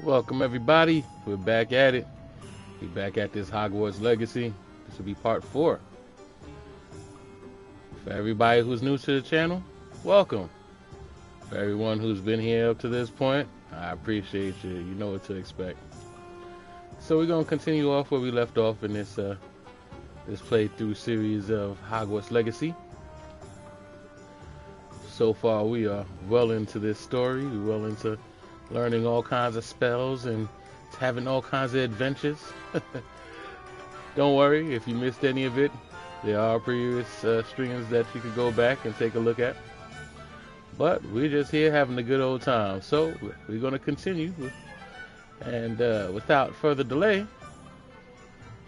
Welcome everybody. We're back at it. We're back at this Hogwarts Legacy. This will be part 4. For everybody who's new to the channel, welcome. For everyone who's been here up to this point, I appreciate you. You know what to expect. So we're gonna continue off where we left off in this this playthrough series of Hogwarts Legacy. So far we are well into this story. We're well into learning all kinds of spells and having all kinds of adventures. Don't worry if you missed any of it. There are previous streams that you could go back and take a look at. But we're just here having a good old time. So we're going to continue. And without further delay,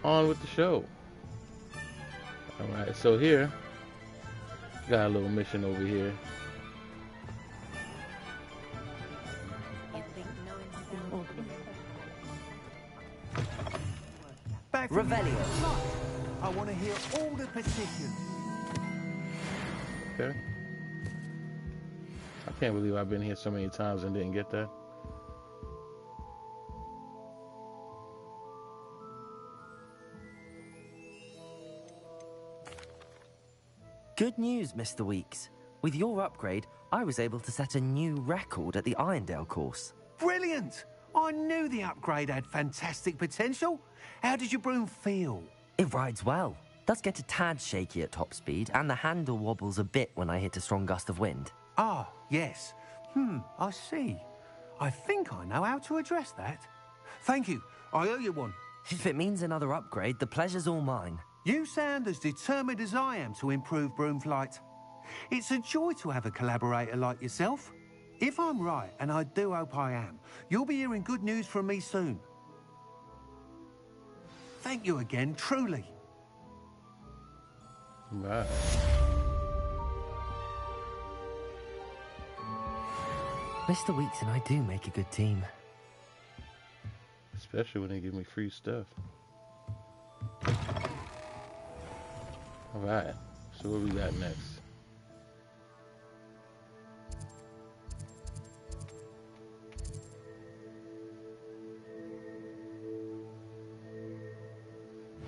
on with the show. Alright, so here, got a little mission over here. Revelio. I want to hear all the petitions. Okay. I can't believe I've been here so many times and didn't get that. Good news, Mr. Weeks. With your upgrade, I was able to set a new record at the Irondale course. Brilliant! I knew the upgrade had fantastic potential. How did your broom feel? It rides well. Does get a tad shaky at top speed, and the handle wobbles a bit when I hit a strong gust of wind. Ah, yes. I see. I think I know how to address that. Thank you. I owe you one. If it means another upgrade, the pleasure's all mine. You sound as determined as I am to improve broom flight. It's a joy to have a collaborator like yourself. If I'm right, and I do hope I am, you'll be hearing good news from me soon. Thank you again, truly. Right. Mr. Weeks and I do make a good team. Especially when they give me free stuff. Alright, so what we got next?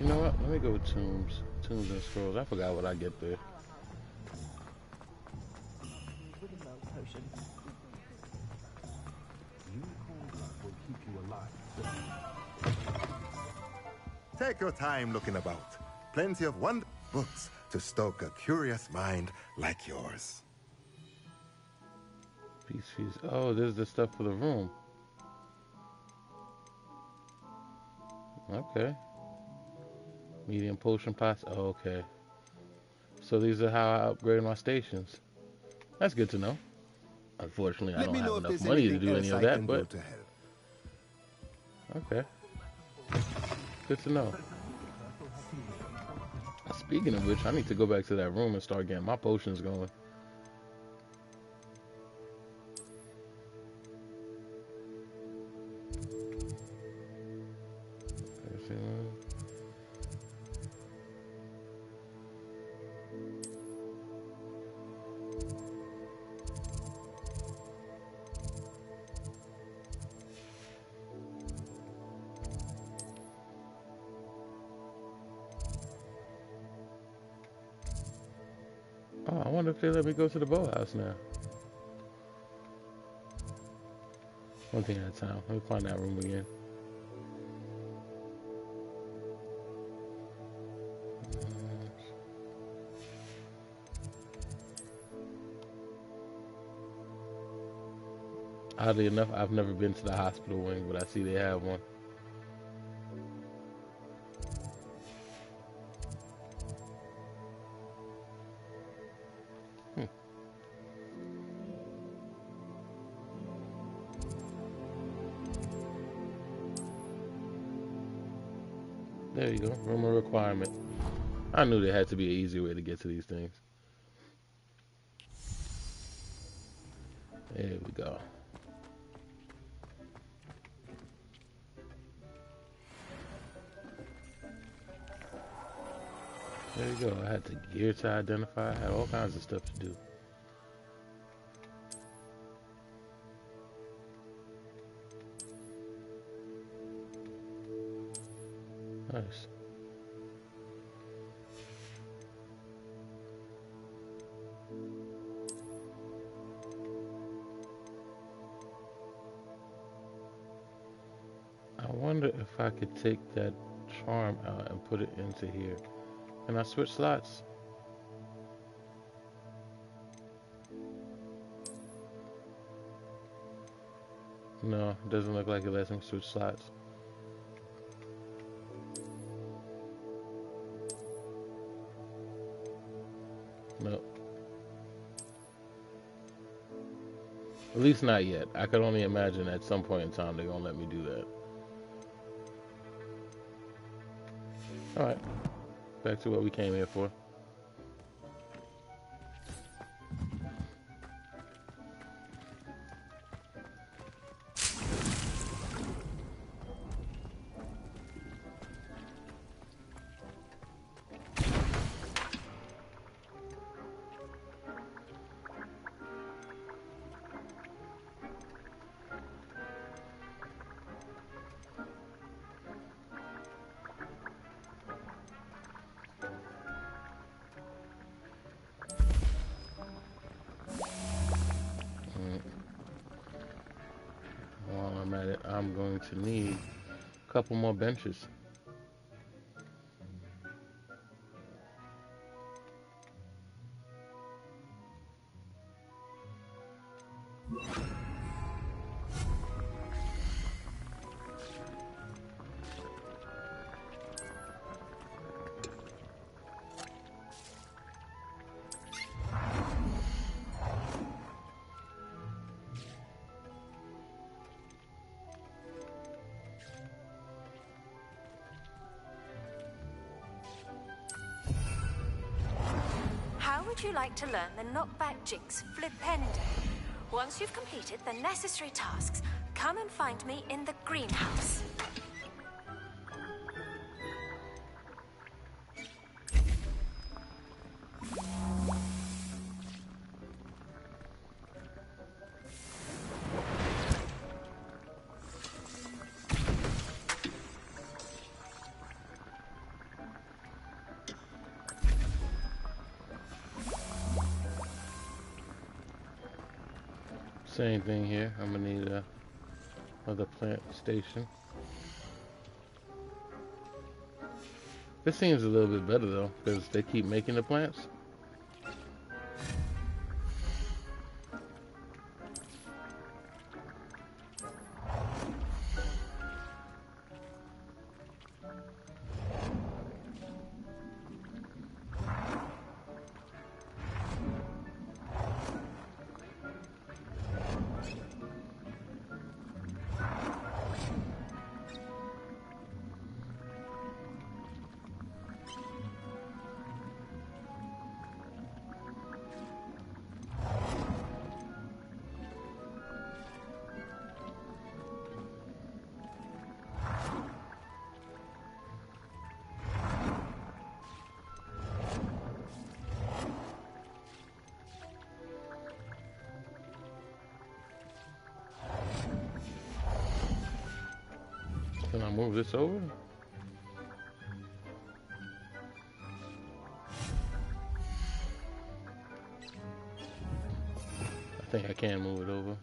You know what? Let me go with Tombs and Scrolls. I forgot what I get there. Take your time looking about. Plenty of wonderful books to stoke a curious mind like yours. Peace fees. Oh, this is the stuff for the room. Okay. Medium potion pots. Oh, okay. So these are how I upgrade my stations. That's good to know. Unfortunately, I don't have enough money to do any of that, but okay. Good to know. Speaking of which, I need to go back to that room and start getting my potions going. Oh, I wonder if they let me go to the boathouse now. One thing at a time. Let me find that room again. Oddly enough, I've never been to the hospital wing, but I see they have one. There you go, room of requirement. I knew there had to be an easy way to get to these things. There we go. There you go. I had the gear to identify. I had all kinds of stuff to do. nice. I wonder if I could take that charm out and put it into here. Can I switch slots? No, it doesn't look like it lets me switch slots. No. At least not yet. I could only imagine at some point in time they're gonna let me do that. Alright. Back to what we came here for. While I'm at it, I'm going to need a couple more benches. How would you like to learn the knockback jinx flipendo? Once you've completed the necessary tasks, come and find me in the greenhouse. Same thing here. I'm gonna need another plant station. This seems a little bit better though, because they keep making the plants. Can I move this over? I think I can move it over.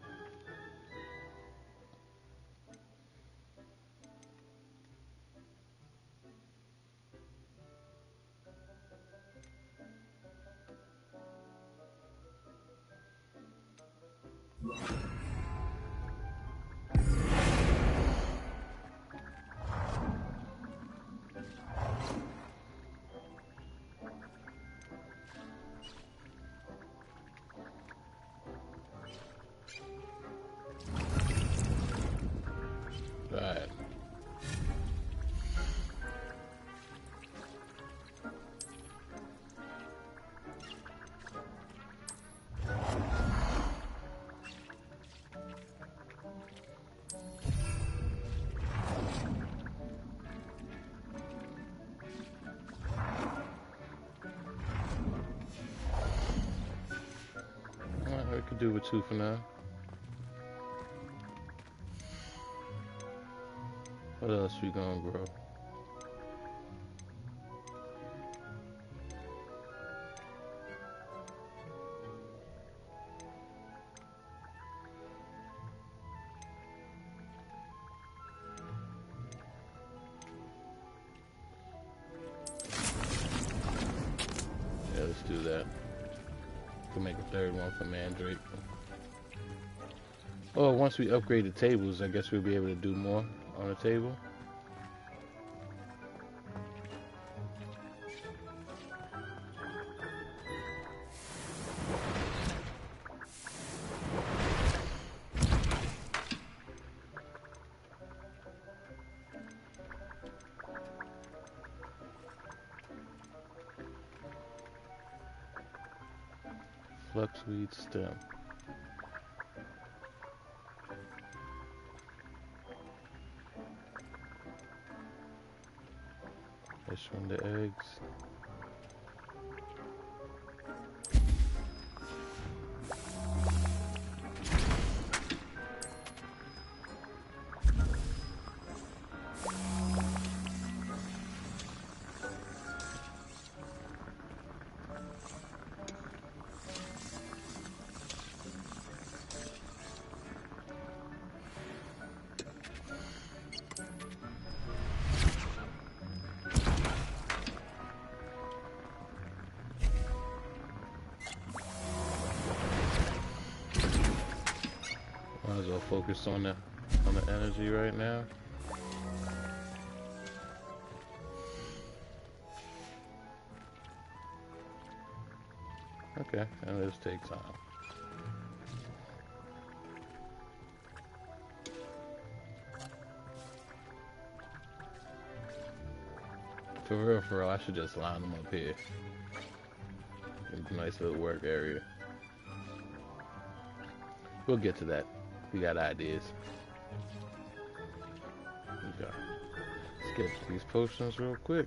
Right. We could do with 2 for now. What else we gonna grow? Can make a third one for Mandrake. Oh, once we upgrade the tables, I guess we'll be able to do more on the table. Fluxweed stem. Fish from the eggs. Might as well focus on the energy right now. Okay, and let's take time. For real, I should just line them up here. Nice little work area. We'll get to that. We got ideas. Okay. Let's get these potions real quick.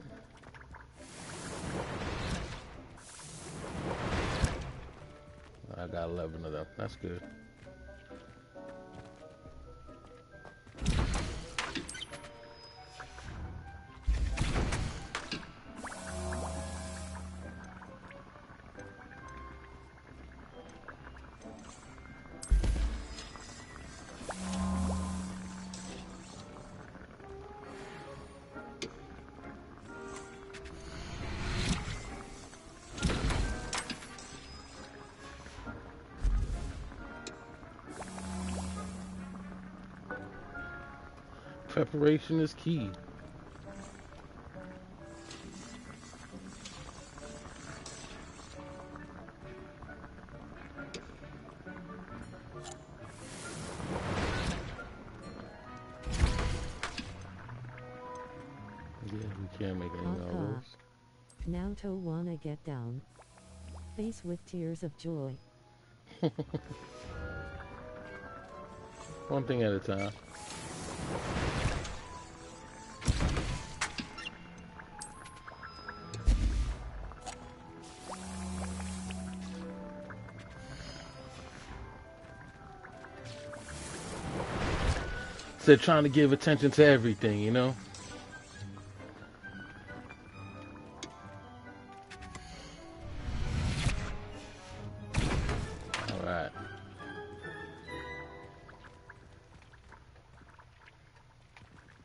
I got 11 of them. That's good. Preparation is key. Yeah, we can't make any of those. Now to wanna get down. Face with tears of joy. One thing at a time. They're trying to give attention to everything, you know? Alright.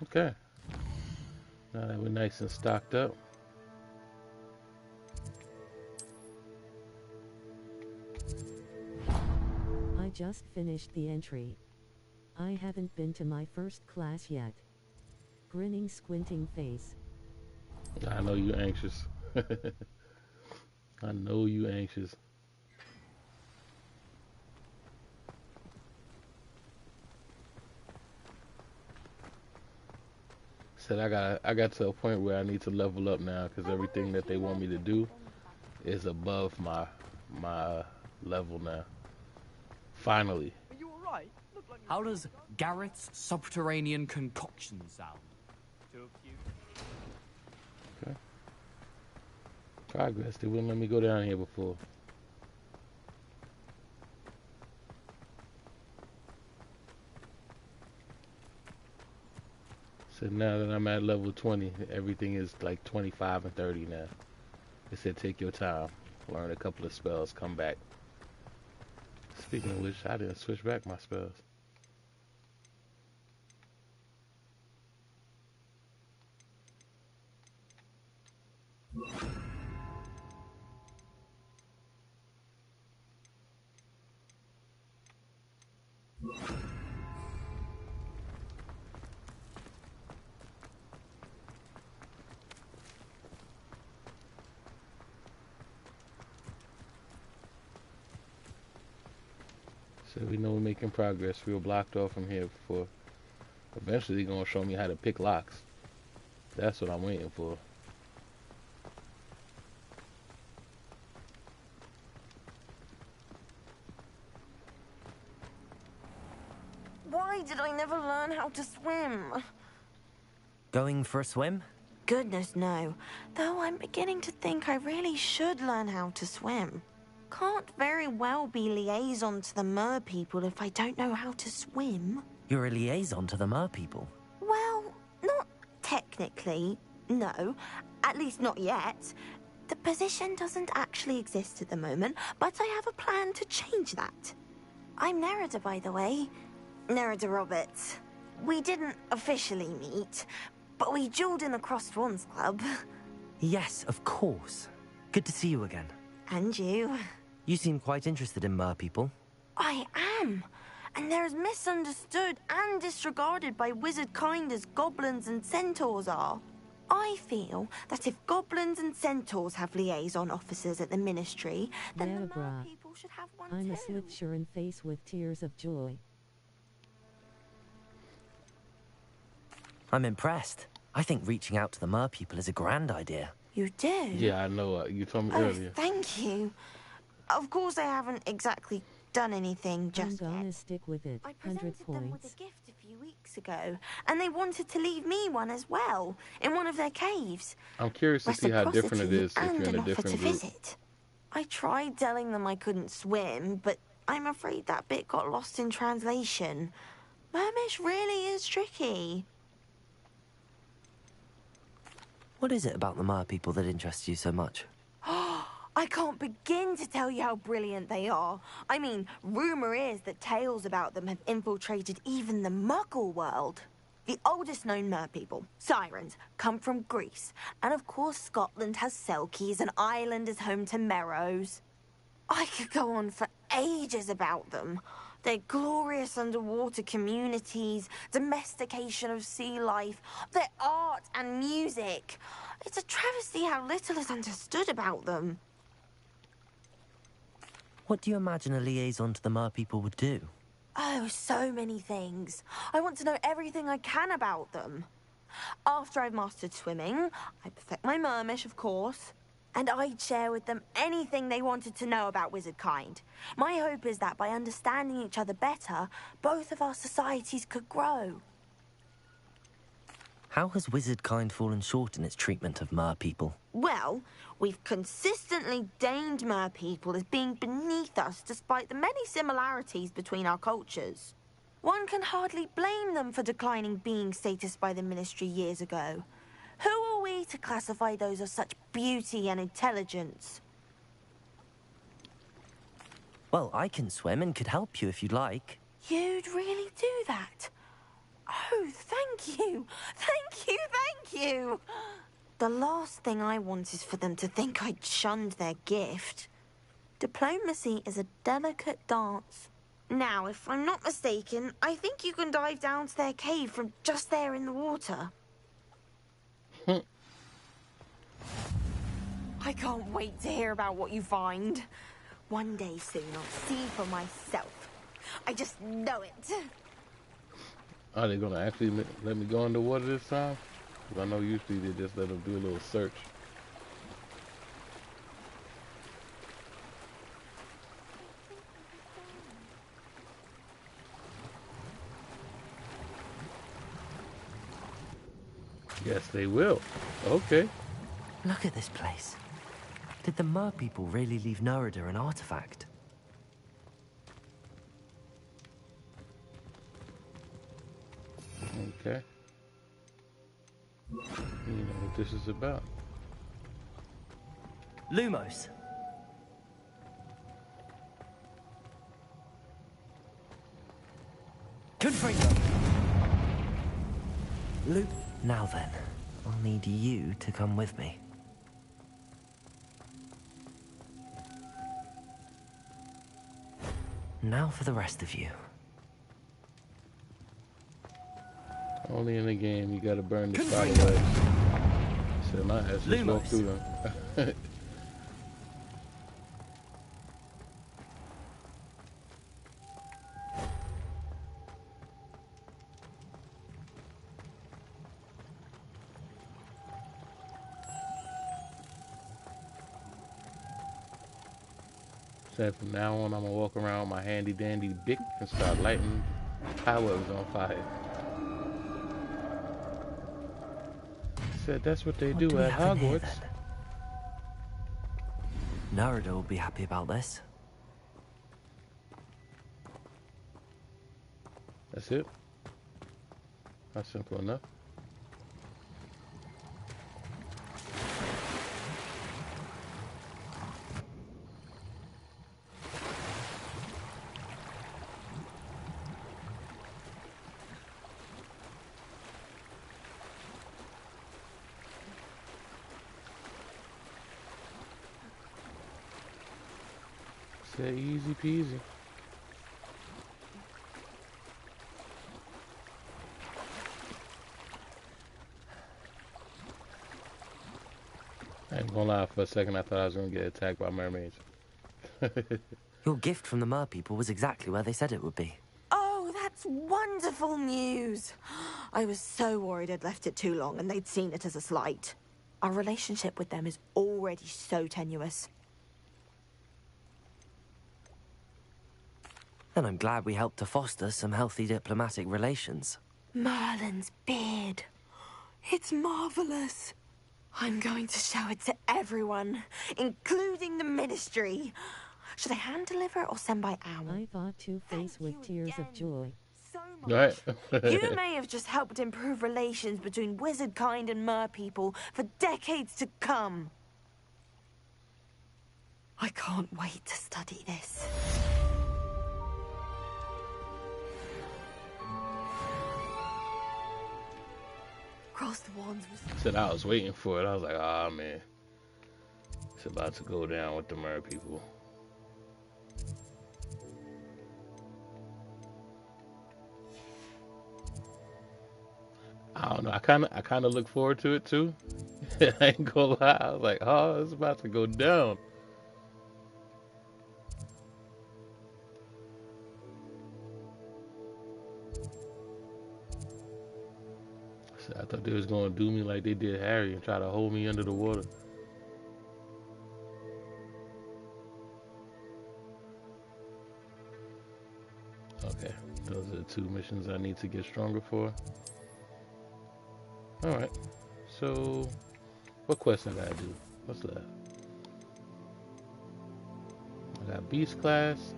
Okay. Now that we're nice and stocked up. I just finished the entry. I haven't been to my first class yet. Grinning, squinting face. I know you anxious. I know you anxious. Said I got to a point where I need to level up now because everything that they want me to do is above my level now. Finally. Are you alright? How does Garrett's subterranean concoction sound? Too cute. Okay. Progress. They wouldn't let me go down here before. So now that I'm at level 20, everything is like 25 and 30 now. They said take your time, learn a couple of spells, come back. Speaking of which, I didn't switch back my spells. So we know we're making progress. We were blocked off from here before. Eventually, they're gonna show me how to pick locks. That's what I'm waiting for. Why did I never learn how to swim? Going for a swim? Goodness, no. Though I'm beginning to think I really should learn how to swim. Can't very well be liaison to the mer people if I don't know how to swim. You're a liaison to the mer people. Well, not technically, no. At least not yet. The position doesn't actually exist at the moment, but I have a plan to change that. I'm Nerida, by the way. Nerida Roberts. We didn't officially meet, but we dueled in the Crossed Swans Club. Yes, of course. Good to see you again. And you. You seem quite interested in mer people. I am. And they're as misunderstood and disregarded by wizard kind as goblins and centaurs are. I feel that if goblins and centaurs have liaison officers at the ministry, then the mer Barbara, people should have one I'm too. a Slytherin face with tears of joy. I'm impressed. I think reaching out to the mer people is a grand idea. You do? Yeah, I know. You told me Oh, earlier. thank you. Of course I haven't exactly done anything just I'm gonna yet. stick with it. I 100 presented them with points. a gift a few weeks ago, and they wanted to leave me one as well, in one of their caves. I'm curious to see how different it is if and you're in an a offer to different group. visit. I tried telling them I couldn't swim, but I'm afraid that bit got lost in translation. Mermish really is tricky. What is it about the mer people that interests you so much? I can't begin to tell you how brilliant they are. I mean, rumor is that tales about them have infiltrated even the Muggle world. The oldest known mer people, sirens, come from Greece. And of course Scotland has Selkies and Ireland is home to Merrows. I could go on for ages about them. Their glorious underwater communities, domestication of sea life, their art and music. It's a travesty how little is understood about them. What do you imagine a liaison to the mer people would do? Oh, so many things. I want to know everything I can about them. After I've mastered swimming, I perfect my mermish, of course, and I'd share with them anything they wanted to know about wizard kind. My hope is that by understanding each other better, both of our societies could grow. How has wizard kind fallen short in its treatment of mer people? Well, we've consistently deemed mer people as being beneath us despite the many similarities between our cultures. One can hardly blame them for declining being status by the ministry years ago. Who are we to classify those of such beauty and intelligence? Well, I can swim and could help you if you'd like. You'd really do that? Oh, thank you! Thank you, thank you! The last thing I want is for them to think I'd shunned their gift. Diplomacy is a delicate dance. Now, if I'm not mistaken, I think you can dive down to their cave from just there in the water. I can't wait to hear about what you find. One day soon I'll see for myself. I just know it. Are they gonna actually let me go underwater this time? 'Cause I know usually they just let them do a little search. Yes, they will. Okay. Look at this place. Did the mer people really leave Nerida an artifact? Okay. You know what this is about. Lumos. Confringo. Now then, I'll need you to come with me. Now for the rest of you. Only in the game you gotta burn the spider webs. So my ass just walk through them. So from now on, I'm gonna walk around with my handy dandy Bic and start lighting cobwebs on fire. Said that's what they do at Hogwarts. Narada will be happy about this. That's it. That's simple enough. Said easy peasy. I ain't gonna lie, for a second I thought I was gonna get attacked by mermaids. Your gift from the mer people was exactly where they said it would be. Oh, that's wonderful news. I was so worried I'd left it too long and they'd seen it as a slight. Our relationship with them is already so tenuous. And I'm glad we helped to foster some healthy diplomatic relations. Merlin's beard. It's marvelous. I'm going to show it to everyone, including the Ministry. Should I hand deliver it or send by owl? I thought Two-Face with tears of joy. So much. Right. You may have just helped improve relations between wizard kind and mer people for decades to come. I can't wait to study this. Cross the wands was... Said I was waiting for it. I was like, ah, man. It's about to go down with the mer people. I don't know. I kind of look forward to it too. I ain't gonna lie. I was like, oh, it's about to go down. I thought they was gonna do me like they did Harry and try to hold me under the water. Okay, those are the 2 missions I need to get stronger for. Alright, so what quest I gotta do? What's left? I got Beast Class.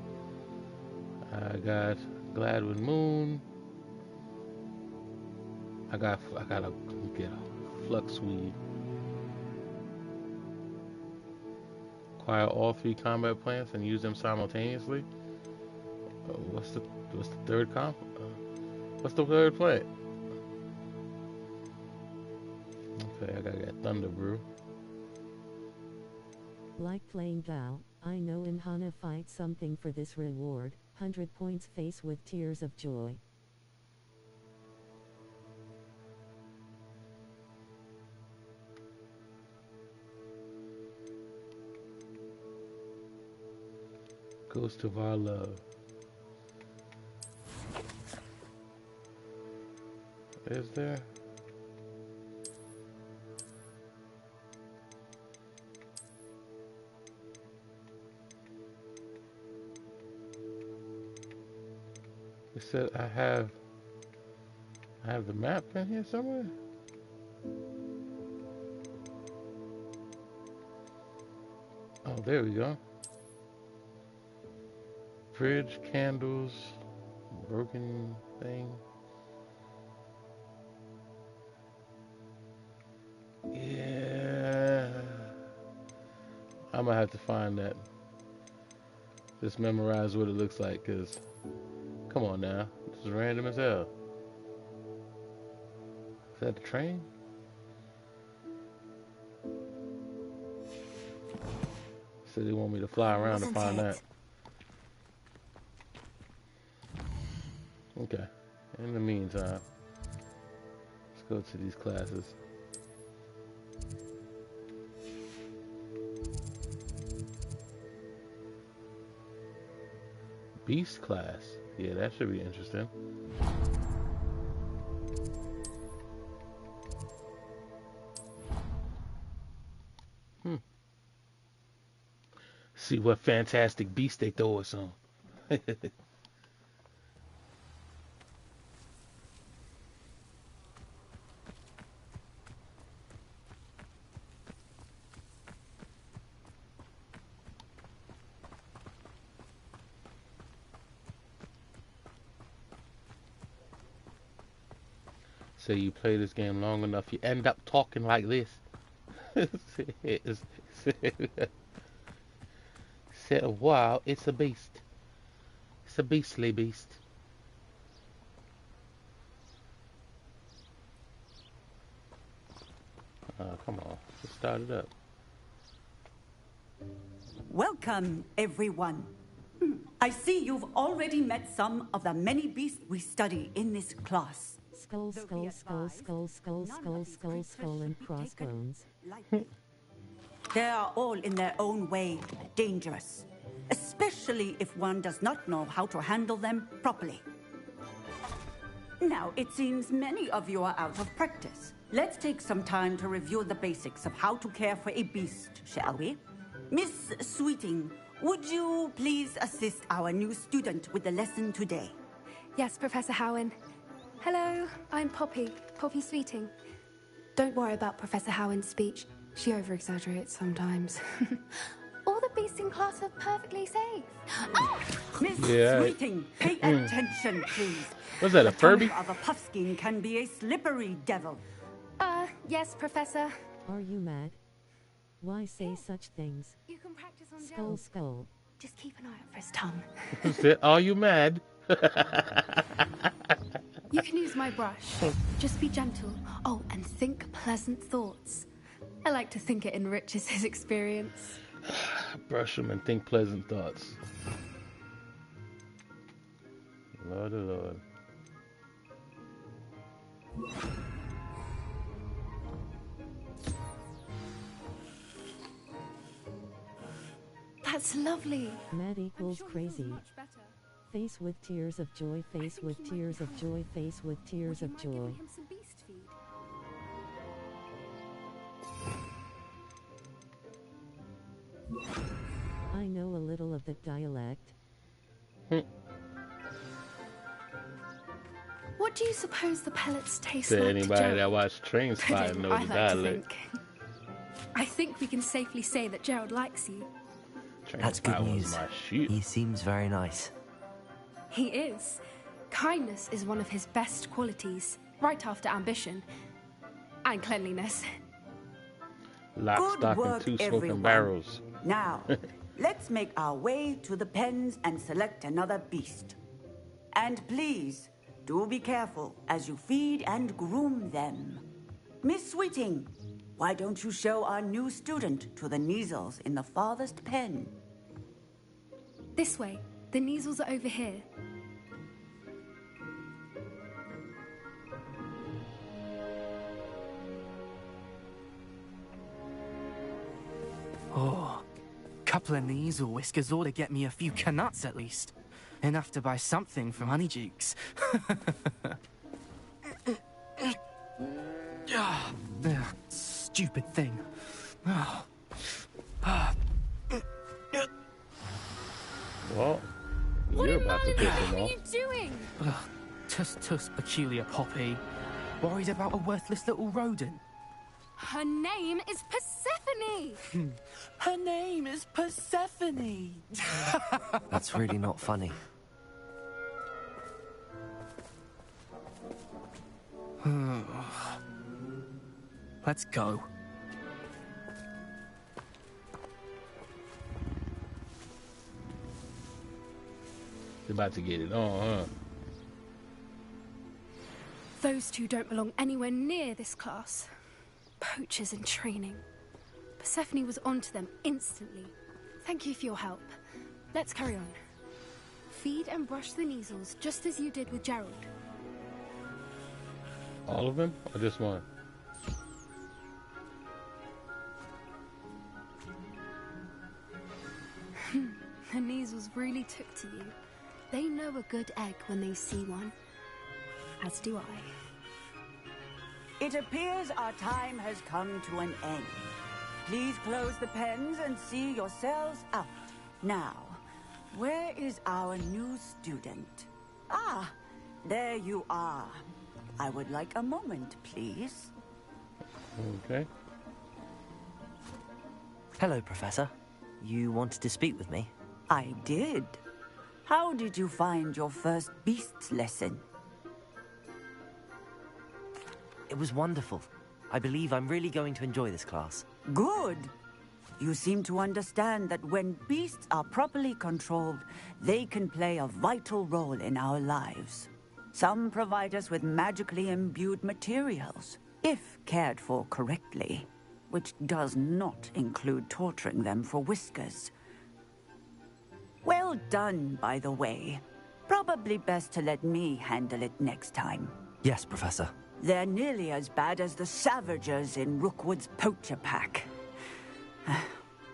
I got Gladwin Moon. I gotta get a Flux Weed. Acquire all 3 combat plants and use them simultaneously. What's the third what's the third plant? Okay, I gotta get Thunder Brew. Like playing Gal, I know in Hana fight something for this reward. 100 points face with tears of joy. Ghost of Our Love. Is there? It said I have the map in here somewhere. Oh, there we go. Bridge, candles, broken thing. Yeah. I'm gonna have to find that. Just memorize what it looks like, cause come on now, this is random as hell. Is that the train? So they want me to fly around to find that. Okay. In the meantime, go to these classes. Beast class. Yeah, that should be interesting. See what fantastic beast they throw us on. Say you play this game long enough, you end up talking like this. Said, wow, it's a beast. It's a beastly beast. Come on, just start it up. Welcome, everyone. I see you've already met some of the many beasts we study in this class. Skull, skull, skull, skull, skull, skull, skull, skull, and crossbones. They are all in their own way dangerous, especially if one does not know how to handle them properly. Now, it seems many of you are out of practice. Let's take some time to review the basics of how to care for a beast, shall we? Miss Sweeting, would you please assist our new student with the lesson today? Yes, Professor Howen. Hello, I'm Poppy Sweeting. Don't worry about Professor Howen's speech. She over-exaggerates sometimes. All the beasts in class are perfectly safe. Oh! Miss Sweeting, pay attention, please. Was that a Furby? The tongue of a puffskein can be a slippery devil. Yes, Professor. Are you mad? Why say such things? You can practice on Skull, skull. Just keep an eye out for his tongue. Are you mad? You can use my brush. Just be gentle. Oh, and think pleasant thoughts. I like to think it enriches his experience. Brush him and think pleasant thoughts. Lord, oh Lord. That's lovely. Mad equals crazy. Face with tears of joy, face with tears of joy, face with tears of joy. I know a little of the dialect. What do you suppose the pellets taste To like? anybody that watched Train Spy know the dialect. I think we can safely say that Gerald likes you. That's good news. He seems very nice. He is. Kindness is one of his best qualities, right after ambition. And cleanliness. Lock, Good stock, work, and two smoking everyone. barrels. Now, let's make our way to the pens and select another beast. And please, do be careful as you feed and groom them. Miss Sweeting, why don't you show our new student to the Neasels in the farthest pen? This way. The Neasels are over here. Oh, couple of Neasel whiskers ought to get me a few canuts at least. Enough to buy something from Honeydukes. Stupid thing. Well, What you're in about to piss him What are off. you doing? Tuss, peculiar Poppy. Worried about a worthless little rodent. Her name is Persephone! Her name is Persephone! That's really not funny. Let's go. They're about to get it on, huh? Those two don't belong anywhere near this class. Poachers in training. Persephone was onto them instantly. Thank you for your help. Let's carry on. Feed and brush the Neasels just as you did with Gerald. All of them, or just one? The measles really took to you. They know a good egg when they see one. As do I. It appears our time has come to an end. Please close the pens and see yourselves out. Now, where is our new student? Ah, there you are. I would like a moment, please. Okay. Hello, Professor. You wanted to speak with me? I did. How did you find your first beasts lesson? It was wonderful. I believe I'm really going to enjoy this class. Good. You seem to understand that when beasts are properly controlled, they can play a vital role in our lives. Some provide us with magically imbued materials, if cared for correctly, which does not include torturing them for whiskers. Well done, by the way. Probably best to let me handle it next time. Yes, Professor. They're nearly as bad as the Savagers in Rookwood's poacher pack.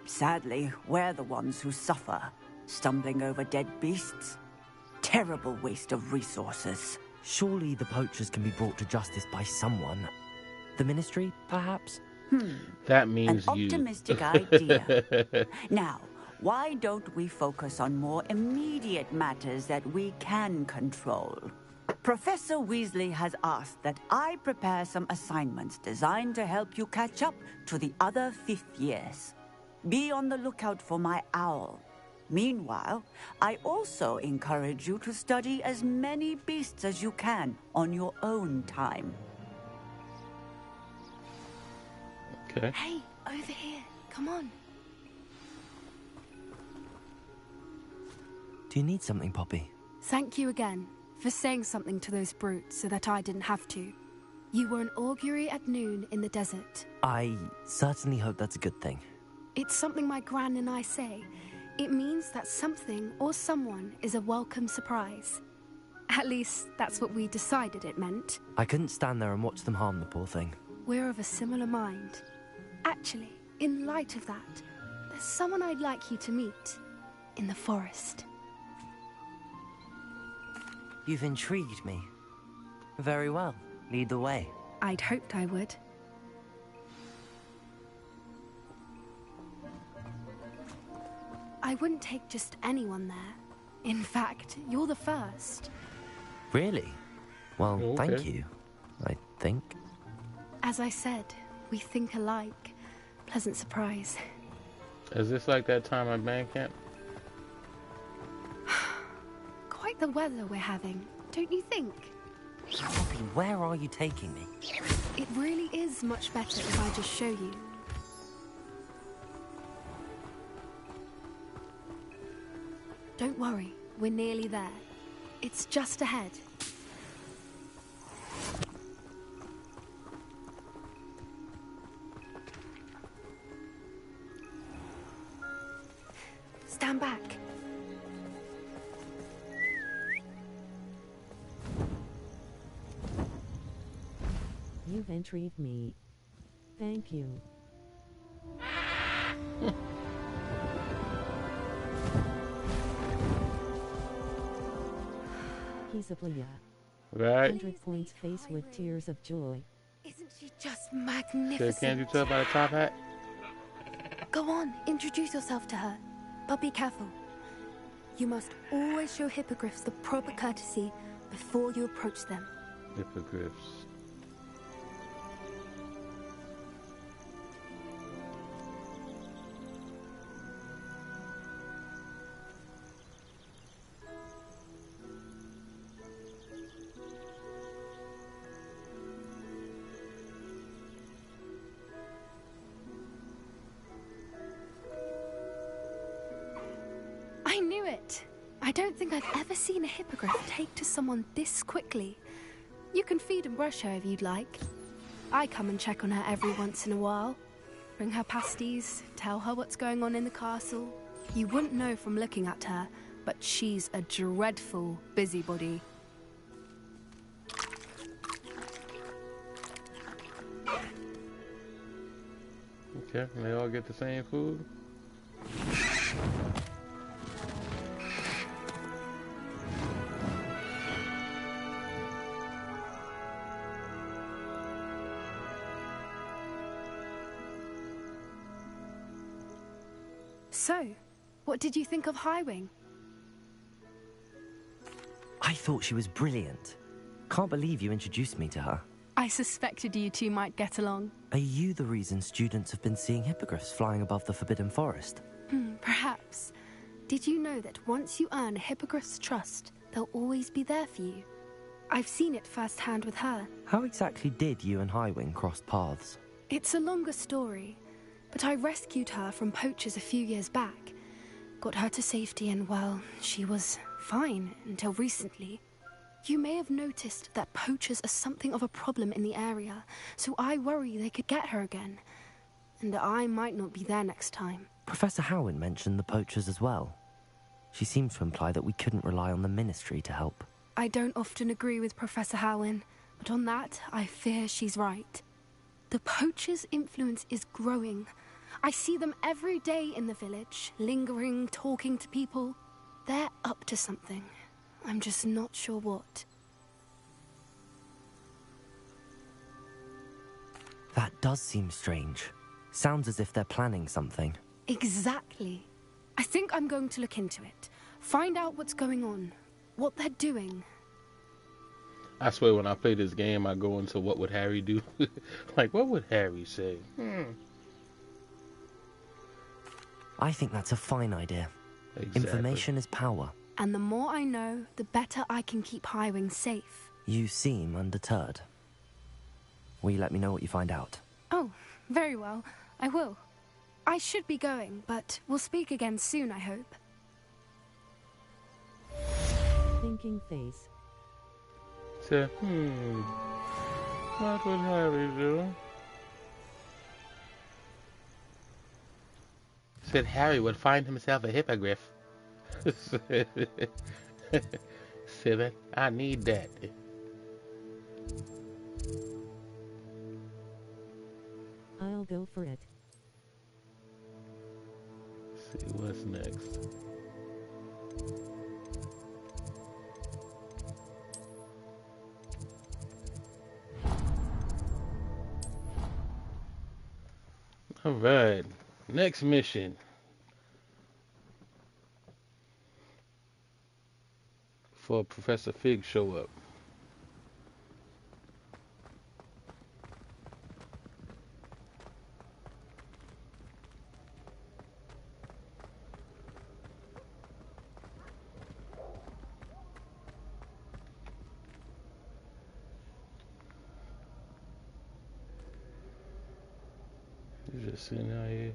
Sadly, we're the ones who suffer, stumbling over dead beasts. Terrible waste of resources. Surely the poachers can be brought to justice by someone. The Ministry, perhaps? That means An you. optimistic idea. Now, why don't we focus on more immediate matters that we can control? Professor Weasley has asked that I prepare some assignments designed to help you catch up to the other fifth years. Be on the lookout for my owl. Meanwhile, I also encourage you to study as many beasts as you can on your own time. Okay. Hey, over here. Come on. Do you need something, Poppy? Thank you again for saying something to those brutes so that I didn't have to. You were an augury at noon in the desert. I certainly hope that's a good thing. It's something my gran and I say. It means that something or someone is a welcome surprise. At least, that's what we decided it meant. I couldn't stand there and watch them harm the poor thing. We're of a similar mind. Actually, in light of that, there's someone I'd like you to meet. In the forest. You've intrigued me. Very well. Lead the way. I'd hoped I would. I wouldn't take just anyone there. In fact, you're the first. Really? Well, Okay. thank you, I think. As I said, we think alike. Pleasant surprise. Is this like that time at band camp? Quite the weather we're having, don't you think? Poppy, where are you taking me? It really is much better if I just show you. Don't worry, we're nearly there. It's just ahead. Stand back. You've intrigued me. Thank you. Peaceably, Right. 100 points face with tears of joy. Isn't she just So magnificent? can't you tell by the top hat? Go on, introduce yourself to her. But be careful. You must always show hippogriffs the proper courtesy before you approach them. Hippogriffs. I knew it! I don't think I've ever seen a hippogriff take to someone this quickly. You can feed and brush her if you'd like. I come and check on her every once in a while. Bring her pasties, tell her what's going on in the castle. You wouldn't know from looking at her, but she's a dreadful busybody. Okay, and they all get the same food? So, what did you think of Highwing? I thought she was brilliant. Can't believe you introduced me to her. I suspected you two might get along. Are you the reason students have been seeing hippogriffs flying above the Forbidden Forest? Perhaps. Did you know that once you earn a hippogriff's trust, they'll always be there for you? I've seen it firsthand with her. How exactly did you and Highwing cross paths? It's a longer story, but I rescued her from poachers a few years back. Got her to safety and, well, she was fine until recently. You may have noticed that poachers are something of a problem in the area, so I worry they could get her again. And I might not be there next time. Professor Howin mentioned the poachers as well. She seemed to imply that we couldn't rely on the Ministry to help. I don't often agree with Professor Howin, but on that, I fear she's right. The poachers' influence is growing. I see them every day in the village, lingering, talking to people. They're up to something. I'm just not sure what. That does seem strange. Sounds as if they're planning something. Exactly. I think I'm going to look into it. Find out what's going on. What they're doing. I swear when I play this game, I go into what would Harry do? Like, what would Harry say? I think that's a fine idea. Exactly. Information is power. And the more I know, the better I can keep Highwing safe. You seem undeterred. Will you let me know what you find out? Oh, very well. I will. I should be going, but we'll speak again soon, I hope. Thinking face. Said, what would Harry do? Said Harry would find himself a hippogriff. Said that I need that. I'll go for it. See what's next. All right, next mission. For Professor Fig show up. He's just sitting out here.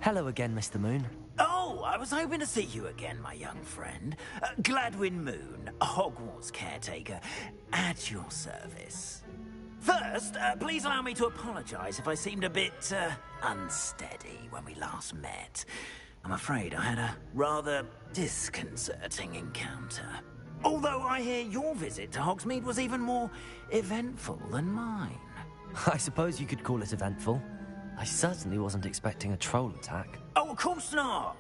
Hello again, Mr. Moon. Oh, I was hoping to see you again, my young friend. Gladwin Moon, Hogwarts caretaker, at your service. First, please allow me to apologize if I seemed a bit, unsteady when we last met. I'm afraid I had a rather disconcerting encounter. Although I hear your visit to Hogsmeade was even more eventful than mine. I suppose you could call it eventful. I certainly wasn't expecting a troll attack. Oh, of course not.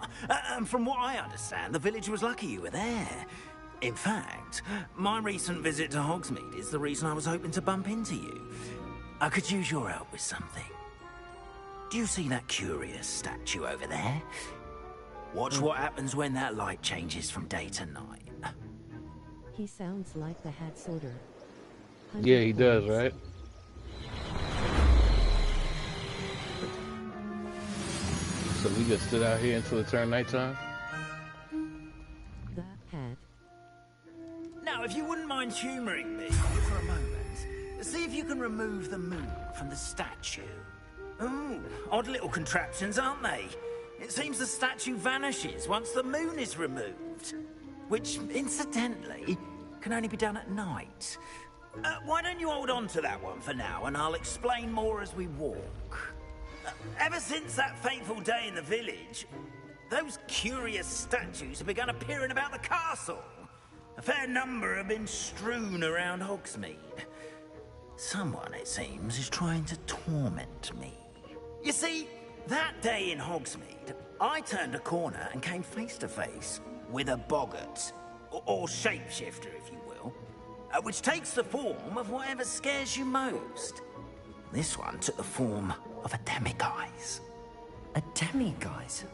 And from what I understand, the village was lucky you were there. In fact, my recent visit to Hogsmeade is the reason I was hoping to bump into you. I could use your help with something. Do you see that curious statue over there? Watch what happens when that light changes from day to night. He sounds like the hat sorter. Yeah, he does, right? So we just stood out here until it turned nighttime? That hat. Now, if you wouldn't mind humouring me for a moment, see if you can remove the moon from the statue. Ooh, odd little contraptions, aren't they? It seems the statue vanishes once the moon is removed. Which, incidentally, can only be done at night. Why don't you hold on to that one for now, and I'll explain more as we walk. Ever since that fateful day in the village, those curious statues have begun appearing about the castle. A fair number have been strewn around Hogsmeade. Someone, it seems, is trying to torment me. You see, that day in Hogsmeade, I turned a corner and came face to face with a boggart, or shapeshifter, if you will, which takes the form of whatever scares you most. This one took the form of a demiguise. A demiguise?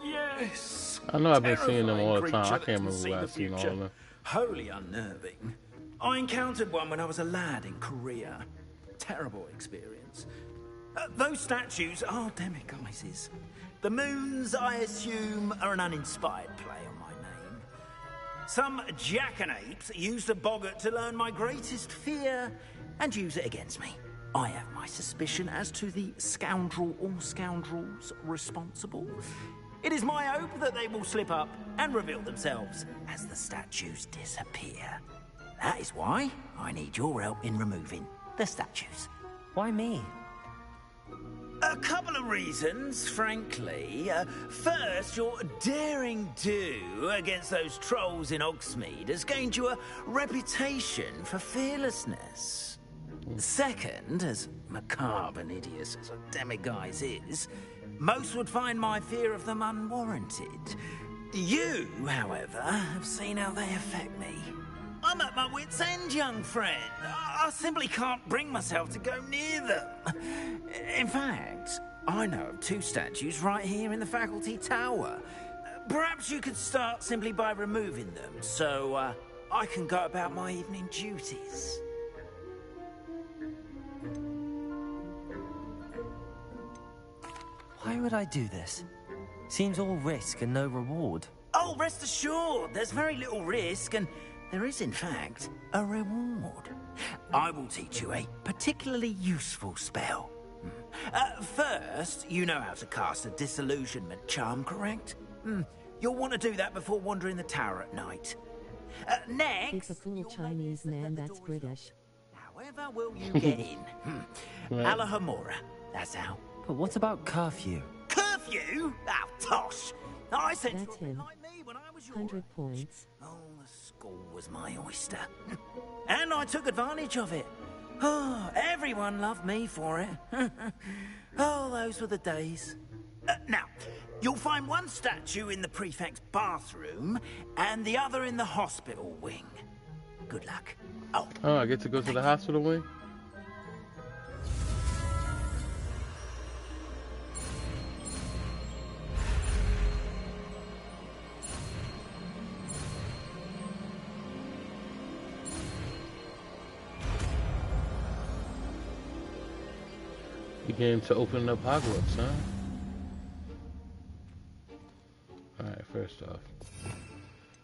Yes. I know I've been seeing them Terrifying all the time. I creature can't that can remember see where the I've seen all future. of them. Wholly unnerving. I encountered one when I was a lad in Korea. Terrible experience. Those statues are demiguises. The moons, I assume, are an uninspired play on my name. Some jackanapes used a boggart to learn my greatest fear and use it against me. I have my suspicion as to the scoundrel or scoundrels responsible. It is my hope that they will slip up and reveal themselves as the statues disappear. That is why I need your help in removing the statues. Why me? A couple of reasons, frankly. First, your daring do against those trolls in Hogsmeade has gained you a reputation for fearlessness. Second, as macabre and hideous as a demiguise is, most would find my fear of them unwarranted. You, however, have seen how they affect me. I'm at my wit's end, young friend. I simply can't bring myself to go near them. In fact, I know of 2 statues right here in the faculty tower. Perhaps you could start simply by removing them, so I can go about my evening duties. Why would I do this? Seems all risk and no reward. Oh, rest assured, there's very little risk, and there is, in fact, a reward. I will teach you a particularly useful spell. First, you know how to cast a disillusionment charm, correct? You'll want to do that before wandering the tower at night. Next... It's a cool Chinese man that's British. However will you get in? Alahomora, that's how. But what about curfew? Curfew? Oh, tosh! I sent That's him. 100 points. Oh, the school was my oyster. And I took advantage of it. Oh, everyone loved me for it. Oh, those were the days. Now, you'll find one statue in the prefect's bathroom and the other in the hospital wing. Good luck. Oh, I get to go to the hospital wing? Began to open up Hogwarts, huh? Alright, first off,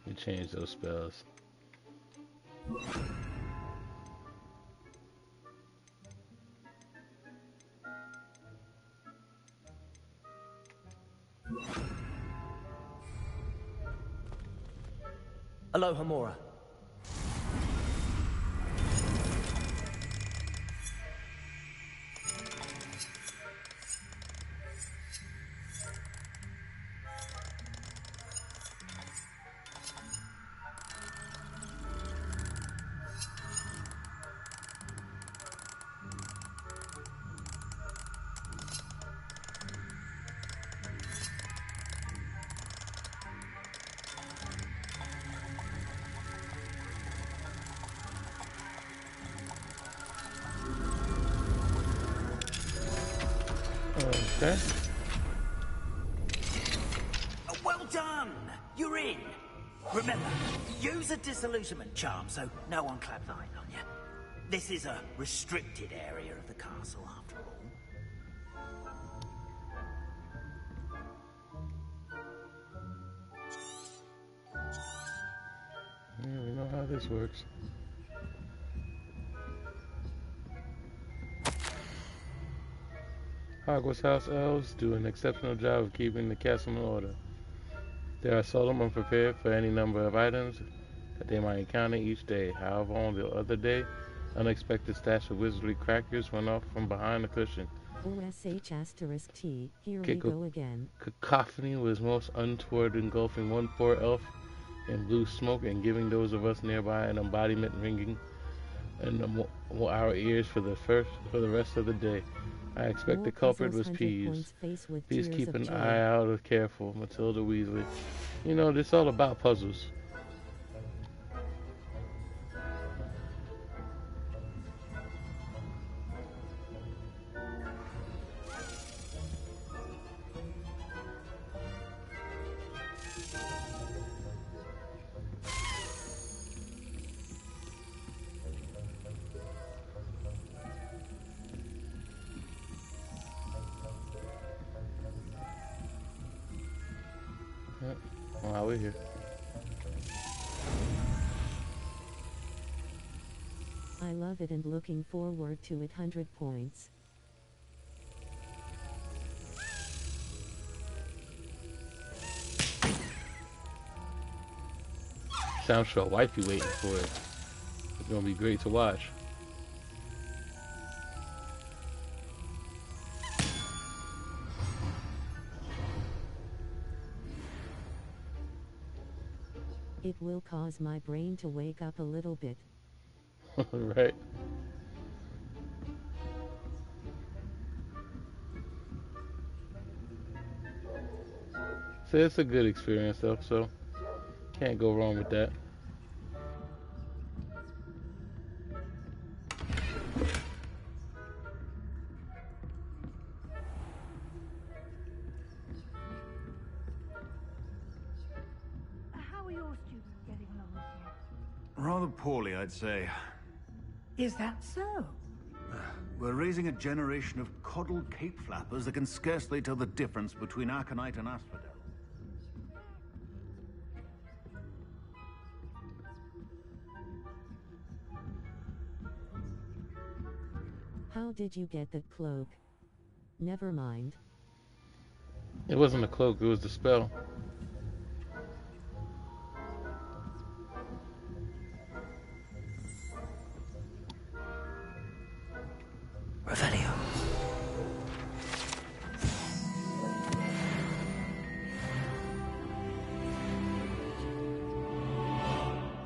we change those spells. Alohomora. Okay. Well done! You're in! Remember, use a disillusionment charm so no one claps eyes on you. This is a restricted area of the castle, after all. Yeah, we know how this works. Hogwarts house elves do an exceptional job of keeping the castle in order. They are seldom unprepared for any number of items that they might encounter each day. However, on the other day, unexpected stash of wizardly crackers went off from behind the cushion. OSH*T, here we go again. Cacophony was most untoward, engulfing one poor elf in blue smoke and giving those of us nearby an embodiment ringing our ears for the rest of the day. I expect More the culprit puzzles, was 100 Peeves. points, face with Please tears keep of an joy. eye out of careful Matilda Weasley. You know, it's all about puzzles. Yep. Well, we're here. I love it and looking forward to it. 100 points. Sounds so wifey waiting for it. It's gonna be great to watch. It will cause my brain to wake up a little bit. Right. So it's a good experience though, so can't go wrong with that. How are your students getting along this year? Rather poorly, I'd say. Is that so? We're raising a generation of coddled cape flappers that can scarcely tell the difference between aconite and asphodel. How did you get that cloak? Never mind. It wasn't a cloak, it was the spell. Revelio.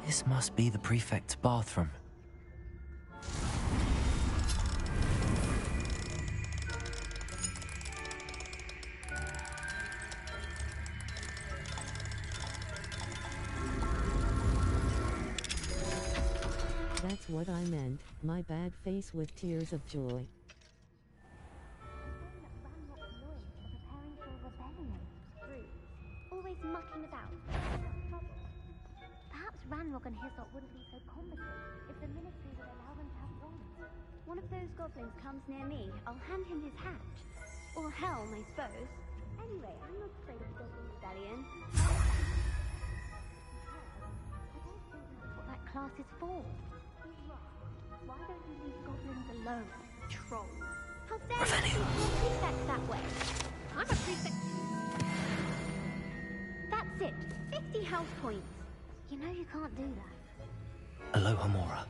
This must be the prefect's bathroom. That's what I meant. My bad, face with tears of joy. Always mucking about. Perhaps Ranrock and Hyssop wouldn't be so competent if the Ministry would allow them to have bronze. One of those goblins comes near me, I'll hand him his hat. Or helm, I suppose. Anyway, I'm not afraid of the Goblin Rebellion. I don't think this is what that class is for. Why don't you leave goblins alone, troll? How dare you treat your prefect that way? I'm a prefect. That's it. 50 health points. You know you can't do that. Aloha Mora.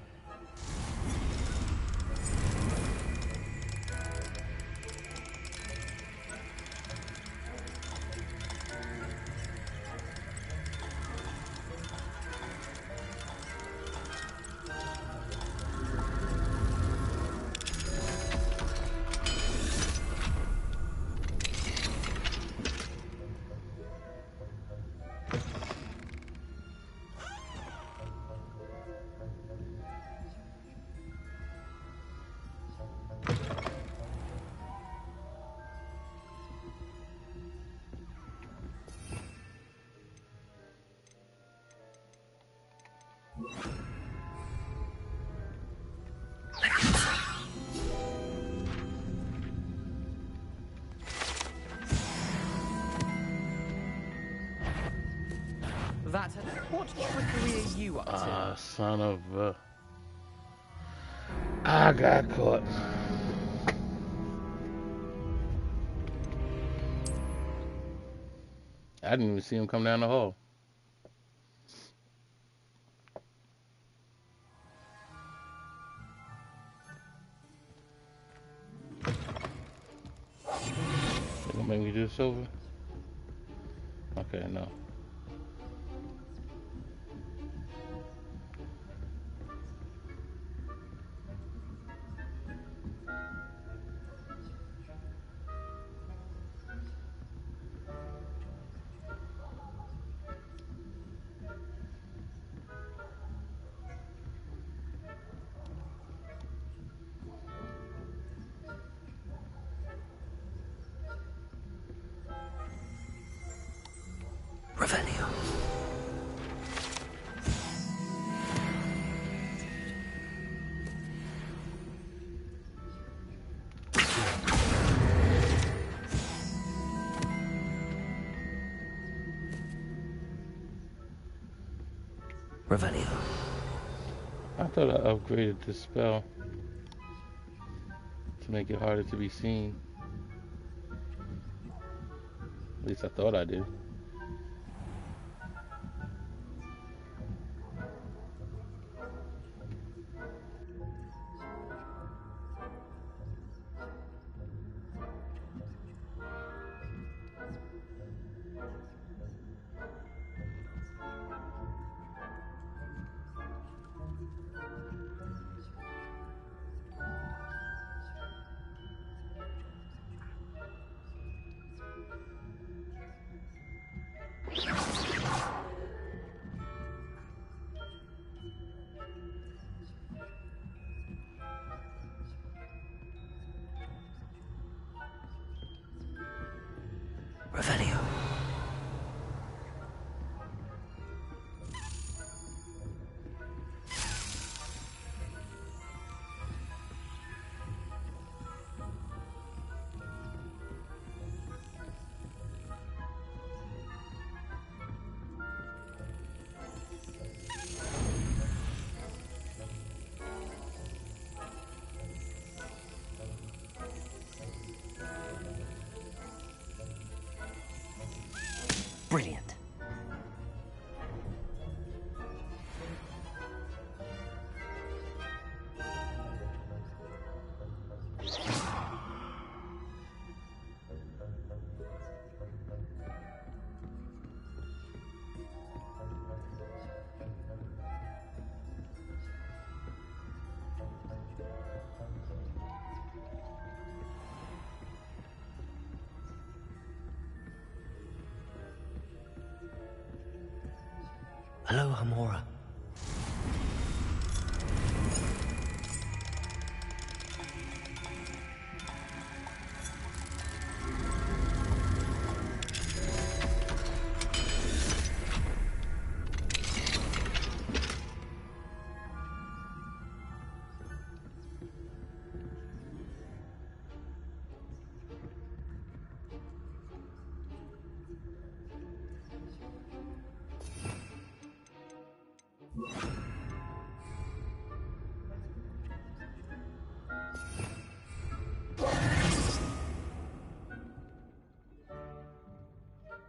What trickery are you up to? Son of I got caught. I didn't even see him come down the hall. They gonna make me do this over? Okay, no. Revelio. I thought I upgraded this spell to make it harder to be seen. At least I thought I did. Revelio. Brilliant. Hello, Hamora.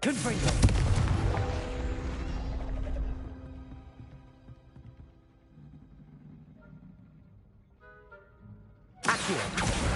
Confringo. Accio.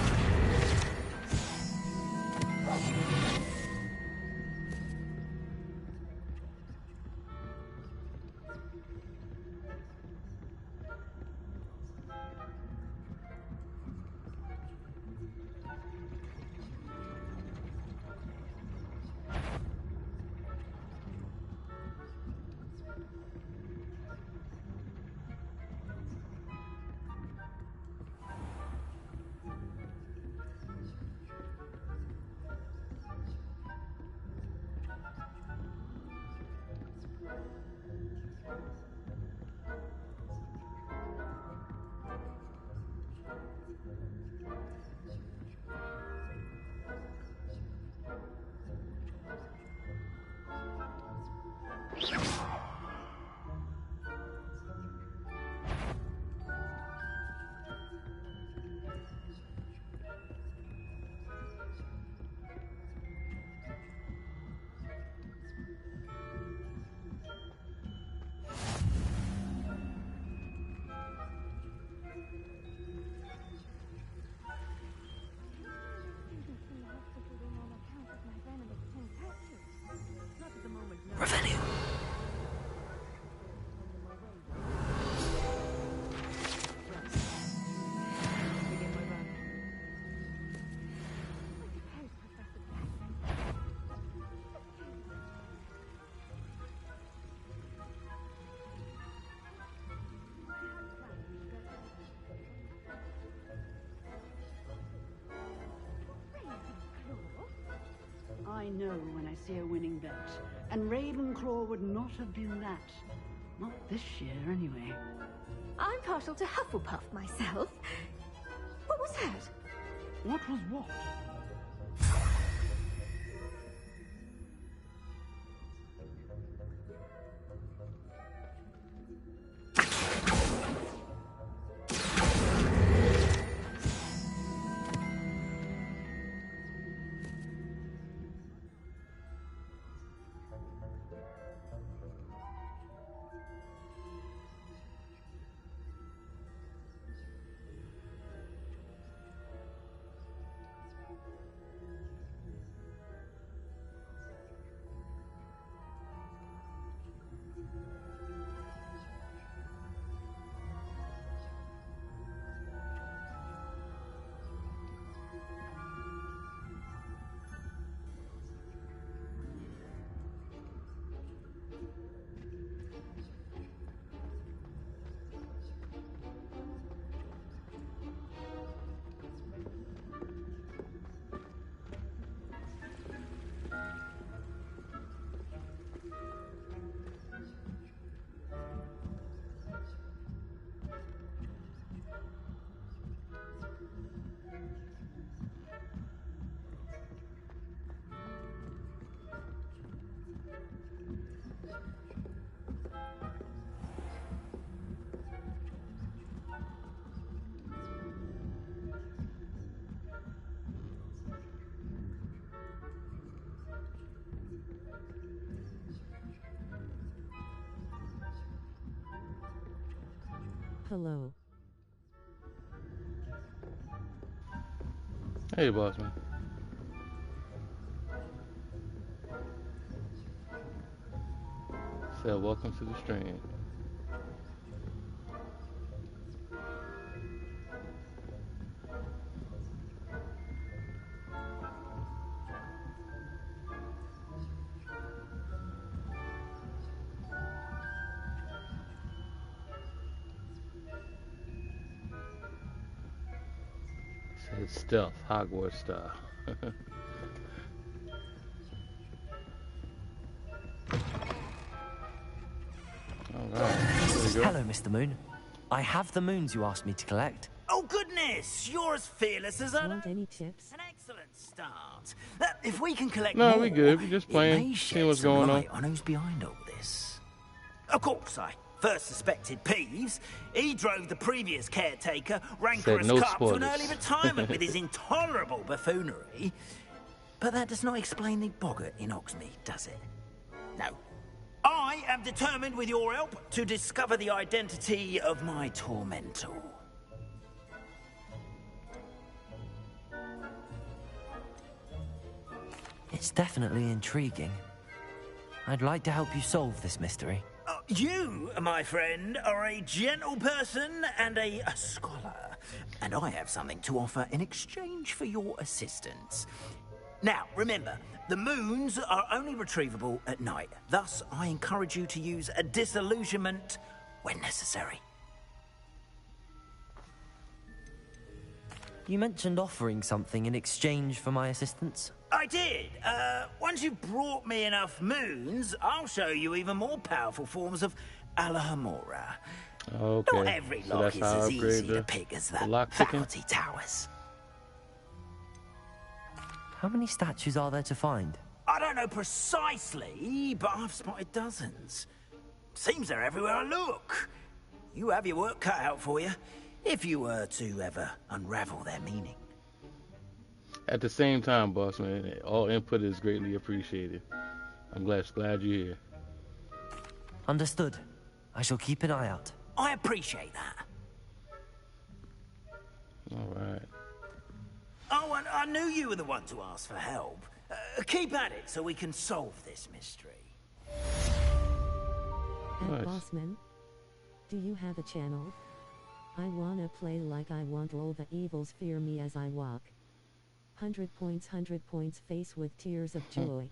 Revelio. I know when I see a winning bet, and Ravenclaw would not have been that. Not this year, anyway. I'm partial to Hufflepuff myself. What was that? What was what? Hello. Hey, boss man. So, welcome to the stream. So it's stealth, Hogwarts style. Alright, there you go. Hello, Mr. Moon. I have the moons you asked me to collect. Oh, goodness! You're as fearless as I... Want any tips? An excellent start. If we can collect No, more, we good. We just playing, seeing what's going on. on who's behind all this. Of course, I first suspected Peeves. He drove the previous caretaker, Rancorous no Carp, to an spoilers. early retirement with his intolerable buffoonery. But that does not explain the boggart in Oxmead, does it? No. I am determined, with your help, to discover the identity of my tormentor. It's definitely intriguing. I'd like to help you solve this mystery. You, my friend, are a gentle person and a scholar, and I have something to offer in exchange for your assistance. Now, remember, the moons are only retrievable at night. Thus, I encourage you to use a disillusionment when necessary. You mentioned offering something in exchange for my assistance. I did. Once you've brought me enough moons, I'll show you even more powerful forms of Alahamora. Okay. Not every So lock that's is how I as upgrade easy to the pick as the lock picking? faculty towers. How many statues are there to find? I don't know precisely, but I've spotted dozens. Seems they're everywhere I look. You have your work cut out for you, if you were to ever unravel their meaning. At the same time, boss man, all input is greatly appreciated. I'm glad you're here. Understood. I shall keep an eye out. I appreciate that. All right. Oh, and I knew you were the one to ask for help. Keep at it so we can solve this mystery. Nice. Bossman, do you have a channel? I wanna play like I want all the evils fear me as I walk. 100 points, face with tears of joy.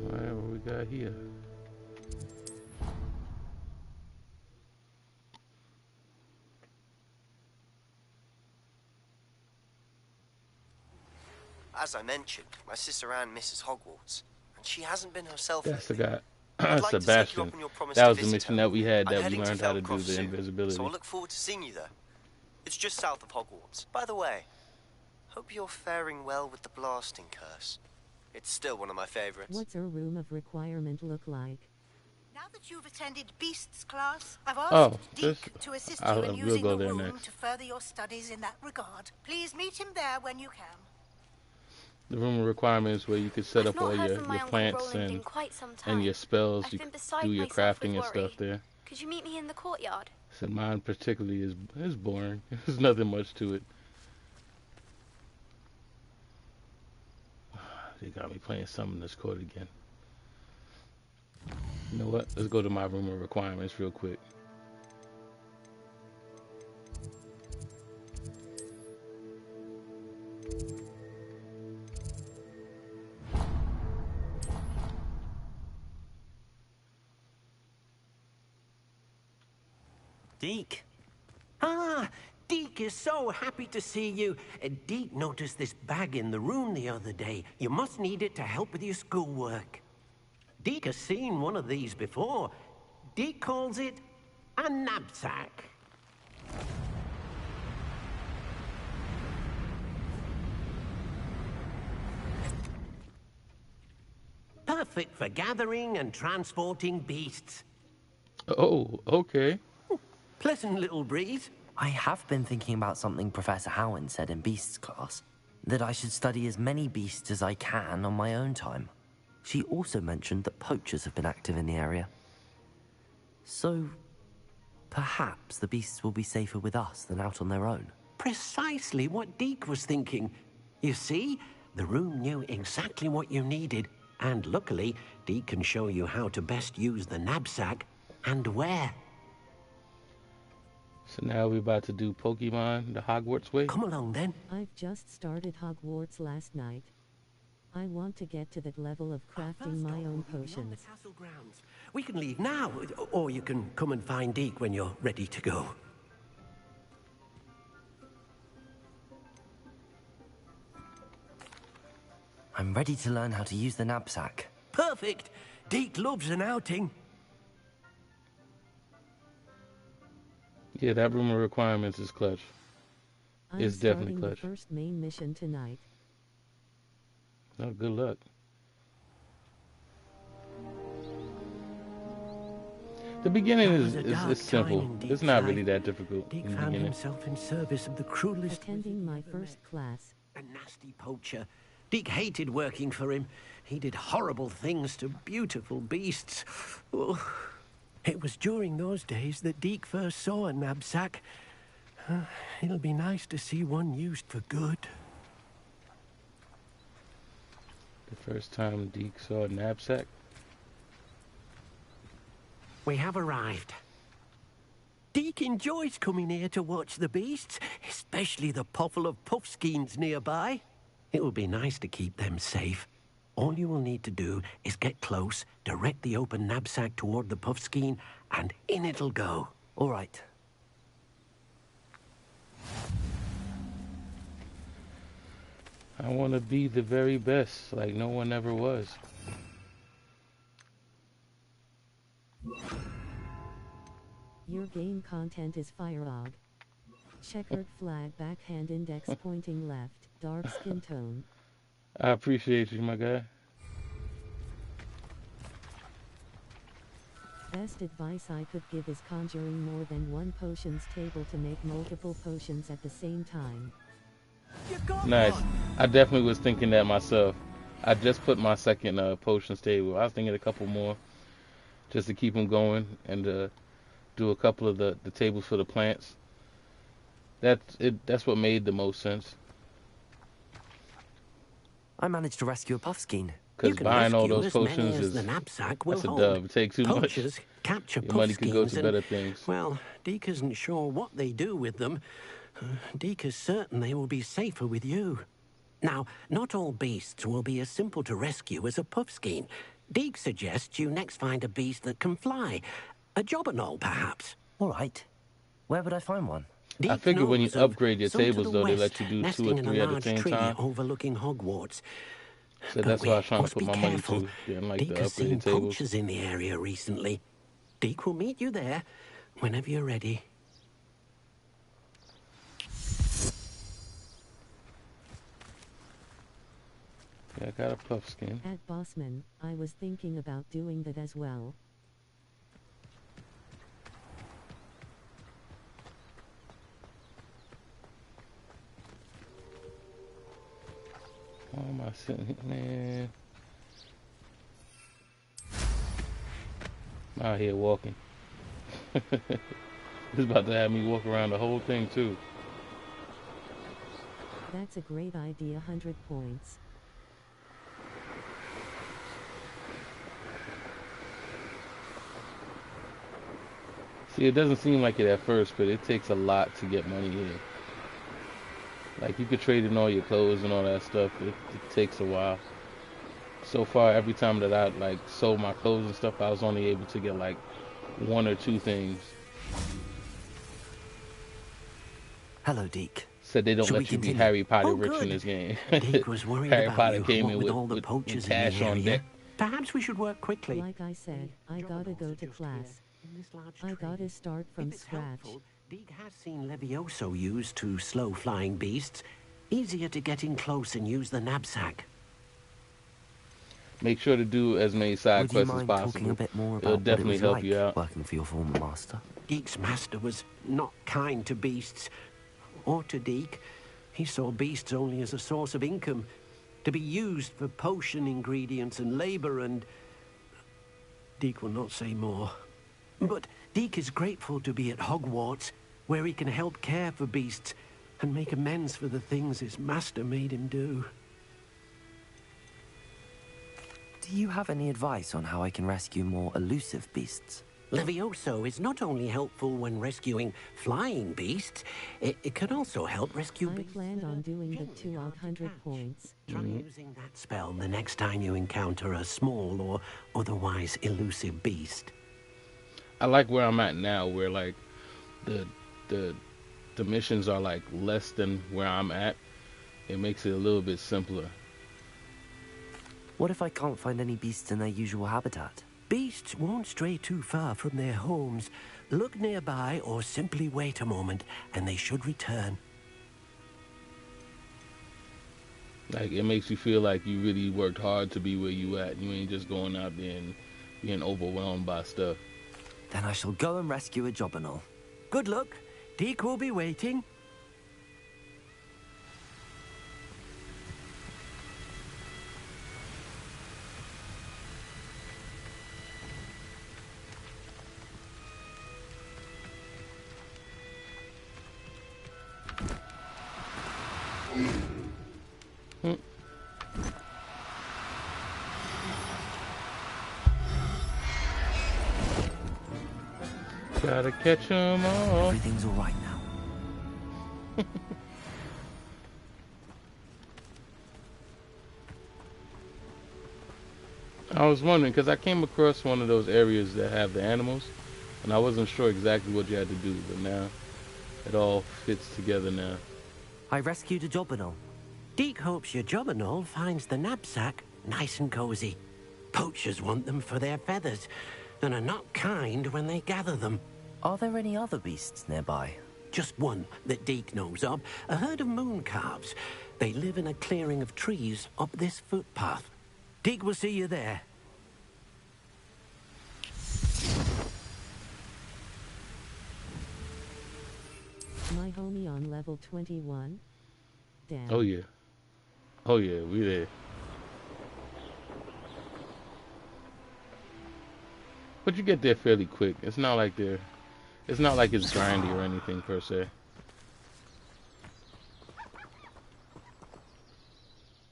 Alright, what we got here? As I mentioned, my sister Anne misses Hogwarts, and she hasn't been herself That's the lately. guy. I'd like to take you Sebastian. up on your promise That to was the visit mission her. that we had, I'm that we heading to learned how to do Felcroft the soon, invisibility. so I look forward to seeing you there. It's just south of Hogwarts. By the way, hope you're faring well with the blasting curse. It's still one of my favorites. What's her room of requirement look like? Now that you've attended Beasts class, I've Oh, asked Deke to assist you in we'll using go the there room next. to further your studies in that regard. Please meet him there when you can. The room of requirements where you could set I've up not all heard your from my Uncle plants Roland in quite some time. and your spells. I've You been could beside do your myself crafting with and stuff worry. there. Could you meet me in the courtyard? So mine particularly is boring. There's nothing much to it. They got me playing Summoner's Court again. You know what? Let's go to my room of requirements real quick. Deke. Ah, Deke is so happy to see you. Deke noticed this bag in the room the other day. You must need it to help with your schoolwork. Deke has seen one of these before. Deke calls it a knapsack. Perfect for gathering and transporting beasts. Oh, okay. Pleasant little breeze. I have been thinking about something Professor Howin said in Beasts class. that I should study as many beasts as I can on my own time. She also mentioned that poachers have been active in the area. So, perhaps the beasts will be safer with us than out on their own. Precisely what Deke was thinking. You see, the room knew exactly what you needed, and luckily, Deke can show you how to best use the knapsack and where. So now we're about to do Pokemon the Hogwarts way. Come along then. I've just started Hogwarts last night. I want to get to that level of crafting my own potions. Castle grounds. We can leave now, or you can come and find Deke when you're ready to go. I'm ready to learn how to use the knapsack. Perfect! Deke loves an outing. Yeah, that room of requirements is clutch. It's definitely clutch. The first main mission tonight. Oh, good luck. The beginning is simple. It's not really that difficult. Deke found himself in service of the cruelest... Attending my first class. A nasty poacher. Deke hated working for him. He did horrible things to beautiful beasts. Oh. It was during those days that Deke first saw a knapsack. It'll be nice to see one used for good. The first time Deke saw a knapsack? We have arrived. Deke enjoys coming here to watch the beasts, especially the potful of puffskeins nearby. It will be nice to keep them safe. All you will need to do is get close, direct the open knapsack toward the puffskein, and in it'll go. All right. I want to be the very best, like no one ever was. Your game content is Firehog. Checkered flag, backhand index pointing left, dark skin tone. I appreciate you, my guy. Best advice I could give is conjuring more than one potions table to make multiple potions at the same time. Nice. I definitely was thinking that myself. I just put my second potions table. I was thinking a couple more just to keep them going and do a couple of the tables for the plants. That's what made the most sense. I managed to rescue a puffskein. Because buying all those potions is that's a dub. It takes too much. Capture Your money could go to and, better things. Well, Deke isn't sure what they do with them. Deke is certain they will be safer with you. Now, not all beasts will be as simple to rescue as a puffskein. Deke suggests you next find a beast that can fly. A jobberknoll, perhaps. All right. Where would I find one? Deke I figure when you knows of upgrade your some to tables, the though, they west, let you do 2 nesting or in a 3 at the large same tree time. overlooking Hogwarts. So that's why I was trying to put my money to getting like Deke the has seen upgraded tables. poachers in the area recently. Deke will meet you there whenever you're ready. Yeah, I got a puffskin. At Bossman, I was thinking about doing that as well. Why am I sitting here, man? I'm out here walking. It's about to have me walk around the whole thing, too. That's a great idea, 100 points. See, it doesn't seem like it at first, but it takes a lot to get money here. Like, you could trade in all your clothes and all that stuff. It takes a while. So far, every time that I, like, sold my clothes and stuff, I was only able to get, like, 1 or 2 things. Hello, Deke. Said they don't Shall we let you be continue? Harry Potter Oh, rich good. in this game. Deke was worried Harry about Potter you, came what in with all the with poachers cash in the on area. deck. Perhaps we should work quickly. Like I said, I gotta go to class. I gotta start from scratch. Deke has seen Levioso used to slow flying beasts. Easier to get in close and use the knapsack. Make sure to do as many side Would you quests as mind talking possible. a bit more It'll about definitely what it was help like you out. working for your former master? Deke's master was not kind to beasts, or to Deke. He saw beasts only as a source of income, to be used for potion ingredients and labor, and... Deke will not say more. But Deke is grateful to be at Hogwarts, where he can help care for beasts and make amends for the things his master made him do. Do you have any advice on how I can rescue more elusive beasts? Levioso is not only helpful when rescuing flying beasts, it can also help rescue I beasts. planned on doing the 2 of 100 points. Try using that spell the next time you encounter a small or otherwise elusive beast. I like where I'm at now, where like the missions are like less than where I'm at. It makes it a little bit simpler. What if I can't find any beasts in their usual habitat? Beasts won't stray too far from their homes. Look nearby or simply wait a moment and they should return. Like, it makes you feel like you really worked hard to be where you at. You ain't just going out there and being overwhelmed by stuff. Then I shall go and rescue a Jobberknoll. Good luck. Deke will be waiting. Gotta catch 'em all. Everything's all right now. I was wondering, because I came across one of those areas that have the animals, and I wasn't sure exactly what you had to do, but now it all fits together now. I rescued a Jobberknoll. Deke hopes your Jobberknoll finds the knapsack nice and cozy. Poachers want them for their feathers, and are not kind when they gather them. Are there any other beasts nearby? Just one that Deke knows of, a herd of moon calves. They live in a clearing of trees up this footpath. Deke will see you there. My homie on level 21. Damn. Oh yeah. Oh yeah, we there. But you get there fairly quick. It's not like it's grindy or anything per se.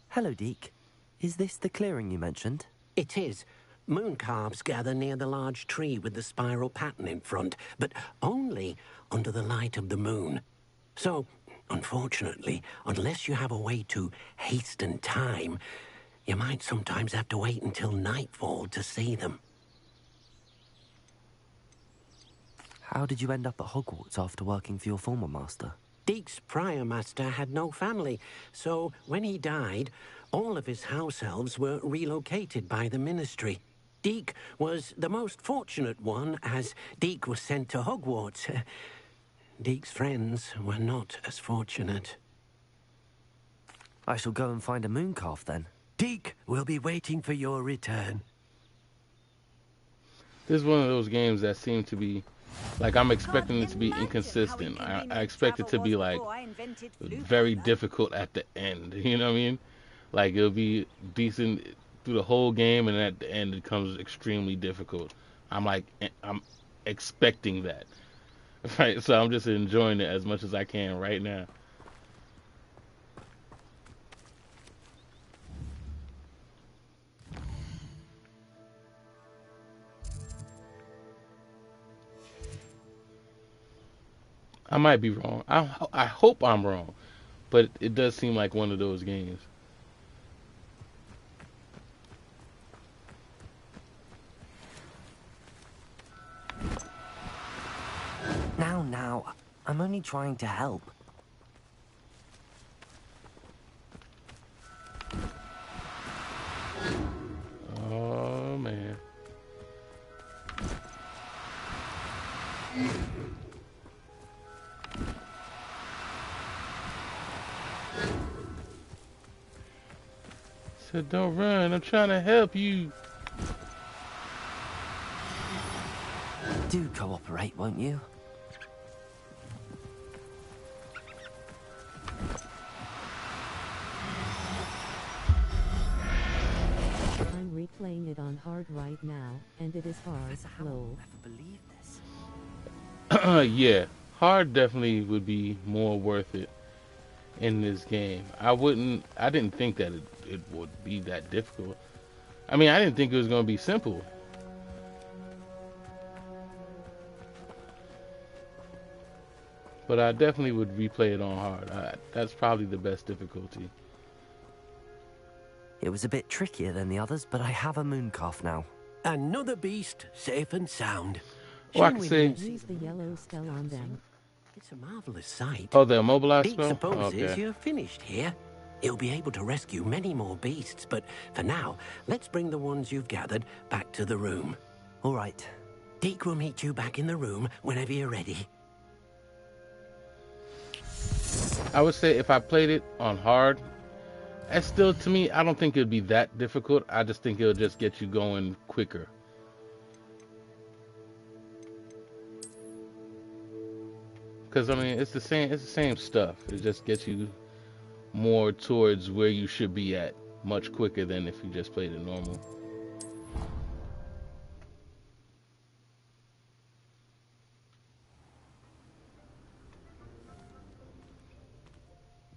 Hello, Deke. Is this the clearing you mentioned? It is. Moon calves gather near the large tree with the spiral pattern in front, but only under the light of the moon. So, unfortunately, unless you have a way to hasten time, you might sometimes have to wait until nightfall to see them. How did you end up at Hogwarts after working for your former master? Deke's prior master had no family, so when he died, all of his house elves were relocated by the ministry. Deke was the most fortunate one, as Deke was sent to Hogwarts. Deke's friends were not as fortunate. I shall go and find a moon calf then. Deke will be waiting for your return. This is one of those games that seem to be, like, I'm expecting it to be inconsistent. I expect it to be, like, very difficult at the end. You know what I mean? Like, it'll be decent through the whole game, and at the end it becomes extremely difficult. I'm expecting that. Right? So I'm just enjoying it as much as I can right now. I might be wrong. I hope I'm wrong, but it does seem like one of those games. Now, I'm only trying to help. Oh, man. Said, don't run, I'm trying to help you. Do cooperate, won't you? on hard right now, and it is hard. Lol. Believe this. Yeah, hard definitely would be more worth it in this game. I didn't think that it would be that difficult. I mean, I didn't think it was going to be simple. But I definitely would replay it on hard. That's probably the best difficulty. It was a bit trickier than the others, but I have a mooncalf now. Another beast, safe and sound. Oh, I can say... Use the yellow spell on them. It's a marvelous sight. Oh, the immobilize Deke spell? supposes Okay. you're finished here. He'll be able to rescue many more beasts, but for now, let's bring the ones you've gathered back to the room. All right. Deke will meet you back in the room whenever you're ready. I would say if I played it on hard, that's still, to me, I don't think it would be that difficult. I just think it'll just get you going quicker. Because, I mean, it's the same stuff. It just gets you more towards where you should be at much quicker than if you just played it normal.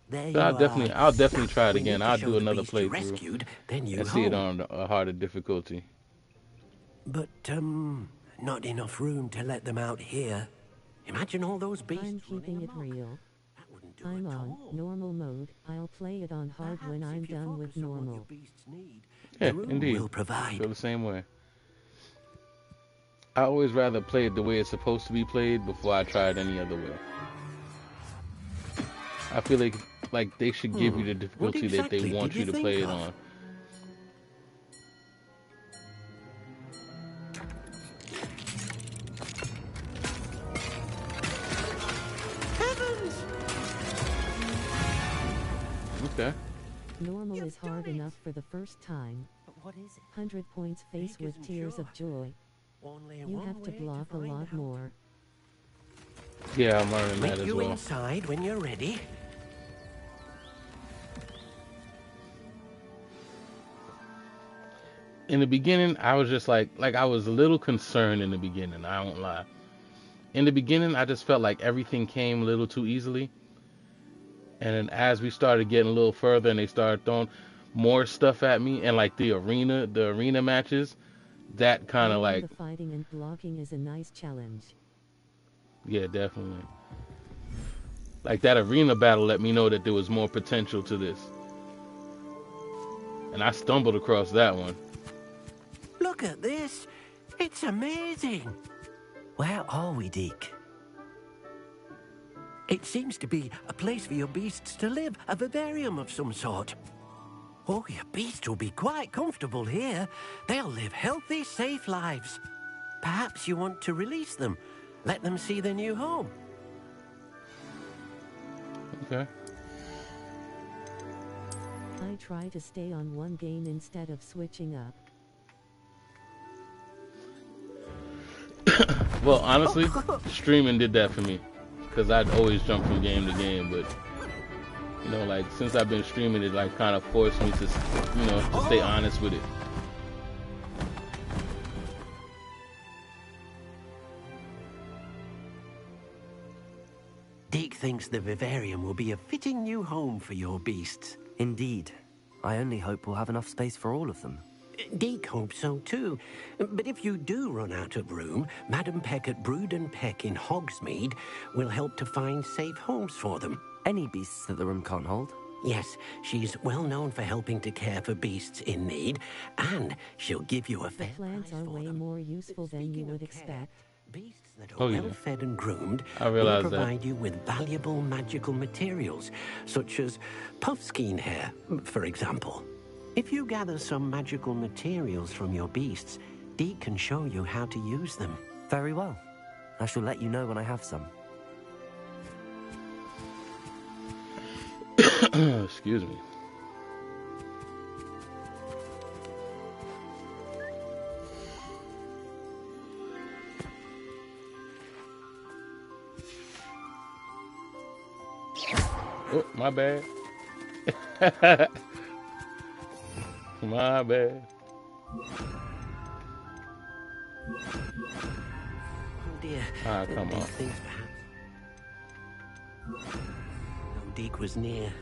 So I'll definitely try it again. I'll do another playthrough and see it on a harder difficulty. But, not enough room to let them out here. Imagine all those beasts. I'm keeping it real. I'm on normal mode. I'll play it on hard when I'm done with normal. Yeah, indeed. Feel the same way. I always rather play it the way it's supposed to be played before I try it any other way. I feel like they should give you the difficulty that they want you to play it on. Okay. Normal is hard enough for the first time. But what is it? 100 points face with tears of joy. You have to block a lot more. Yeah, I'm learning that as you well. Inside when you're ready. In the beginning, I was just like I was a little concerned in the beginning. I won't lie. In the beginning, I just felt like everything came a little too easily. And then as we started getting a little further and they started throwing more stuff at me, and like the arena matches, that kind of like... The fighting and blocking is a nice challenge. Yeah, definitely. Like that arena battle let me know that there was more potential to this. And I stumbled across that one. Look at this. It's amazing. Where are we, Deke? It seems to be a place for your beasts to live, a vivarium of some sort. Oh, your beasts will be quite comfortable here. They'll live healthy, safe lives. Perhaps you want to release them, let them see their new home. Okay. I try to stay on one game instead of switching up. Well, honestly, streaming did that for me. Because I'd always jump from game to game, but you know, like since I've been streaming, it like kind of forced me to, you know, to stay honest with it. Deke thinks the vivarium will be a fitting new home for your beasts. Indeed. I only hope we'll have enough space for all of them. Deke hopes so too. But if you do run out of room, Madam Peck at Brood and Peck in Hogsmeade will help to find safe homes for them. Any beasts that the room can't hold? Yes, she's well known for helping to care for beasts in need, and she'll give you a fair The plants are way more useful than you would expect. Beasts that are well fed and groomed I will realize provide you with valuable magical materials, such as puffskein hair, for example. If you gather some magical materials from your beasts, Deke can show you how to use them. Very well. I shall let you know when I have some. Excuse me. Oh, my bad. My bad. Oh dear. Ah, come These on. things perhaps. No, Deke was near.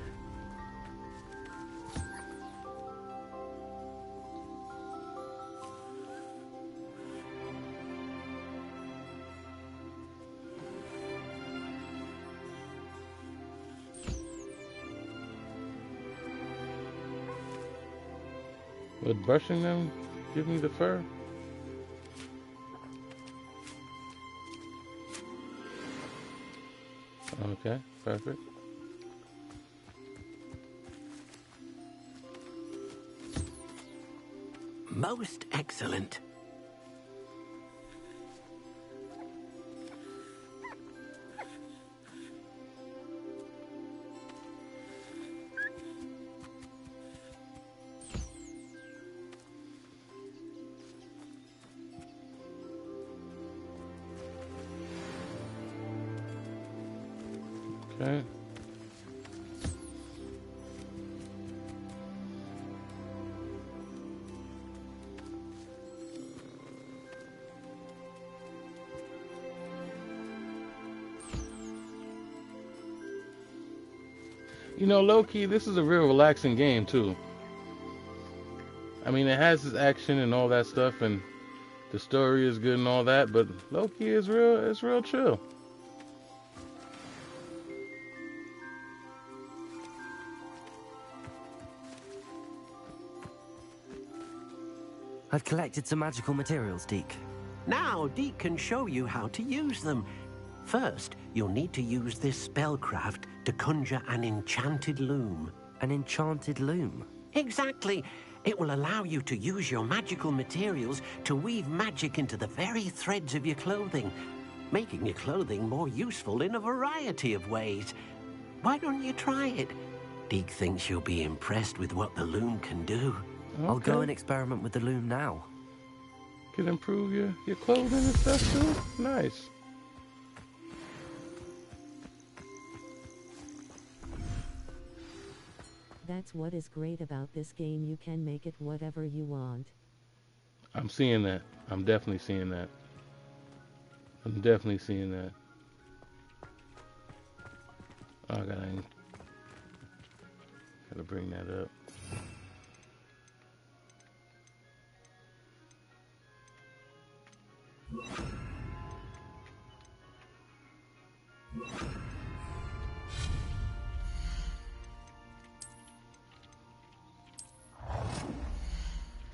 Would brushing them give me the fur? Okay, perfect. Most excellent. Okay. You know, low-key, this is a real relaxing game, too. I mean, it has its action and all that stuff, and the story is good and all that, but low-key is real chill. I've collected some magical materials, Deke. Now, Deke can show you how to use them. First, you'll need to use this spellcraft to conjure an enchanted loom. An enchanted loom? Exactly. It will allow you to use your magical materials to weave magic into the very threads of your clothing, making your clothing more useful in a variety of ways. Why don't you try it? Deke thinks you'll be impressed with what the loom can do. Okay. I'll go and experiment with the loom now. Can improve your clothing and stuff too? Nice. That's what is great about this game. You can make it whatever you want. I'm seeing that. I'm definitely seeing that. I'm definitely seeing that. Oh, I gotta bring that up.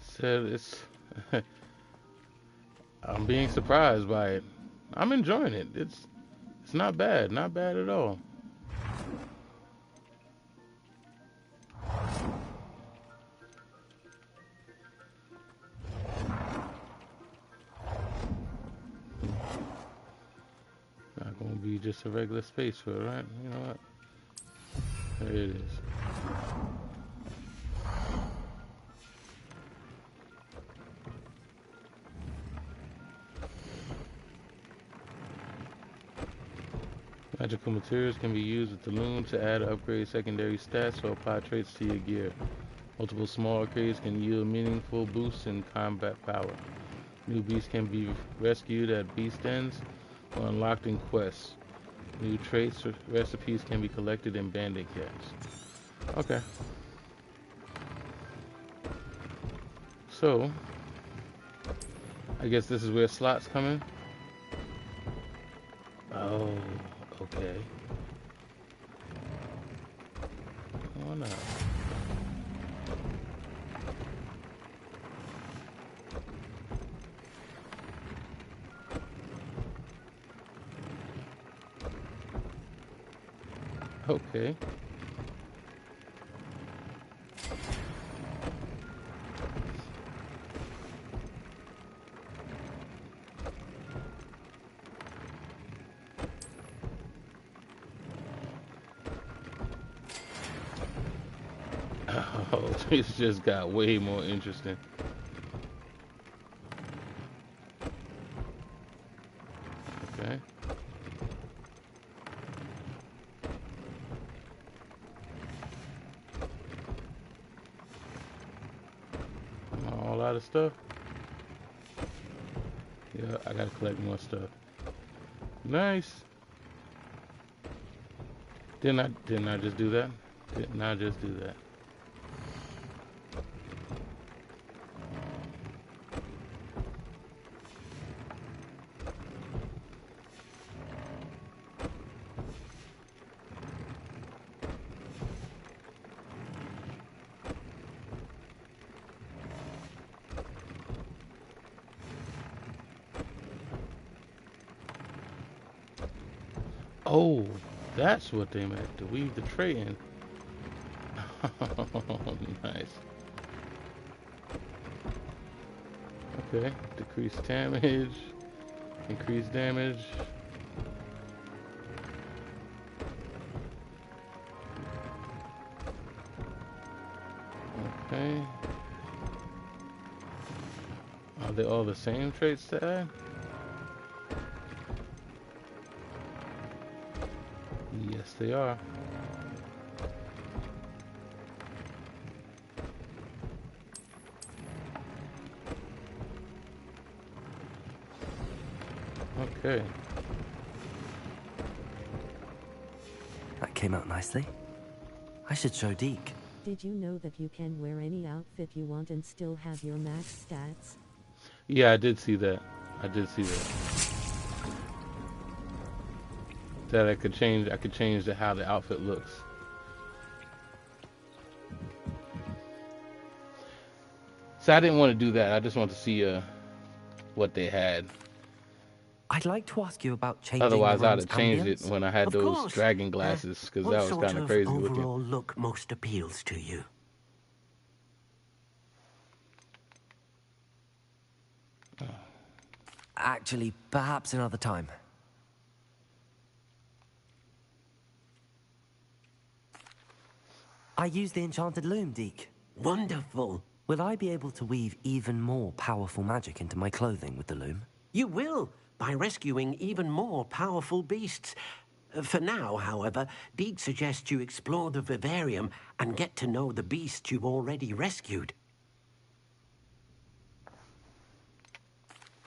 Said it's I'm being surprised by it. I'm enjoying it. It's not bad. Not bad at all. Not gonna be just a regular space for it, right? You know what? There it is. Magical materials can be used with the loom to add or upgrade secondary stats or apply traits to your gear. Multiple small upgrades can yield meaningful boosts in combat power. New beasts can be rescued at beast ends or unlocked in quests. New traits or recipes can be collected in bandit camps. Okay. So, I guess this is where slots come in. Oh, okay. Why not? Okay. Oh, this just got way more interesting. Okay. A whole lot of stuff. Yeah, I gotta collect more stuff. Nice. Didn't I just do that? Didn't I just do that? Oh, that's what they meant, to weave the tray in. Oh, nice. Okay, decrease damage, increase damage. Okay. Are they all the same traits to add? Yes, they are. Okay. That came out nicely. I should show Deke. Did you know that you can wear any outfit you want and still have your max stats? Yeah, I did see that. I did see that. That I could change how the outfit looks. So I didn't want to do that. I just wanted to see what they had. I'd like to ask you about changing Otherwise, the I'd room's have changed ambience. it when I had Of those course. dragon glasses, because What that was sort kind of of crazy overall looking. look most appeals to you? Actually, perhaps another time. I use the enchanted loom, Deke. Wonderful. Will I be able to weave even more powerful magic into my clothing with the loom? You will, by rescuing even more powerful beasts. For now, however, Deke suggests you explore the vivarium and get to know the beasts you've already rescued.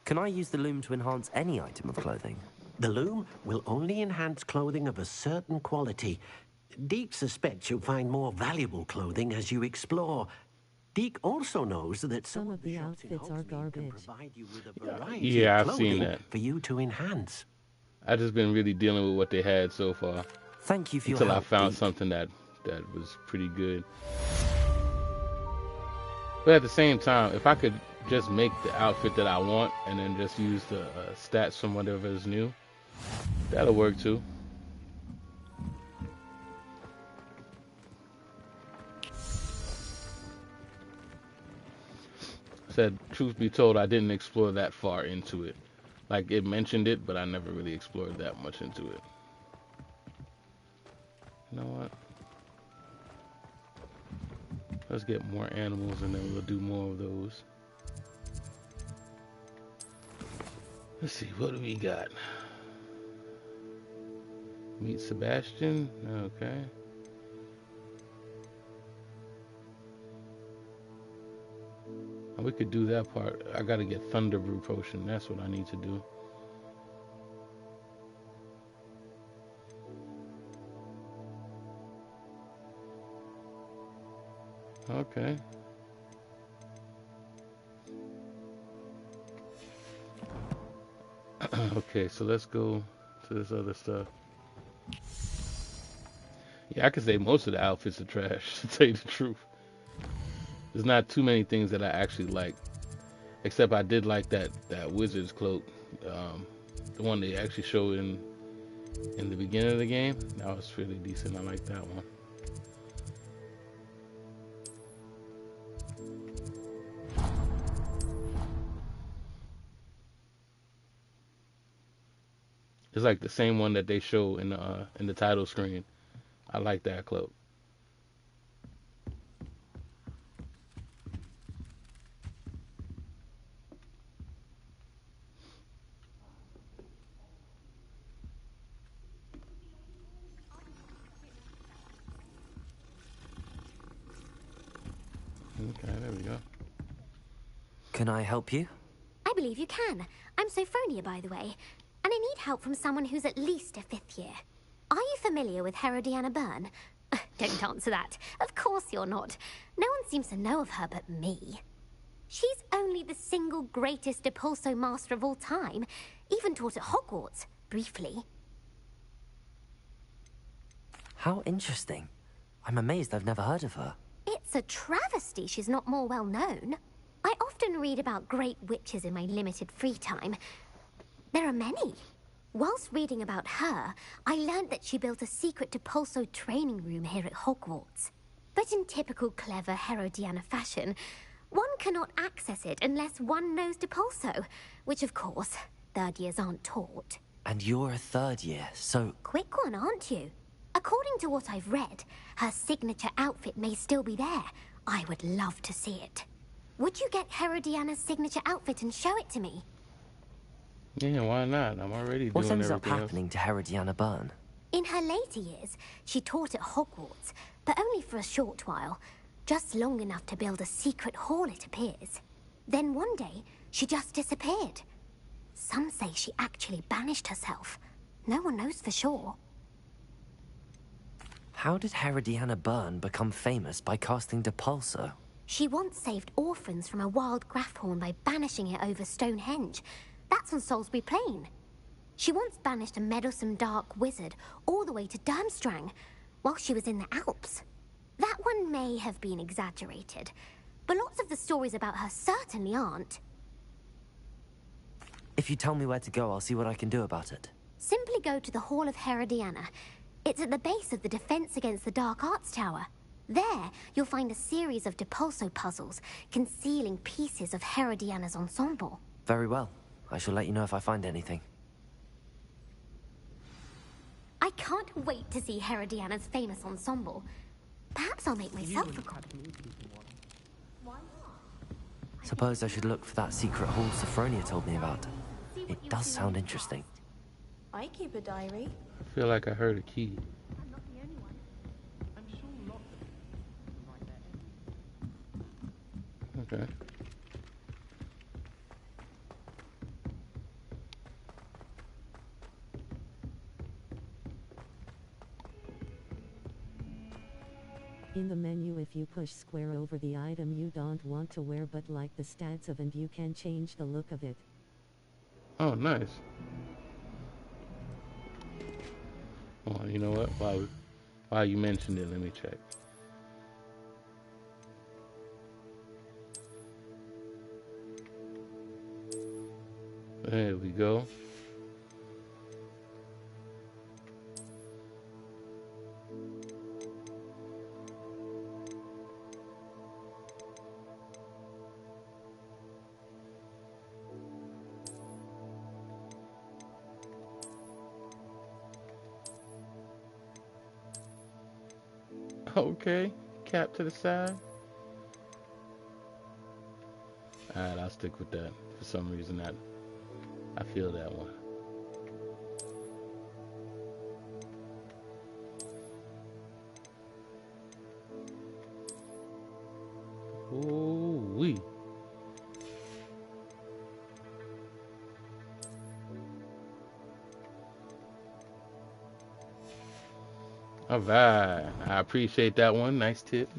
Can I use the loom to enhance any item of clothing? The loom will only enhance clothing of a certain quality. Deke suspects you'll find more valuable clothing as you explore. Deke also knows that Some of the outfits are garbage. provide you with a variety Yeah, of I've seen clothing that. for you to enhance. I just been really dealing with what they had so far. Thank you for your until I help, found Deke. something that was pretty good. But at the same time, if I could just make the outfit that I want and then just use the stats from whatever is new, that'll work too. Said, truth be told, I didn't explore that far into it. Like, it mentioned it, but I never really explored that much into it. You know what? Let's get more animals and then we'll do more of those. Let's see, what do we got? Meet Sebastian. Okay. We could do that part. I gotta get Thunder Brew Potion. That's what I need to do. Okay. Okay, so let's go to this other stuff. Yeah, I could say most of the outfits are trash, to tell you the truth. There's not too many things that I actually like. Except I did like that wizard's cloak. The one they actually showed in the beginning of the game. That was really decent. I like that one. It's like the same one that they show in the title screen. I like that cloak. Okay, there we go. Can I help you? I I believe you can. I'm Sophronia, by the way, and I need help from someone who's at least a 5th year. Are you familiar with Herodiana Byrne? Don't answer that. Of course you're not. No one seems to know of her but me. She's only the single greatest Depulso master of all time, even taught at Hogwarts, briefly. How interesting. I'm amazed I've never heard of her. It's a travesty she's not more well known. I often read about great witches in my limited free time. There are many. Whilst reading about her, I learned that she built a secret Depulso training room here at Hogwarts. But in typical clever Herodiana fashion, one cannot access it unless one knows Depulso, which of course, 3rd years aren't taught. And you're a 3rd year, so... Quick one, aren't you? According to what I've read, her signature outfit may still be there. I would love to see it. Would you get Herodiana's signature outfit and show it to me? Yeah, why not? I'm already what doing ends up everything happening to Herodiana Byrne? In her later years, she taught at Hogwarts, but only for a short while. Just long enough to build a secret hall, it appears. Then one day, she just disappeared. Some say she actually banished herself. No one knows for sure. How did Herodiana Byrne become famous by casting Depulso? She once saved orphans from a wild Grafhorn by banishing it over Stonehenge. That's on Salisbury Plain. She once banished a meddlesome dark wizard all the way to Durmstrang, while she was in the Alps. That one may have been exaggerated, but lots of the stories about her certainly aren't. If you tell me where to go, I'll see what I can do about it. Simply go to the Hall of Herodiana. It's at the base of the Defense Against the Dark Arts Tower. There, you'll find a series of Depulso puzzles concealing pieces of Herodiana's ensemble. Very well. I shall let you know if I find anything. I can't wait to see Herodiana's famous ensemble. Perhaps I'll make myself a copy. Suppose I should look for that secret hall Sophronia told me about. It does sound interesting. I keep a diary. I feel like I heard a key. Okay. In the menu, if you push square over the item you don't want to wear but like the stats of, and you can change the look of it. Oh, nice. Oh, you know what? While you mentioned it, let me check. There we go. Okay, cap to the side. Alright, I'll stick with that. For some reason, I feel that one. Ooh-wee. All right, I appreciate that one. Nice tip.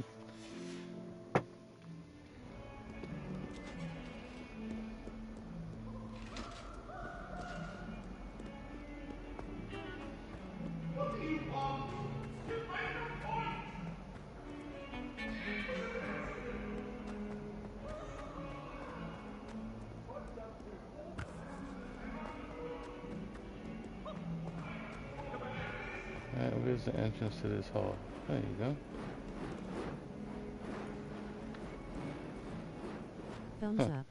Alright, where's the entrance to this hall? There you go. Thumbs up.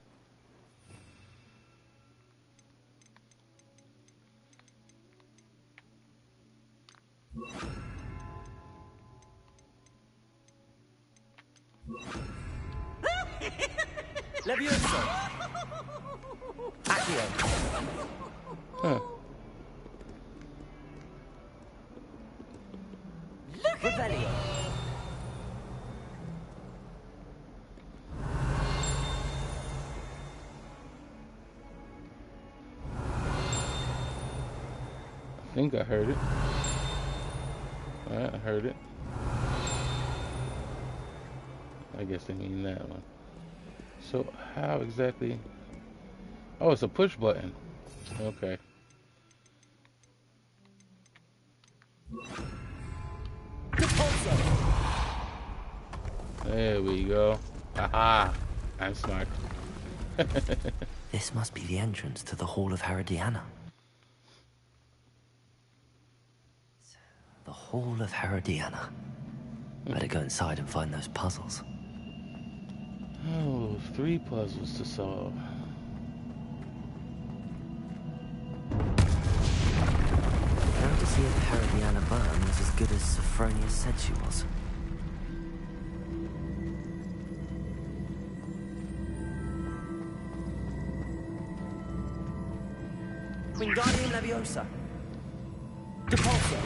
Levioso! Accio! Huh. Revelio! think I heard it. I heard it. I guess they mean that one. So how exactly? Oh, it's a push button. Okay. There we go. Aha! I'm smart. This must be the entrance to the Hall of Herodiana. The Hall of Herodiana. Better go inside and find those puzzles. Oh, 3 puzzles to solve. Now to see if Herodiana Byrne was as good as Sophronia said she was. Wingardium Leviosa. Depulso.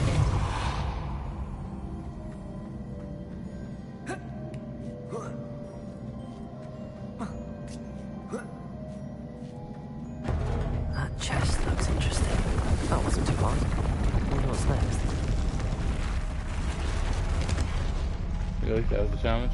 That chest looks interesting. That wasn't too hard. Wonder what's next. Really? That was the challenge?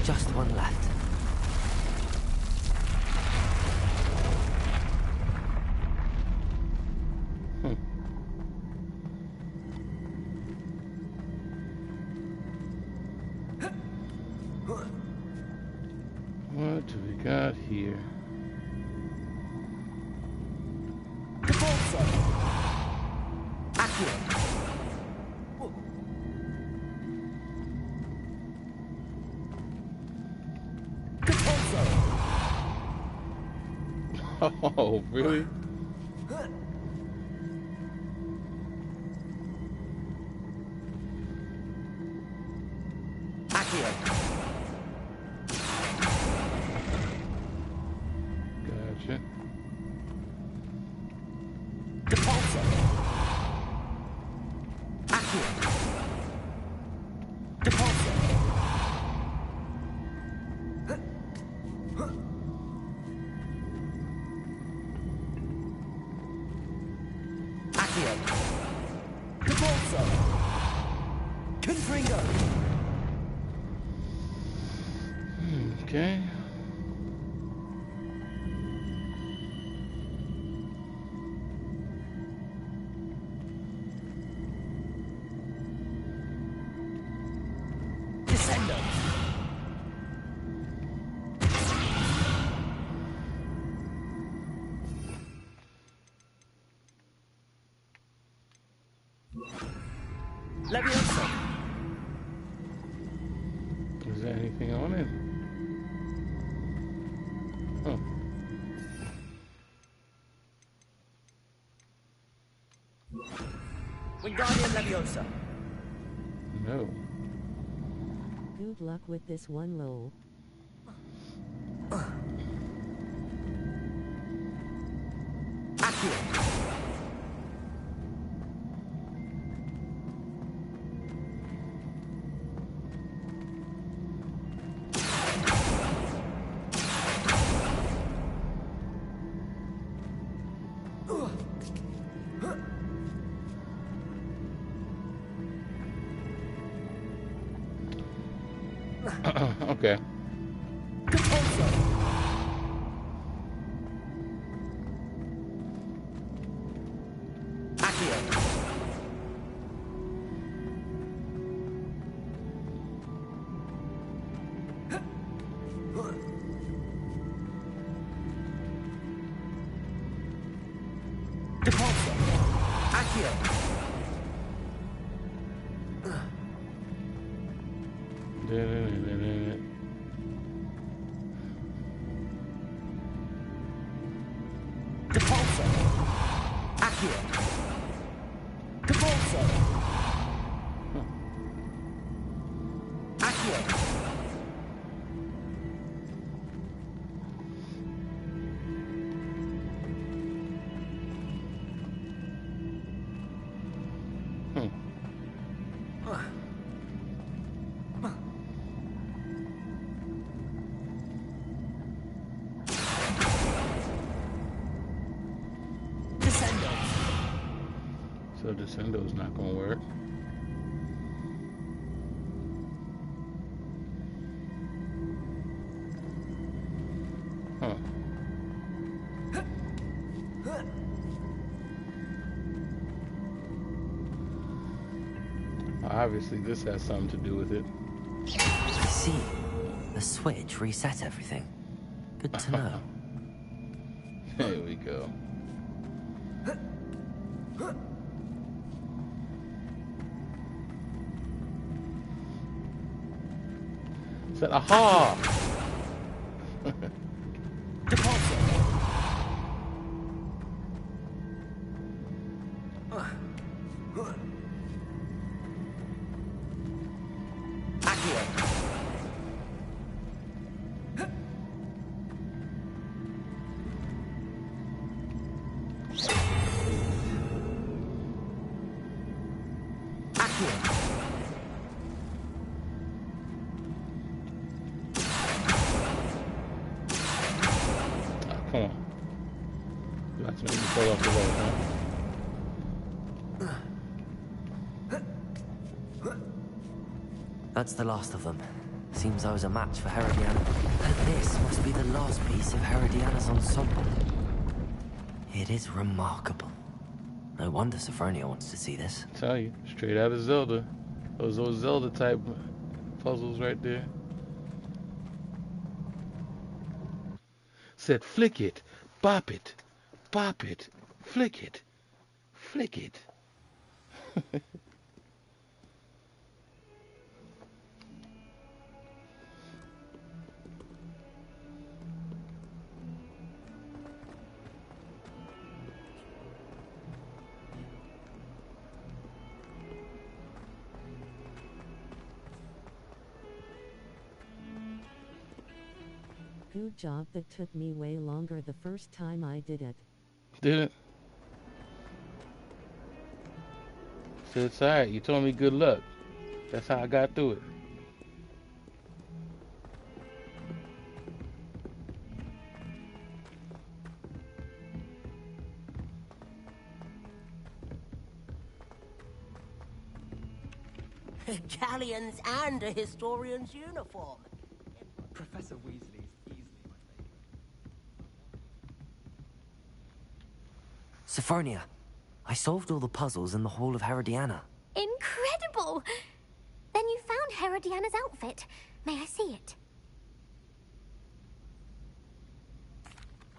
Just one left. What do we got here? Oh, really? Gotcha. Okay. Descendo. Leviosa. Is there anything on it? Oh. Wingardium Leviosa. No. Good luck with this one, lol. Okay. So Descendo's not gonna work. Huh. Obviously, this has something to do with it. I see. The switch reset everything. Good to know. There we go. Said aha! Come on. You have to make me fall off the road, huh? That's the last of them. Seems I was a match for Herodiana. This must be the last piece of Herodiana's ensemble. It is remarkable. No wonder Sophronia wants to see this. I tell you, straight out of Zelda. Those old Zelda type puzzles right there. Said flick it, bop it, flick it, flick it. Good job. That took me way longer the first time I did it. Did it? So it's alright. You told me good luck. That's how I got through it. Galleons and a historian's uniform. Professor Weasley's easily my favorite. Sophronia, I solved all the puzzles in the Hall of Herodiana. Incredible! Then you found Herodiana's outfit. May I see it?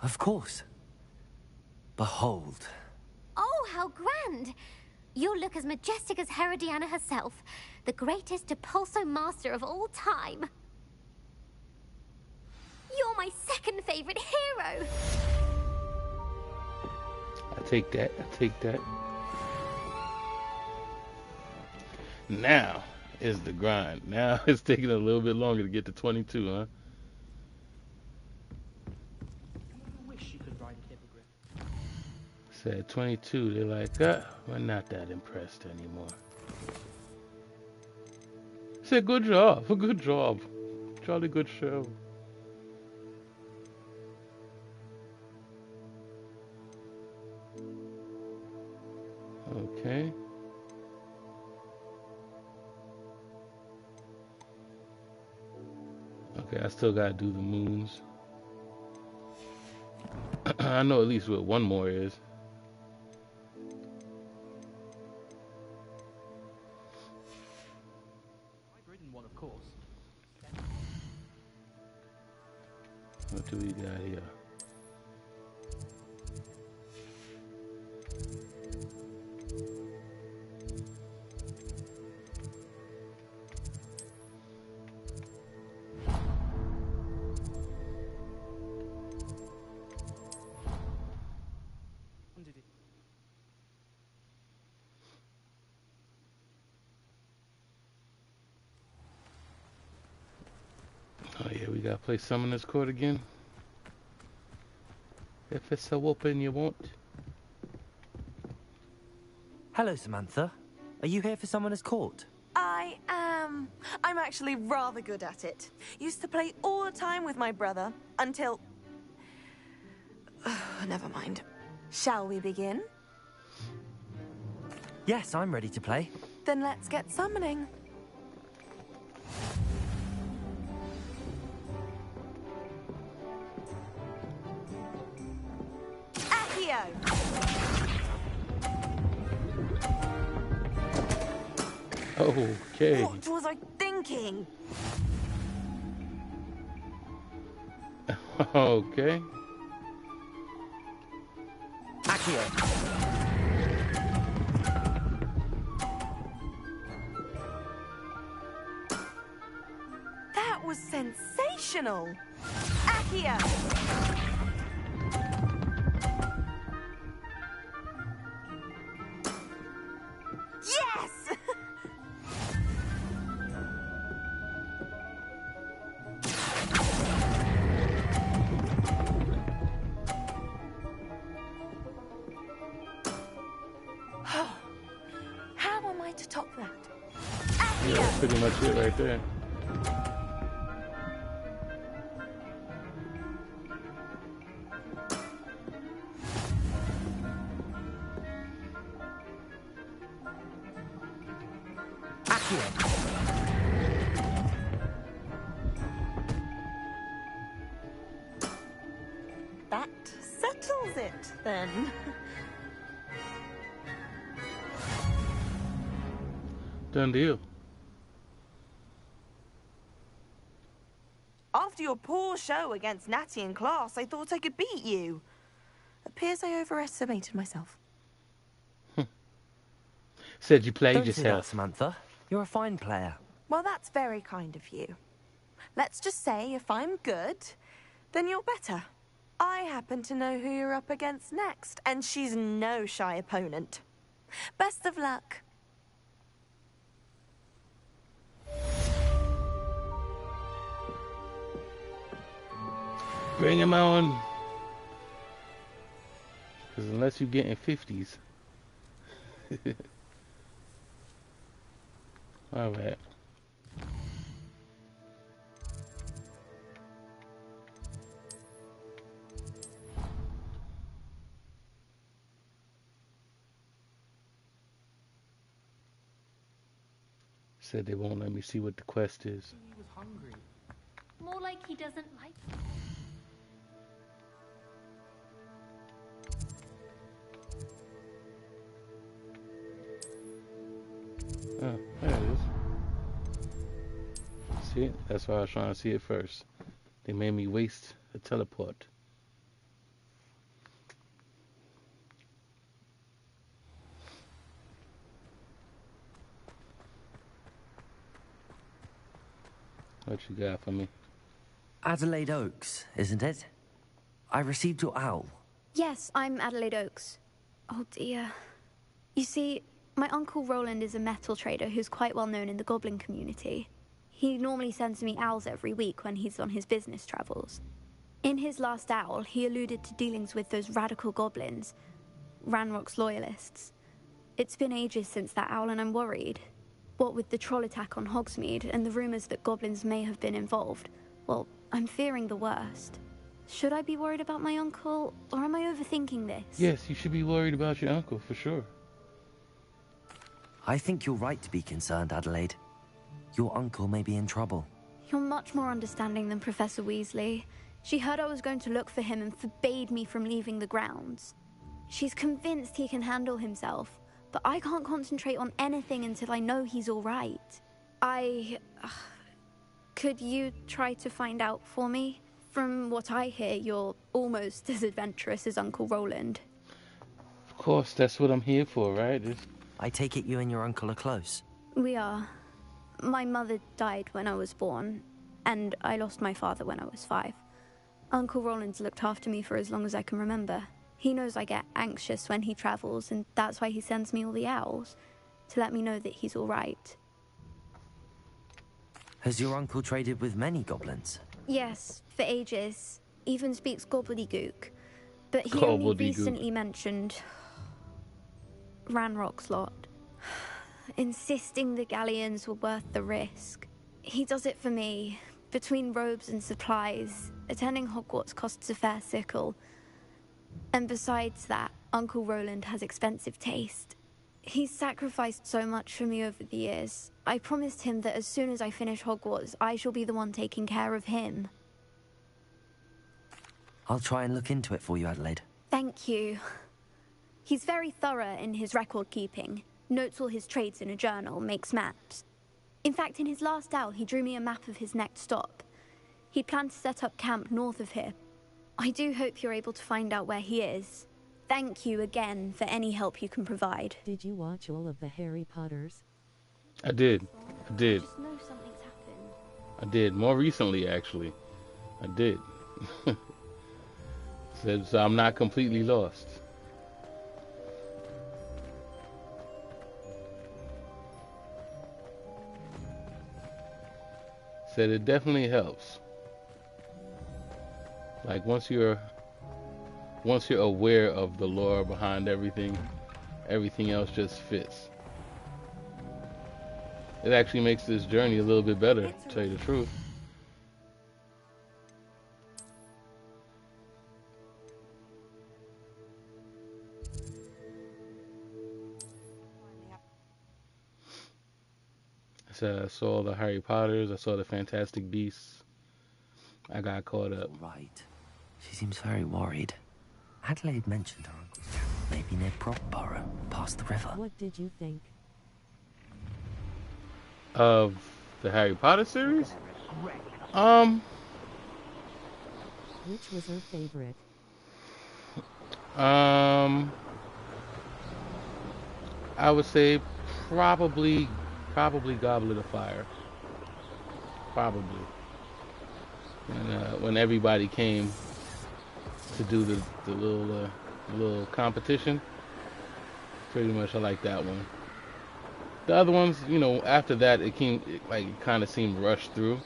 Of course. Behold. Oh, how grand! You'll look as majestic as Herodiana herself, the greatest Depulso master of all time. You're my second favorite hero! I take that. I take that. Now is the grind. Now it's taking a little bit longer to get to 22, huh? I wish you could ride a hippogriff. Said 22. They're like, we're not that impressed anymore. Said, good job. Good job. Jolly good show. Okay. Okay, I still gotta do the moons. I know at least what one more is. One, of course. What do we got here? Oh yeah, we gotta play Summoner's Court again. If it's so open, you won't. Hello, Samantha. Are you here for Summoner's Court? I am. I'm actually rather good at it. Used to play all the time with my brother until... Never mind. Shall we begin? Yes, I'm ready to play. Then let's get summoning. Accio! Okay. What was I thinking? Okay. Accio. That was sensational! Accio! Yes! How am I to top that? Yeah, that's pretty much it right there. That settles it, then. Done deal. After your poor show against Natty in class, I thought I could beat you. Appears I overestimated myself. Said you played Don't say that, yourself. Samantha. You're a fine player. Well, that's very kind of you. Let's just say if I'm good, then you're better. I happen to know who you're up against next, and she's no shy opponent. Best of luck. Bring him on. Because unless you're getting 50s. Alright. Said they won't let me see what the quest is. He was hungry. More like he doesn't like you. Oh, there it is. See it? That's why I was trying to see it first. They made me waste a teleport. What you got for me? Adelaide Oaks, isn't it? I received your owl. Yes, I'm Adelaide Oaks. Oh dear. You see, my Uncle Roland is a metal trader who's quite well known in the goblin community. He normally sends me owls every week when he's on his business travels. In his last owl, he alluded to dealings with those radical goblins, Ranrock's loyalists. It's been ages since that owl and I'm worried. What with the troll attack on Hogsmeade and the rumors that goblins may have been involved, well, I'm fearing the worst. Should I be worried about my uncle, or am I overthinking this? Yes, you should be worried about your uncle, for sure. I think you're right to be concerned, Adelaide. Your uncle may be in trouble. You're much more understanding than Professor Weasley. She heard I was going to look for him and forbade me from leaving the grounds. She's convinced he can handle himself, but I can't concentrate on anything until I know he's all right. Could you try to find out for me? From what I hear, you're almost as adventurous as Uncle Roland. Of course, that's what I'm here for, right? I take it you and your uncle are close. We are. My mother died when I was born, and I lost my father when I was 5. Uncle Roland's looked after me for as long as I can remember. He knows I get anxious when he travels, and that's why he sends me all the owls, to let me know that he's all right. Has your uncle traded with many goblins? Yes, for ages. Even speaks gobbledygook. But he only recently mentioned Ranrock's lot, insisting the galleons were worth the risk. He does it for me. Between robes and supplies, attending Hogwarts costs a fair sickle. And besides that, Uncle Roland has expensive taste. He's sacrificed so much for me over the years. I promised him that as soon as I finish Hogwarts, I shall be the one taking care of him. I'll try and look into it for you, Adelaide. Thank you. He's very thorough in his record keeping. Notes all his trades in a journal, makes maps. In fact, in his last owl, he drew me a map of his next stop. He planned to set up camp north of here. I do hope you're able to find out where he is. Thank you again for any help you can provide. Did you watch all of the Harry Potters? I did. Just know something's happened. I did. More recently, actually. I did. So I'm not completely lost. Said it definitely helps. Like once you're aware of the lore behind everything else just fits. It actually makes this journey a little bit better, to tell you the truth. So I saw the Harry Potters, I saw the Fantastic Beasts. I got caught up. Right. She seems very worried. Adelaide mentioned her uncle's camp, maybe near Brockborough, past the river. What did you think? Of the Harry Potter series? Which was her favorite? I would say probably Goblet of Fire. Probably. When everybody came to do the little competition, pretty much I like that one. The other ones, you know, after that it kind of seemed rushed through,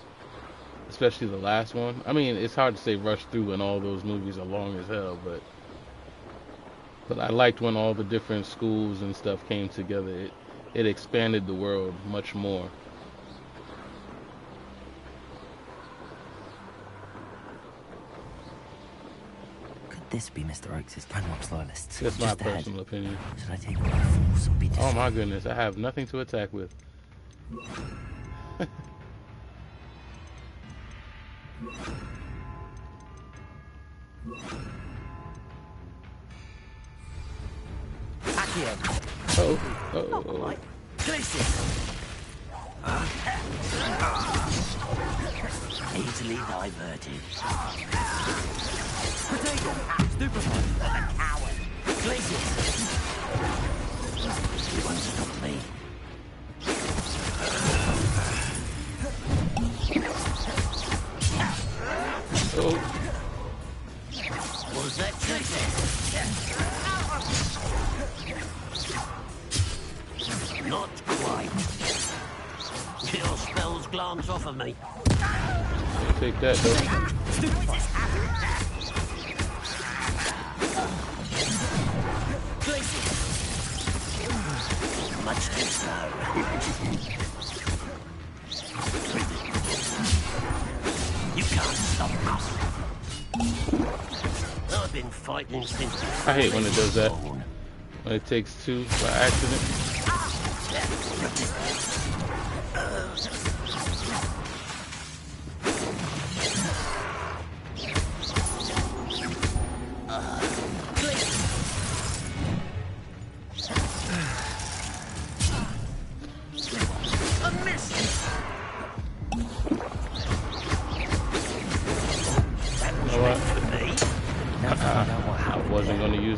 especially the last one. I mean, it's hard to say rushed through when all those movies are long as hell, but I liked when all the different schools and stuff came together. It expanded the world much more. Could this be Mr. Oakes' Ranrock's loyalists? That's my Just ahead. personal opinion. Should I take them by force or be Oh my goodness, I have nothing to attack with. Oh. Easily diverted. Potato! Stupefy! What a coward! Glacius! You won't stop me. Oh. Was that Not quite. Your spells glance off of me. Take that, though. Much too slow. You can't stop us. I've been fighting since. I hate when it does that. When it takes two by accident.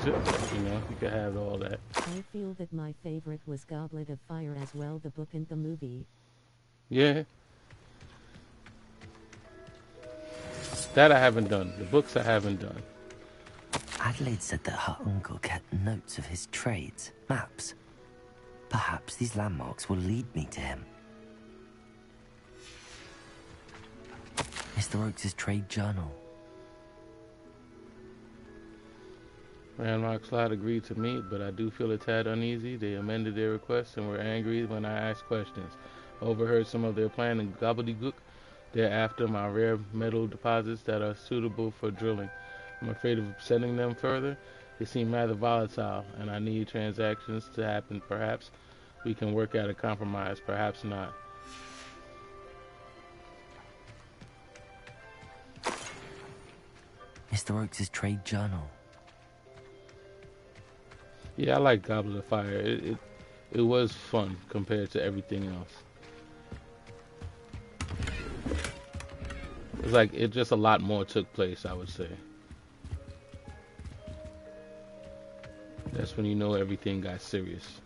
use it. You know, you could have all that. I feel that my favorite was Goblet of Fire as well, the book and the movie. Yeah. That I haven't done. The books I haven't done. Adelaide said that her uncle kept notes of his trades, maps. Perhaps these landmarks will lead me to him. Mr. Oakes' trade journal. Ranrock Slide agreed to meet, but I do feel a tad uneasy. They amended their request and were angry when I asked questions. I overheard some of their plan and gobbledygook. They're after my rare metal deposits that are suitable for drilling. I'm afraid of upsetting them further. They seem rather volatile, and I need transactions to happen. Perhaps we can work out a compromise, perhaps not. Mr. Oakes' trade journal. Yeah, I like Goblet of Fire. It was fun compared to everything else. It's like it just a lot more took place, I would say. That's when you know everything got serious.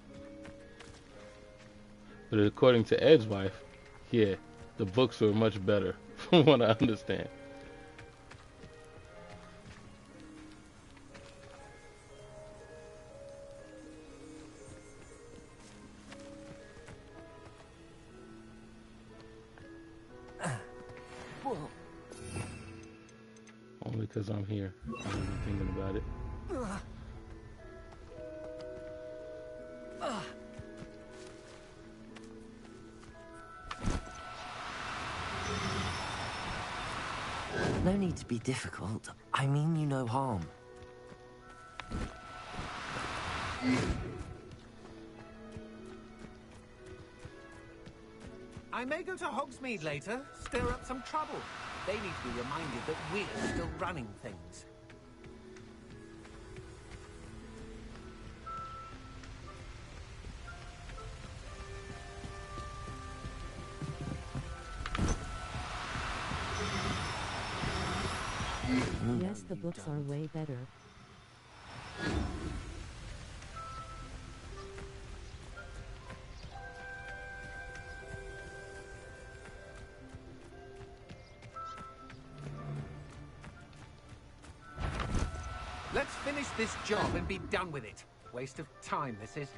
But according to Ed's wife, yeah, the books were much better, from what I understand. Only because I'm here. I'm even thinking about it. No need to be difficult. I mean you no harm. I may go to Hogsmeade later, stir up some trouble. They need to be reminded that we're still running things. Yes, the books are way better. Let's finish this job and be done with it. Waste of time, this is.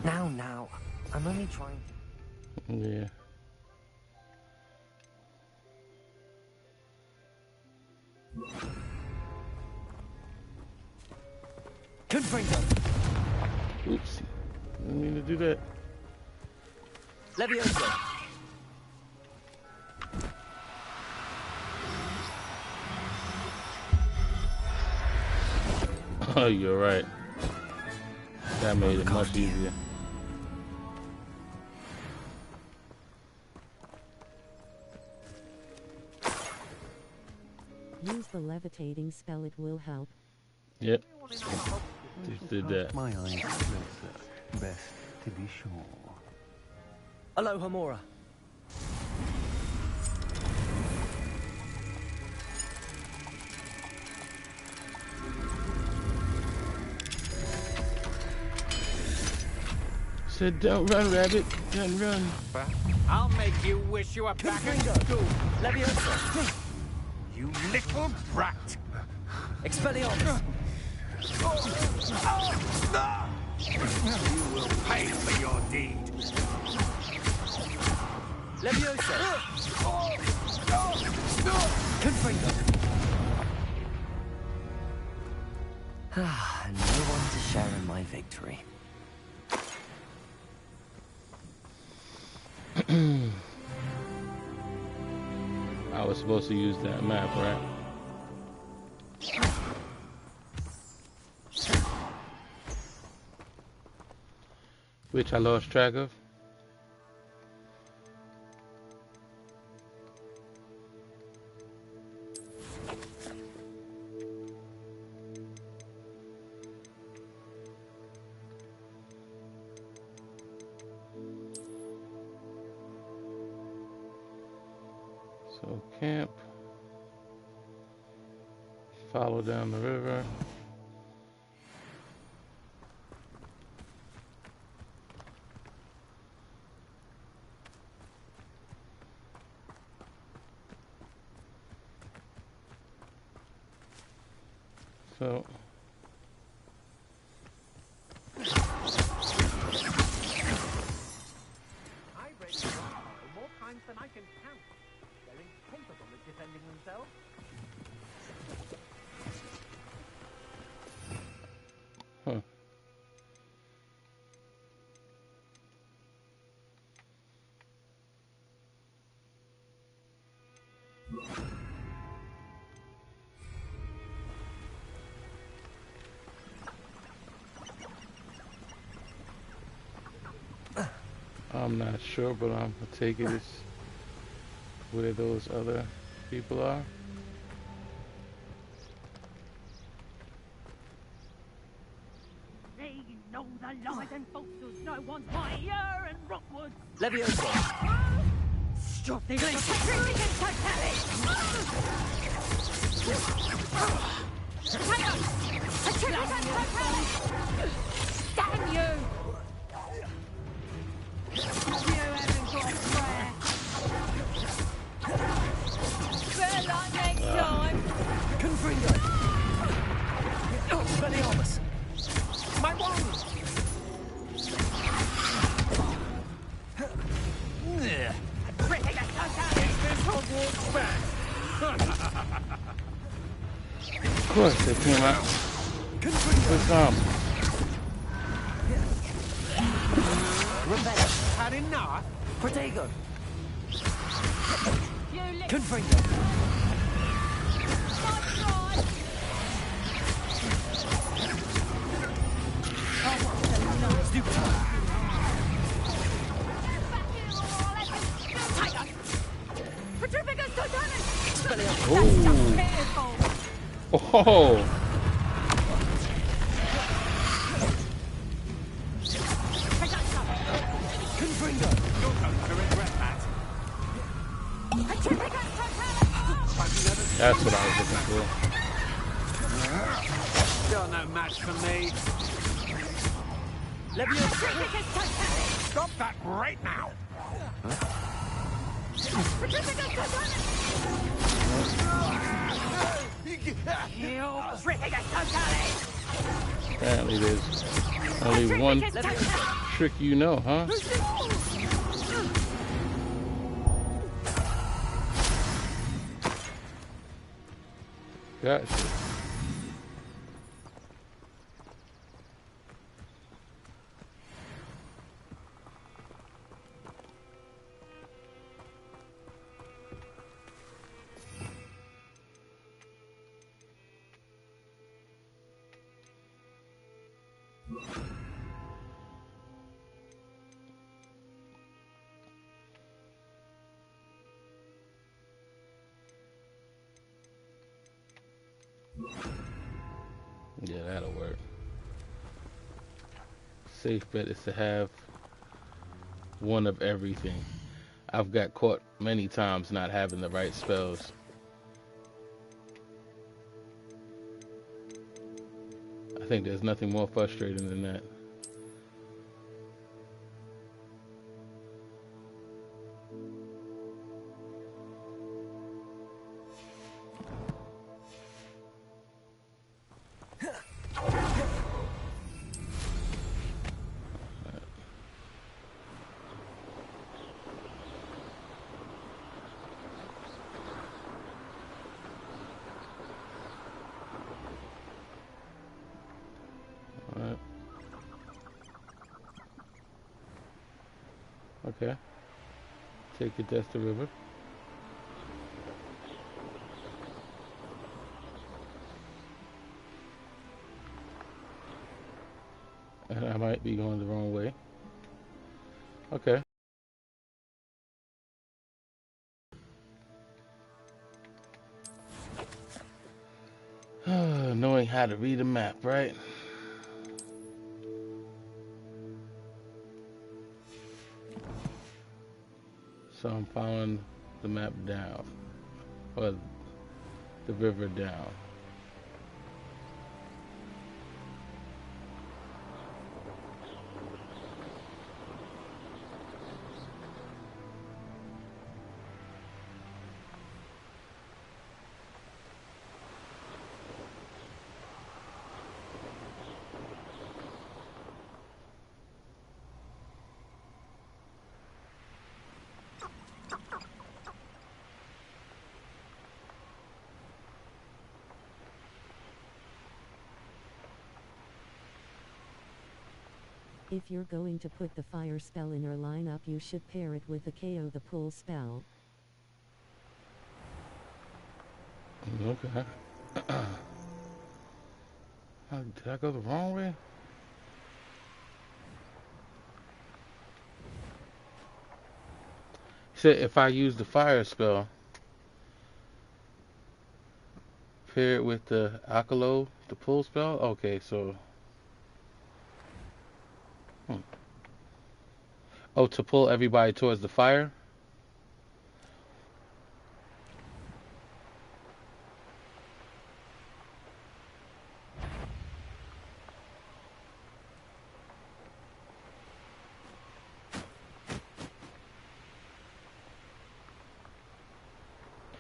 Now. I'm only trying. Yeah. Confringo. Oops. Didn't mean to do that. Levioso. Oh, you're right. That made it much easier. Use the levitating spell, it will help. Yep. Just did that. My eyes closer. Best to be sure. Aloha Mora. Said don't run, rabbit. Don't run. I'll make you wish you were back at school. Leviosa. You little brat. Expelliarmus. You will pay for your deed. Leviosa. Confringo. No one to share in my victory. I was supposed to use that map, right? Which I lost track of. So camp. follow down the river. So I've read more times than I can count. They're incapable of defending themselves. huh. I'm not sure, but I'm gonna take it as where those other people are. They know the lies and falsehoods no one's my ear and Rockwood. Leviosa! Stop this! Retreat against totality! Retreat against totality! Damn you! You haven't got a prayer. Better luck next time. Confringo! Expelliarmus! My wand! Retreat against totality! Is this Hogwarts back? Of course, they came out with some. Rebecca! Had enough? Protego! You little Confringo! Oh! Confringo! You're going to regret that. That's what I was looking for. You're no match for me. Leviosa! Stop that right now! Apparently there's only one trick you know, huh? Gotcha. Yeah, that'll work. Safe bet is to have one of everything. I've got caught many times not having the right spells. I think there's nothing more frustrating than that. Alright. Okay. Take it, that's the river. And I might be going the wrong way. Okay. Knowing how to read a map, right? So I'm following the map down, or the river down. If you're going to put the fire spell in your lineup, you should pair it with the KO the pull spell. Okay. Did I go the wrong way? He said if I use the fire spell, pair it with the Akalo, the pull spell? Okay, so... Oh, to pull everybody towards the fire?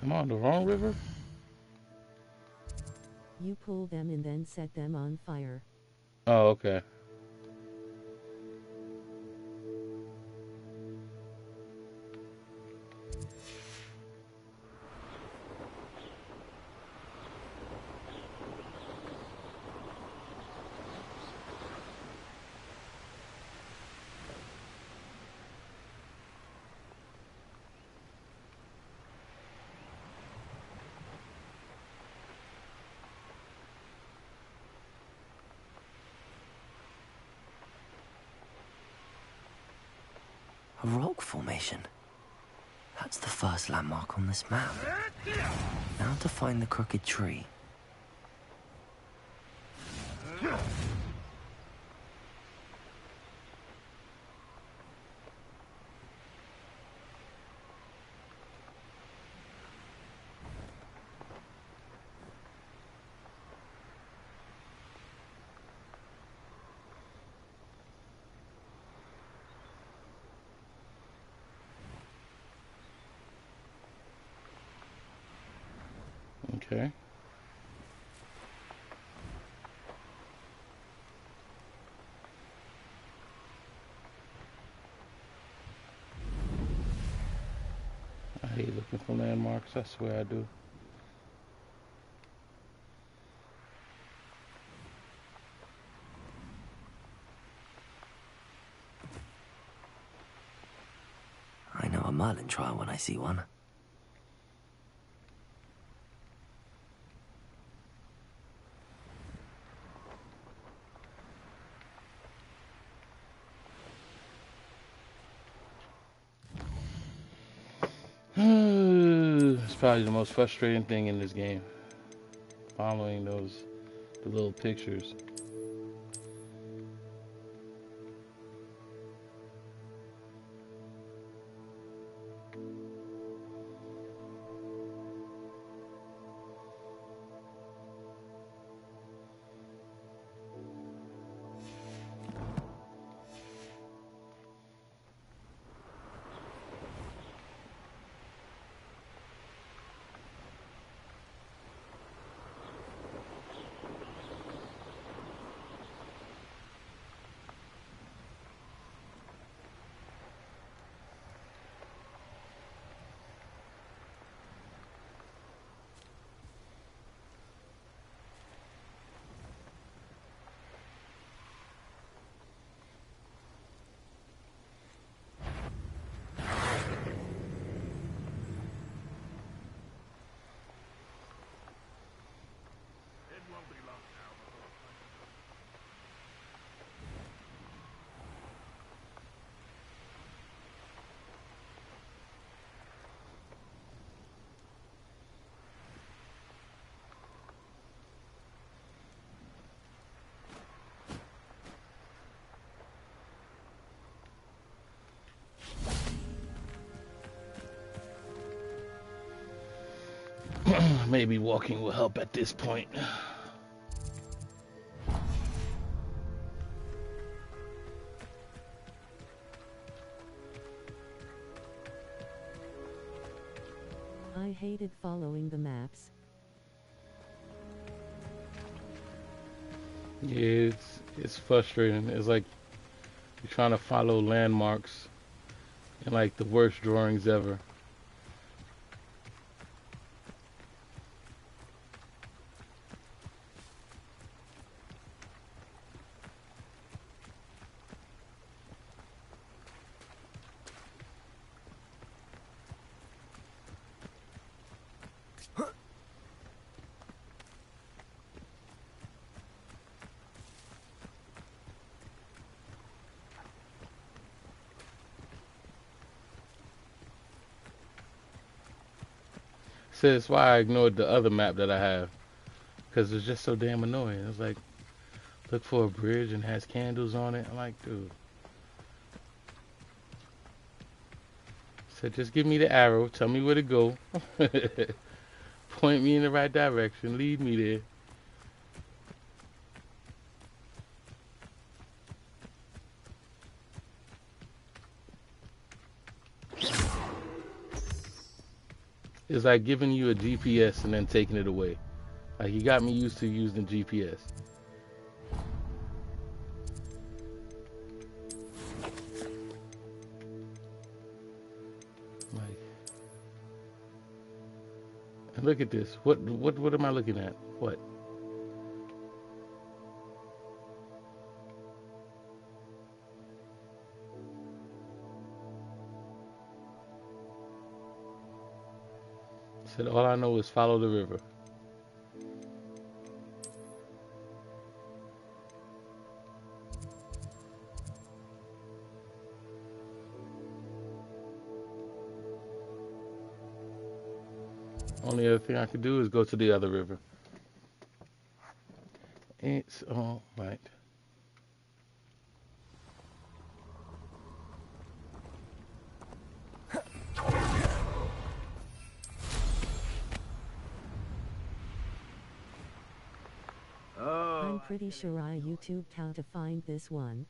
Am I on the wrong river? You pull them and then set them on fire. Oh, okay. A rock formation. That's the first landmark on this map. Now to find the crooked tree. Okay. I hate looking for landmarks, I swear I do. I know a Merlin trial when I see one. It's probably the most frustrating thing in this game. Following the little pictures. Maybe walking will help at this point. I hated following the maps. Yeah, it's frustrating. It's like you're trying to follow landmarks and like the worst drawings ever. So that's why I ignored the other map that I have. Because it's just so damn annoying. It's like, look for a bridge and has candles on it. I'm like, dude. So just give me the arrow. Tell me where to go. Point me in the right direction. Lead me there. It's like giving you a GPS and then taking it away. Like, you got me used to using GPS. Like, and look at this. What am I looking at? What? Said all I know is follow the river. Only other thing I could do is go to the other river. It's all right. I'm pretty sure I YouTubed how to find this one.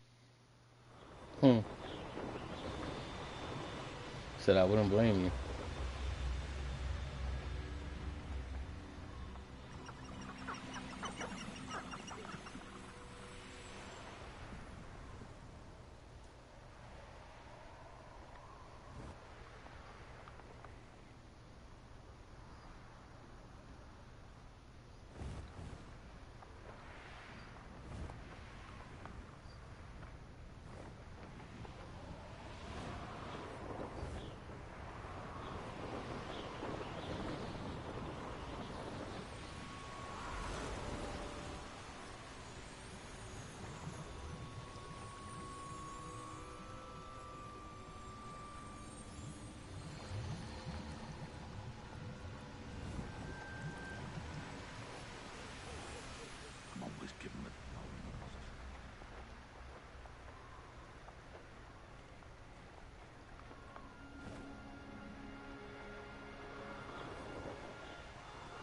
Said I wouldn't blame you.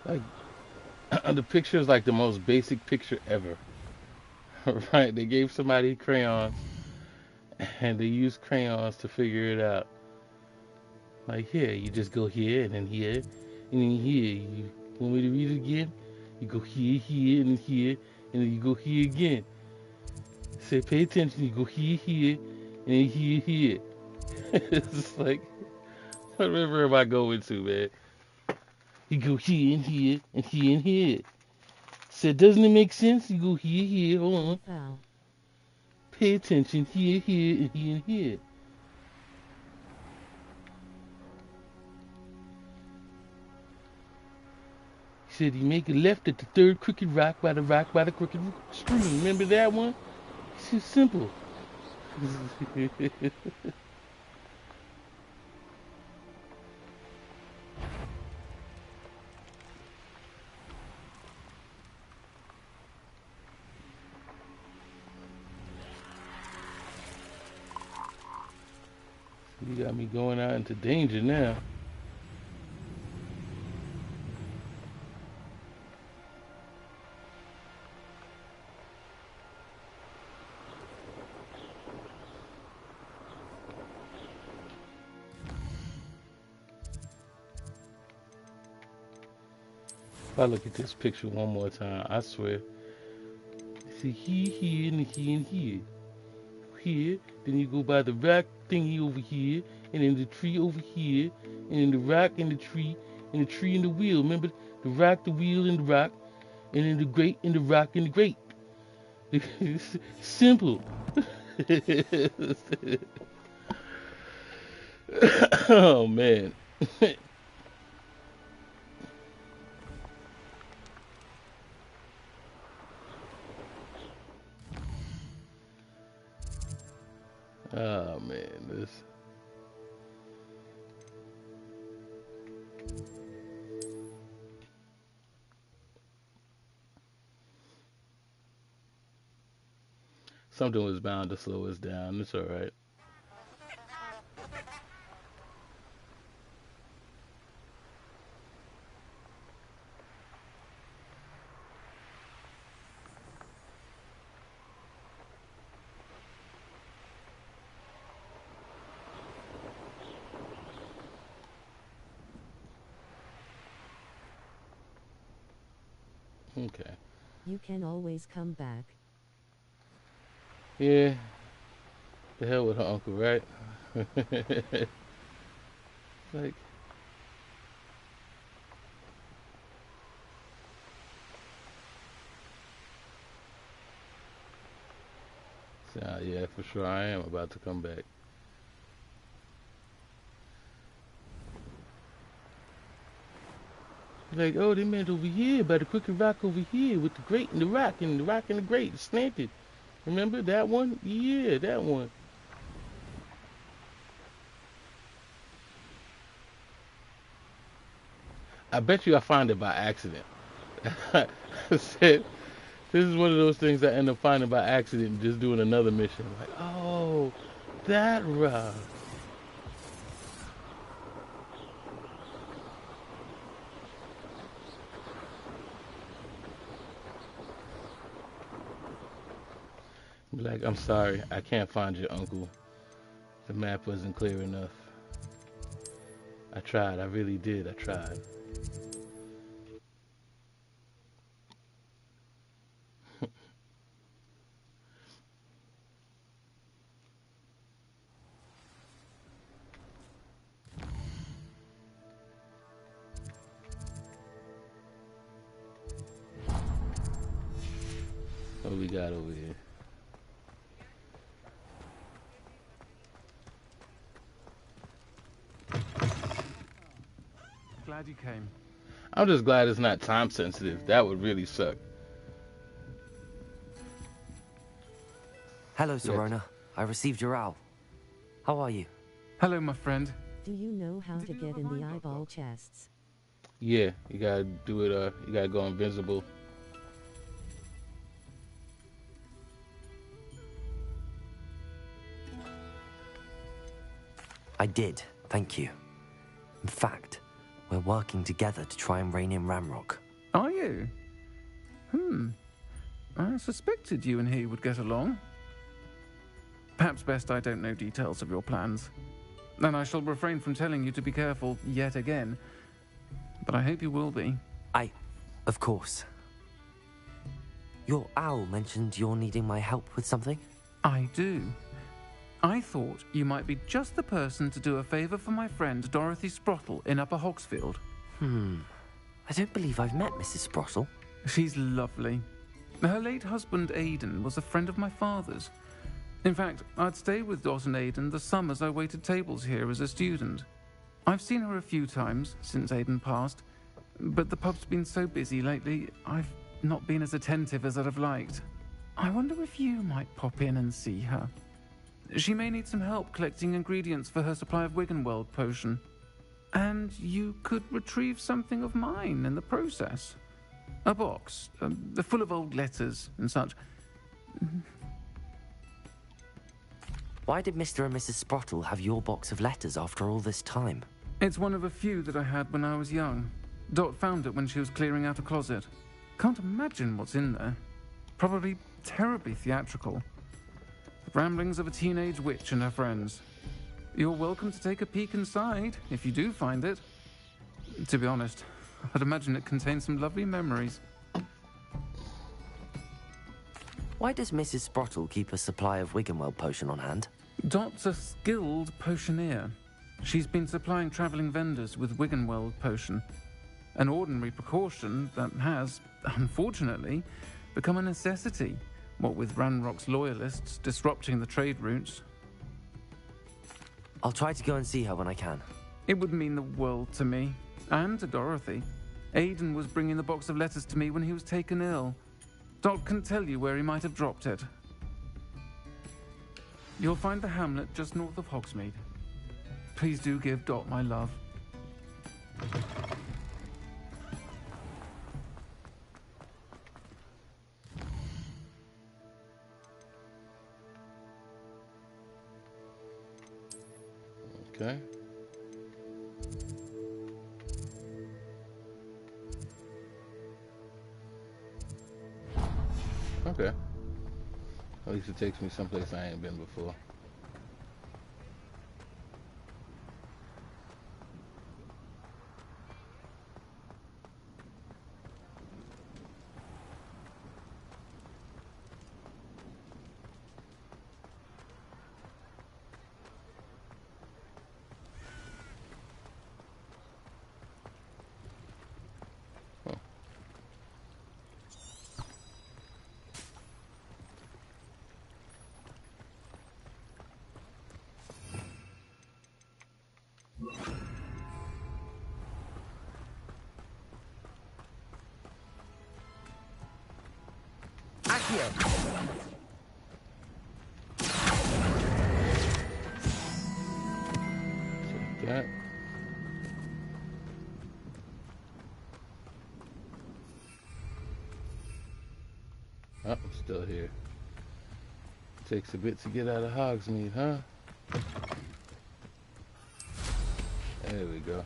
Like, the picture is like the most basic picture ever. Right? They gave somebody crayons and they used crayons to figure it out. Like, here, you just go here and then here and then here. You want me to read it again? You go here, here, and here, and then you go here again. Say, pay attention. You go here, here, and then here, here. It's like, what river am I going to, man? You go here and here and here and here. Said, doesn't it make sense? You go here, here, hold on. Pay attention, here, here, and here, and here. He said, you make a left at the third crooked rock by the crooked stream. Remember that one? It's just simple. You got me going out into danger now. If I look at this picture one more time, I swear. See, here, and here, and here. Here, then you go by the rock thingy over here, and then the tree over here, and then the rock and the tree and the wheel. Remember, the rock, the wheel, and the rock, and then the grate and the rock and the grate. It's simple. Oh, man. Oh, man, this. Something was bound to slow us down. It's all right. Okay. You can always come back. Yeah. The hell with her uncle, right? Like, so, yeah, for sure I am about to come back. Like, oh, they meant over here by the crooked rock over here with the grate and the rock and the rock and the grate slanted. Remember that one? Yeah, that one. I bet you I find it by accident. I said, this is one of those things I end up finding by accident just doing another mission. Like, oh, that rock. Be like, I'm sorry, I can't find your uncle. The map wasn't clear enough. I tried, I really did, I tried. What we got over here? Glad you came. I'm just glad it's not time sensitive. That would really suck. Hello, Serona. Yes. I received your owl. How are you? Hello, my friend. Do you know how to get in the eyeball chests? Yeah, you gotta do it, you gotta go invisible. I did, thank you. In fact, we're working together to try and rein in Ramrock. Are you? I suspected you and he would get along. Perhaps best I don't know details of your plans. And I shall refrain from telling you to be careful yet again. But I hope you will be. Of course. Your owl mentioned you're needing my help with something? I do. I thought you might be just the person to do a favour for my friend Dorothy Sprottle in Upper Hogsfield. I don't believe I've met Mrs. Sprottle. She's lovely. Her late husband Aidan was a friend of my father's. In fact, I'd stay with Dot and Aidan the summers I waited tables here as a student. I've seen her a few times since Aidan passed, but the pub's been so busy lately, I've not been as attentive as I'd have liked. I wonder if you might pop in and see her. She may need some help collecting ingredients for her supply of Wiggenweld potion. And you could retrieve something of mine in the process. A box, full of old letters and such. Why did Mr. and Mrs. Sprottle have your box of letters after all this time? It's one of a few that I had when I was young. Dot found it when she was clearing out a closet. Can't imagine what's in there. Probably terribly theatrical. The ramblings of a teenage witch and her friends. You're welcome to take a peek inside, if you do find it. To be honest, I'd imagine it contains some lovely memories. Why does Mrs. Sprottle keep a supply of Wiggenweld potion on hand? Dot's a skilled potioneer. She's been supplying travelling vendors with Wiggenweld potion. An ordinary precaution that has, unfortunately, become a necessity, what with Ranrock's loyalists disrupting the trade routes. I'll try to go and see her when I can. It would mean the world to me, and to Dorothy. Aidan was bringing the box of letters to me when he was taken ill. Dot can tell you where he might have dropped it. You'll find the hamlet just north of Hogsmeade. Please do give Dot my love. Okay. Okay. At least it takes me someplace I ain't been before. Take that. Oh, I'm still here. Takes a bit to get out of Hogsmeade, huh? There we go.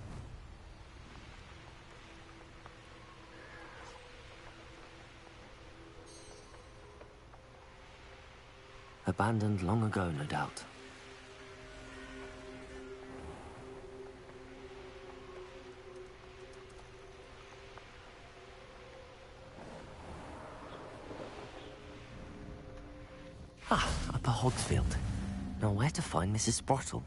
Abandoned long ago, no doubt. Ah, Upper Hogsfield. Now where to find Mrs. Sprottle?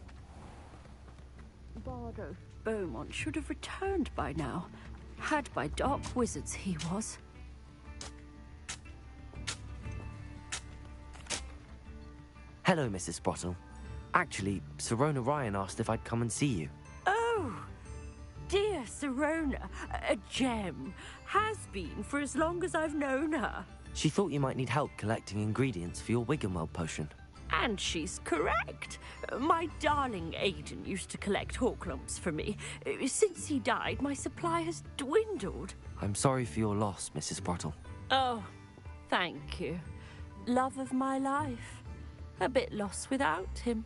Bardo Beaumont should have returned by now. Had by dark wizards he was. Hello, Mrs. Sprottle. Actually, Sirona Ryan asked if I'd come and see you. Oh, dear Sirona, a gem. Has been for as long as I've known her. She thought you might need help collecting ingredients for your Wiggenweld potion. And she's correct. My darling Aidan used to collect Horklumps for me. Since he died, my supply has dwindled. I'm sorry for your loss, Mrs. Sprottle. Oh, thank you. Love of my life. A bit lost without him.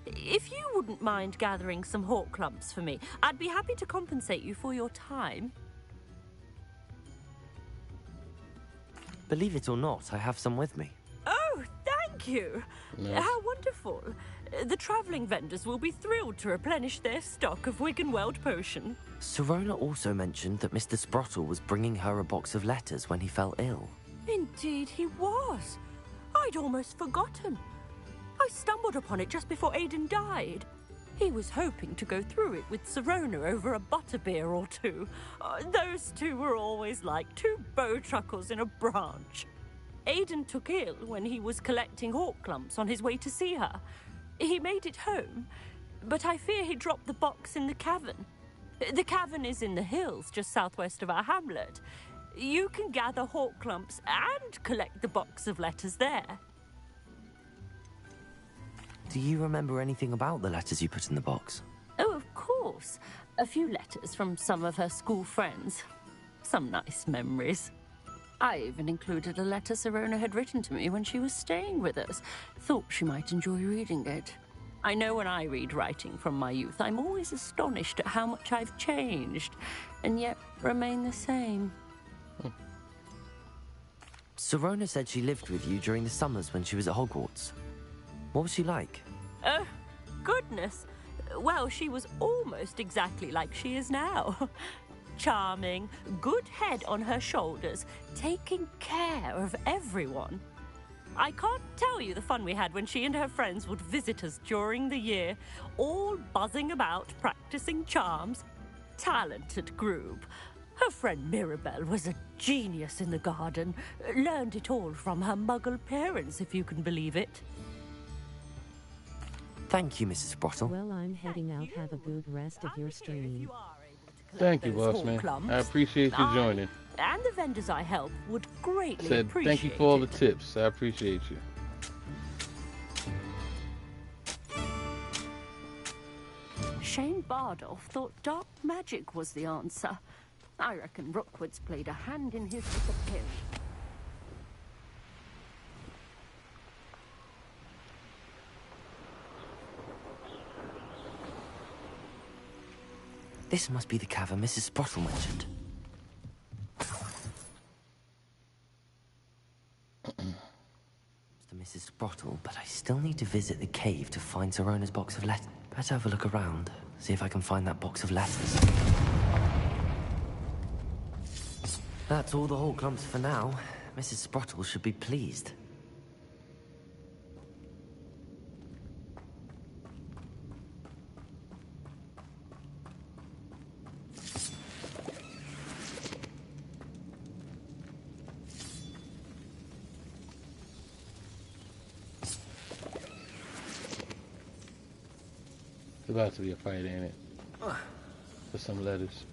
If you wouldn't mind gathering some Horklumps for me, I'd be happy to compensate you for your time. Believe it or not, I have some with me. Oh, thank you. Nice. How wonderful. The travelling vendors will be thrilled to replenish their stock of Wiggenweld potion. Sirona also mentioned that Mr. Sprottle was bringing her a box of letters when he fell ill. Indeed he was. I'd almost forgotten. I stumbled upon it just before Aidan died. He was hoping to go through it with Sirona over a butterbeer or two. Those two were always like two bowtruckles in a branch. Aidan took ill when he was collecting Horklumps on his way to see her. He made it home, but I fear he dropped the box in the cavern. The cavern is in the hills just southwest of our hamlet. You can gather Horklumps and collect the box of letters there. Do you remember anything about the letters you put in the box? Oh, of course. A few letters from some of her school friends. Some nice memories. I even included a letter Sirona had written to me when she was staying with us. Thought she might enjoy reading it. I know when I read writing from my youth, I'm always astonished at how much I've changed, and yet remain the same. Sirona said she lived with you during the summers when she was at Hogwarts. What was she like? Oh, goodness. Well, she was almost exactly like she is now. Charming, good head on her shoulders, taking care of everyone. I can't tell you the fun we had when she and her friends would visit us during the year, all buzzing about, practicing charms. Talented group. Her friend Mirabelle was a genius in the garden. Learned it all from her muggle parents, if you can believe it. Thank you, Mrs. Sprottle. Well, I'm heading out. Have a good rest of your stream. Thank you, boss man. I appreciate you joining. And the vendors I help would greatly Said appreciate thank you for all the tips. I appreciate you. Shane Bardolph thought dark magic was the answer. I reckon Rookwood's played a hand in his disappearance. This must be the cavern Mrs. Sprottle mentioned. To Mrs. Sprottle, but I still need to visit the cave to find Zerona's box of letters. Better have a look around, see if I can find that box of letters. That's all the whole clumps for now. Mrs. Sprottle should be pleased. It's about to be a fight, ain't it? For some letters.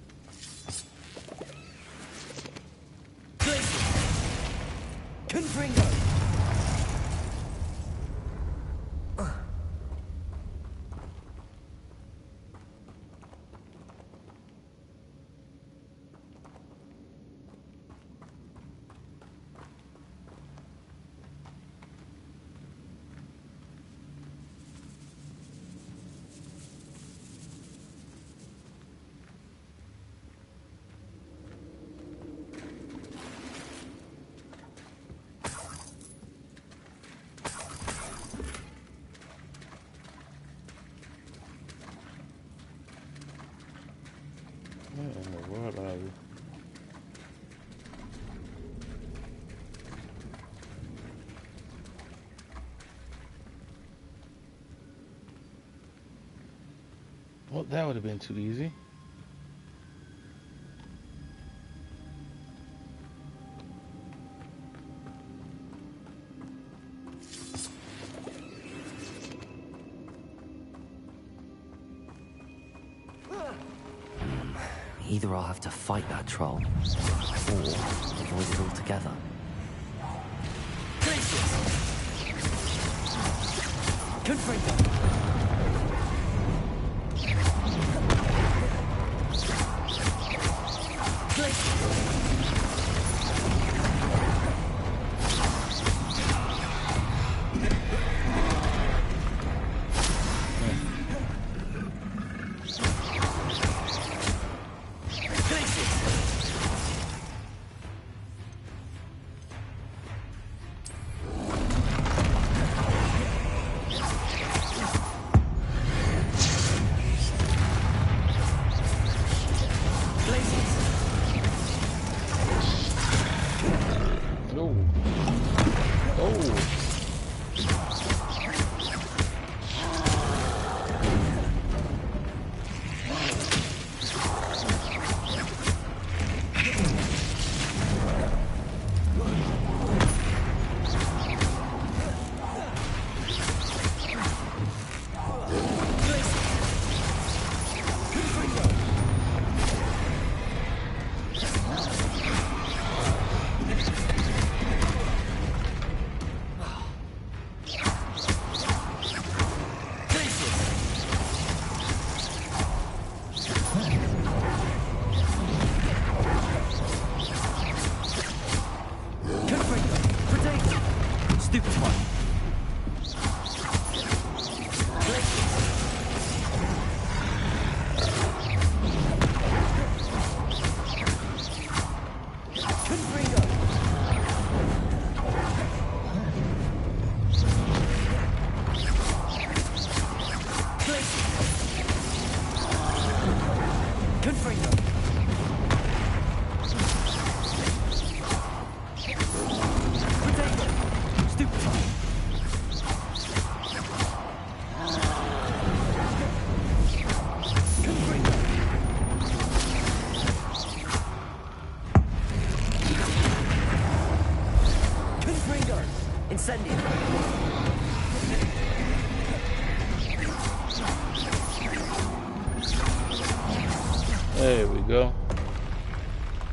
Confringo! What are you? Well, that would have been too easy. Either I'll have to fight that troll, or avoid it altogether. Confringo! There we go.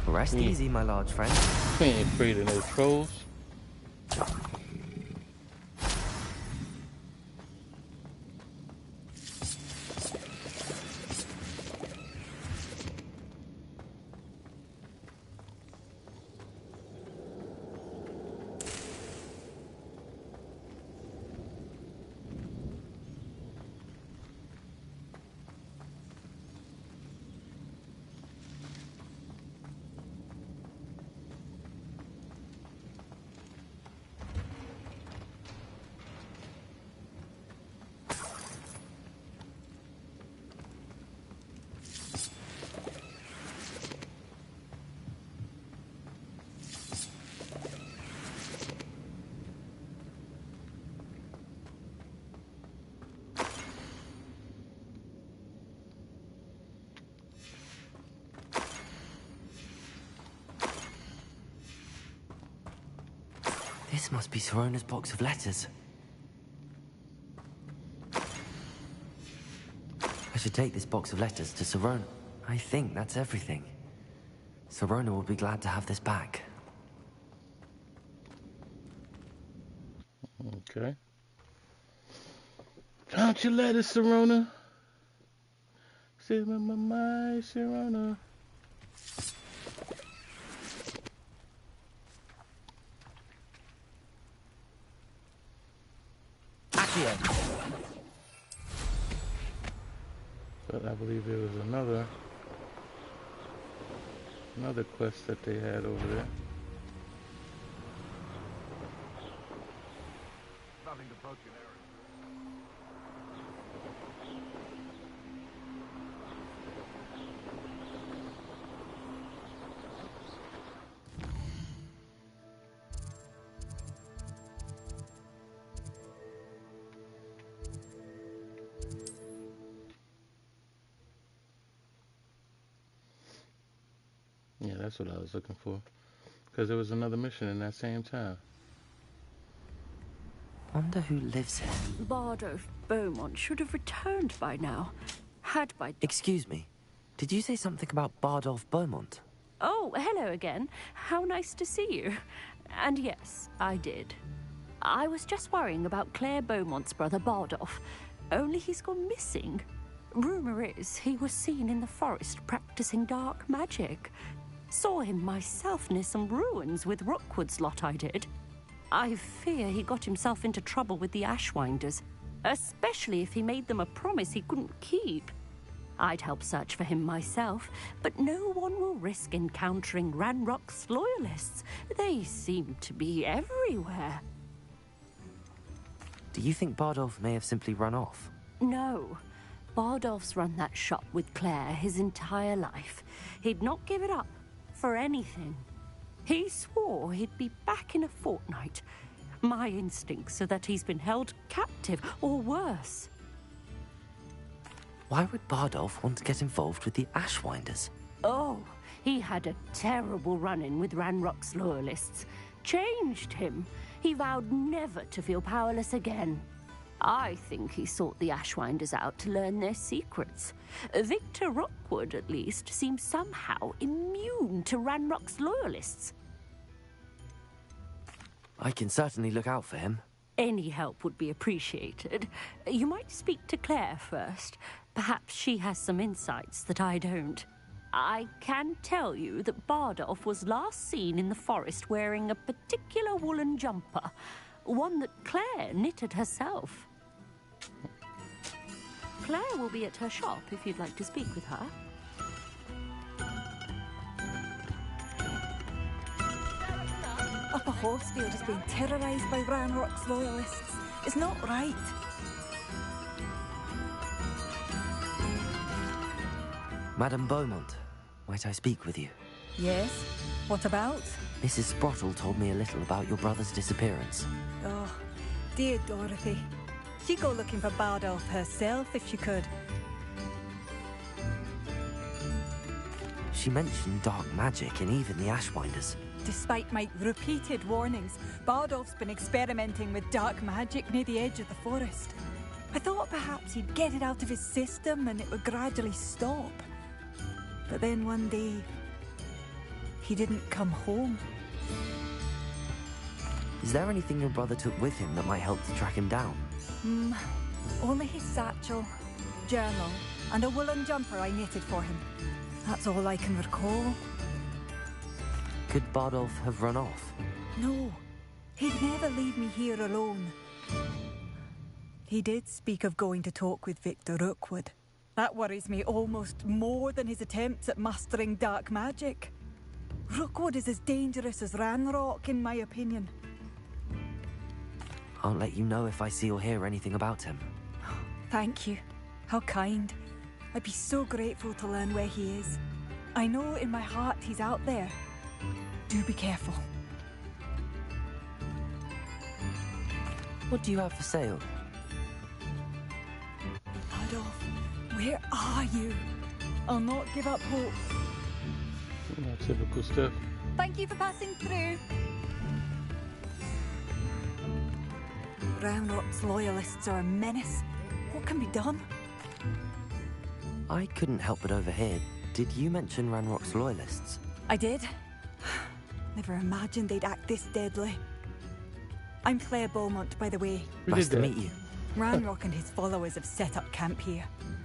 Rest easy, my large friend. We ain't afraid of no trolls. This must be Sirona's box of letters. I should take this box of letters to Sirona. I think that's everything. Sirona will be glad to have this back. Okay. Found your letters, Sirona. Sit with my mind, Sirona. But I believe there was another quest that they had over there. Nothing to approach an area. Yeah, that's what I was looking for. Because there was another mission in that same town. Wonder who lives here. Bardolph Beaumont should have returned by now. Excuse me. Did you say something about Bardolph Beaumont? Oh, hello again. How nice to see you. And yes, I did. I was just worrying about Claire Beaumont's brother Bardolph. Only he's gone missing. Rumor is he was seen in the forest practicing dark magic. Saw him myself near some ruins with Rookwood's lot I did. I fear he got himself into trouble with the Ashwinders, especially if he made them a promise he couldn't keep. I'd help search for him myself, but no one will risk encountering Ranrock's loyalists. They seem to be everywhere. Do you think Bardolph may have simply run off? No. Bardolph's run that shop with Claire his entire life. He'd not give it up for anything. He swore he'd be back in a fortnight. My instincts are that he's been held captive, or worse. Why would Bardolph want to get involved with the Ashwinders? Oh, he had a terrible run-in with Ranrock's loyalists. Changed him. He vowed never to feel powerless again. I think he sought the Ashwinders out to learn their secrets. Victor Rookwood, at least, seems somehow immune to Ranrock's loyalists. I can certainly look out for him. Any help would be appreciated. You might speak to Claire first. Perhaps she has some insights that I don't. I can tell you that Bardolph was last seen in the forest wearing a particular woolen jumper, one that Claire knitted herself. Claire will be at her shop if you'd like to speak with her. Upper Hogsfield is being terrorised by Ranrock's loyalists. It's not right. Madame Beaumont, might I speak with you? Yes? What about? Mrs. Sprottle told me a little about your brother's disappearance. Oh, dear Dorothy. She'd go looking for Bardolph herself if she could. She mentioned dark magic and even the Ashwinders. Despite my repeated warnings, Bardolph's been experimenting with dark magic near the edge of the forest. I thought perhaps he'd get it out of his system and it would gradually stop. But then one day, he didn't come home. Is there anything your brother took with him that might help to track him down? Only his satchel, journal, and a woolen jumper I knitted for him. That's all I can recall. Could Bardolph have run off? No, he'd never leave me here alone. He did speak of going to talk with Victor Rookwood. That worries me almost more than his attempts at mastering dark magic. Rookwood is as dangerous as Ranrock, in my opinion. I'll let you know if I see or hear anything about him. Thank you. How kind. I'd be so grateful to learn where he is. I know in my heart he's out there. Do be careful. What do you have for sale? Bardolph, where are you? I'll not give up hope. Typical stuff. Thank you for passing through. Ranrock's loyalists are a menace. What can be done? I couldn't help but overhear. Did you mention Ranrock's loyalists? I did. Never imagined they'd act this deadly. I'm Claire Beaumont, by the way. Nice to meet you. Ranrock and his followers have set up camp here.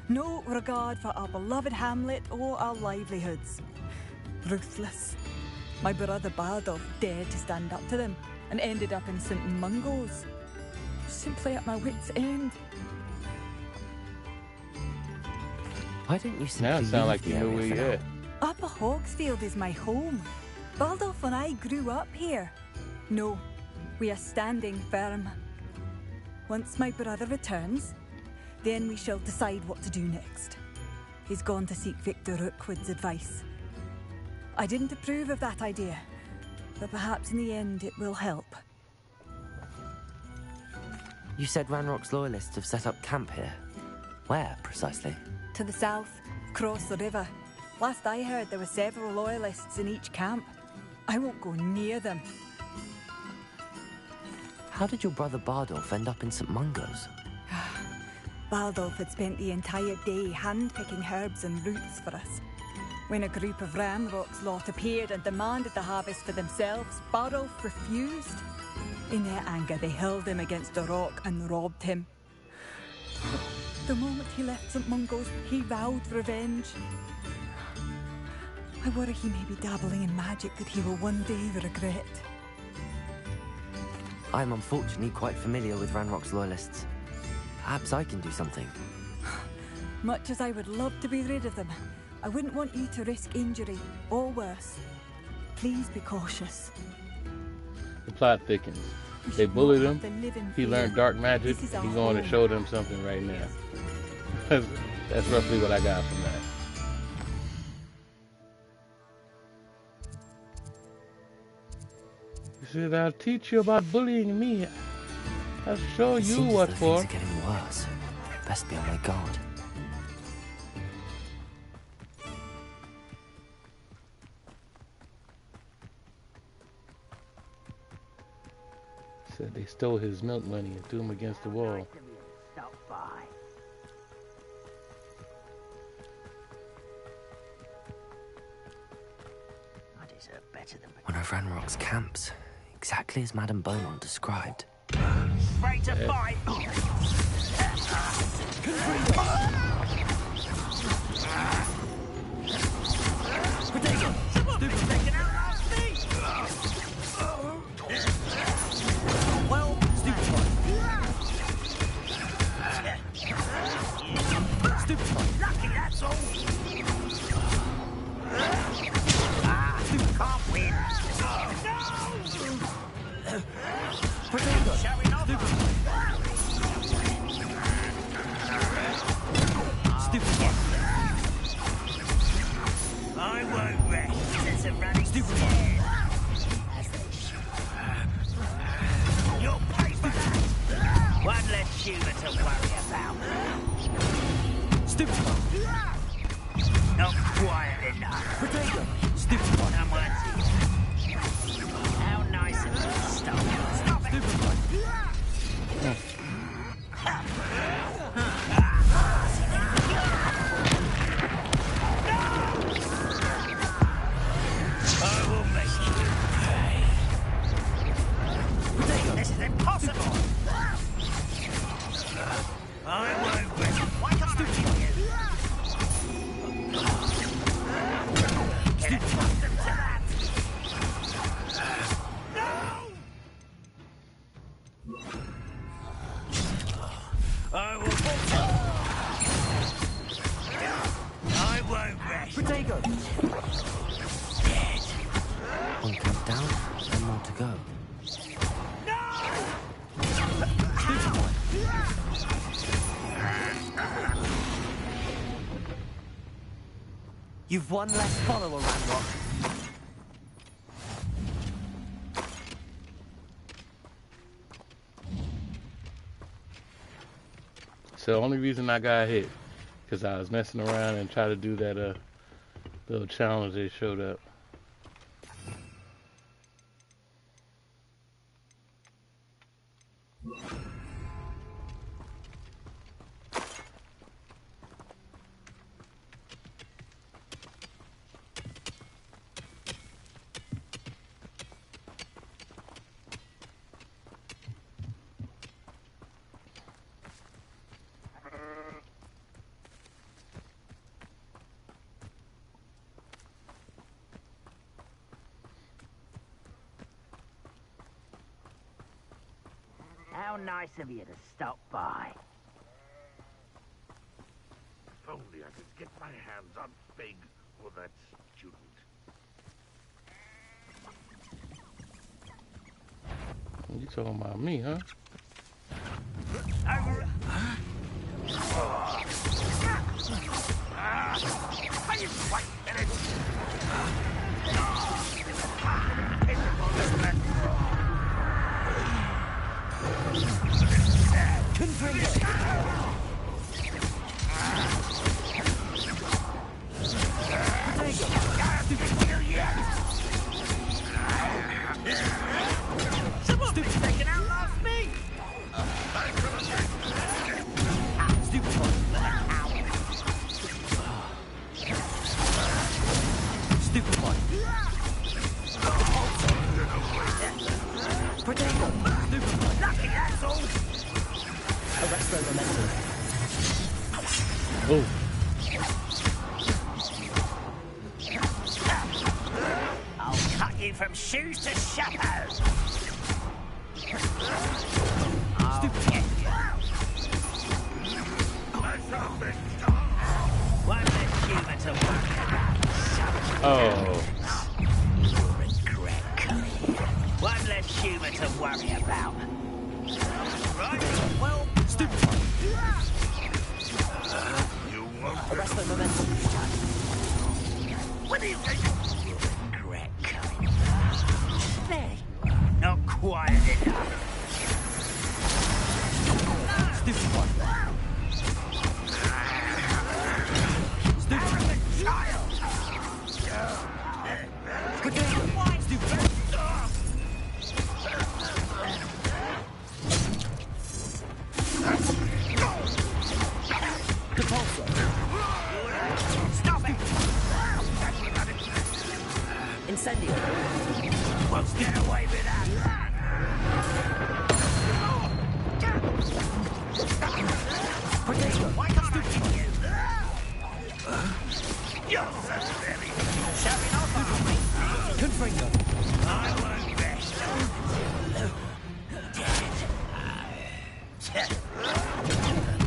No regard for our beloved hamlet or our livelihoods. Ruthless. My brother Bardolph dared to stand up to them and ended up in St. Mungo's. Simply at my wit's end. Why don't you simply Now it sounds like the you know area where for you now? at. Upper Hogsfield is my home. Bardolph and I grew up here. No, we are standing firm. Once my brother returns, then we shall decide what to do next. He's gone to seek Victor Rookwood's advice. I didn't approve of that idea, but perhaps in the end it will help. You said Ranrock's loyalists have set up camp here. Where, precisely? To the south, across the river. Last I heard, there were several loyalists in each camp. I won't go near them. How did your brother Bardolph end up in St. Mungo's? Bardolph had spent the entire day hand-picking herbs and roots for us. When a group of Ranrock's lot appeared and demanded the harvest for themselves, Bardolph refused. In their anger, they hurled him against a rock and robbed him. The moment he left St. Mungo's, he vowed revenge. I worry he may be dabbling in magic that he will one day regret. I'm unfortunately quite familiar with Ranrock's loyalists. Perhaps I can do something. Much as I would love to be rid of them, I wouldn't want you to risk injury, or worse. Please be cautious. The plot thickens. They bullied him. He learned dark magic. He's going to show them something right now. That's roughly what I got from that. He said, I'll teach you about bullying me. I'll show It you seems what as though for. things are getting worse. Best be on my guard. Said they stole his milk money and threw him against the wall. Stop by. I deserve better than One of Ranrock's camps, exactly as Madame Beaumont described. straight to fight. Well, stupid one. Stupid one. Lucky, that's all. Can't win. Potato. Showing off. Stupid one. I won't rest. There's a running Stupid scared. one. You'll pay for that. One less human to worry about. Stupid one. Not quiet enough. Potato. Stupid one. Someone's here. How nice of you to stop. Stop it. Stupid one. I will make you pay. Potato. This is impossible. I won't win. Why can't I hit you? Get accustomed to that. No! I will I won't rest. Potato. One camp down, and more to go. You've one less follower, Ranrock. So the only reason I got hit, because I was messing around and tried to do that little challenge they showed up. How nice of you to stop by. If only I could get my hands on Fig or that student. You talking about me, huh? Someone's taken out last me! Stupid one. Potato. Stupid one. Lucky, that's all. Arrest their momentum. Oh. I'll cut you from shoes to shadows. Stupid. One less humour to worry about. Oh. One less humour to worry about. Right, well... Stupid. Arrest their momentum. What do you think? Regret coming. There. Not quiet enough. Stupid one. Arrogant child! Why stupid? Stop it! Incendio. Won't get away with that. Potato. Why can't I hit you? You're very showing off, are we? Confringo. I won't rest. Dead.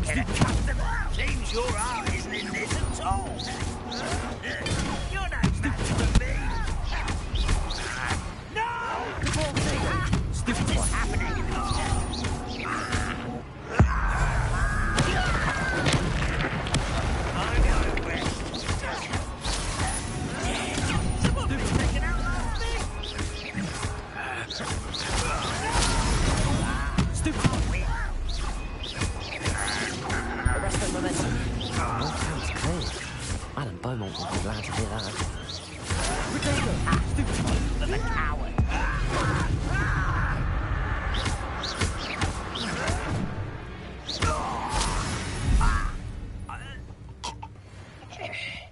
Get accustomed. Seems your art isn't in this at all. You're no match for me. No! Stupid What's one. happening? I'm going west. Someone's taken out last thing. Stupid. Arrest their momentum. All counts clear. Alan Beaumont will be glad to hear that. Potato. Stupid one. For the coward.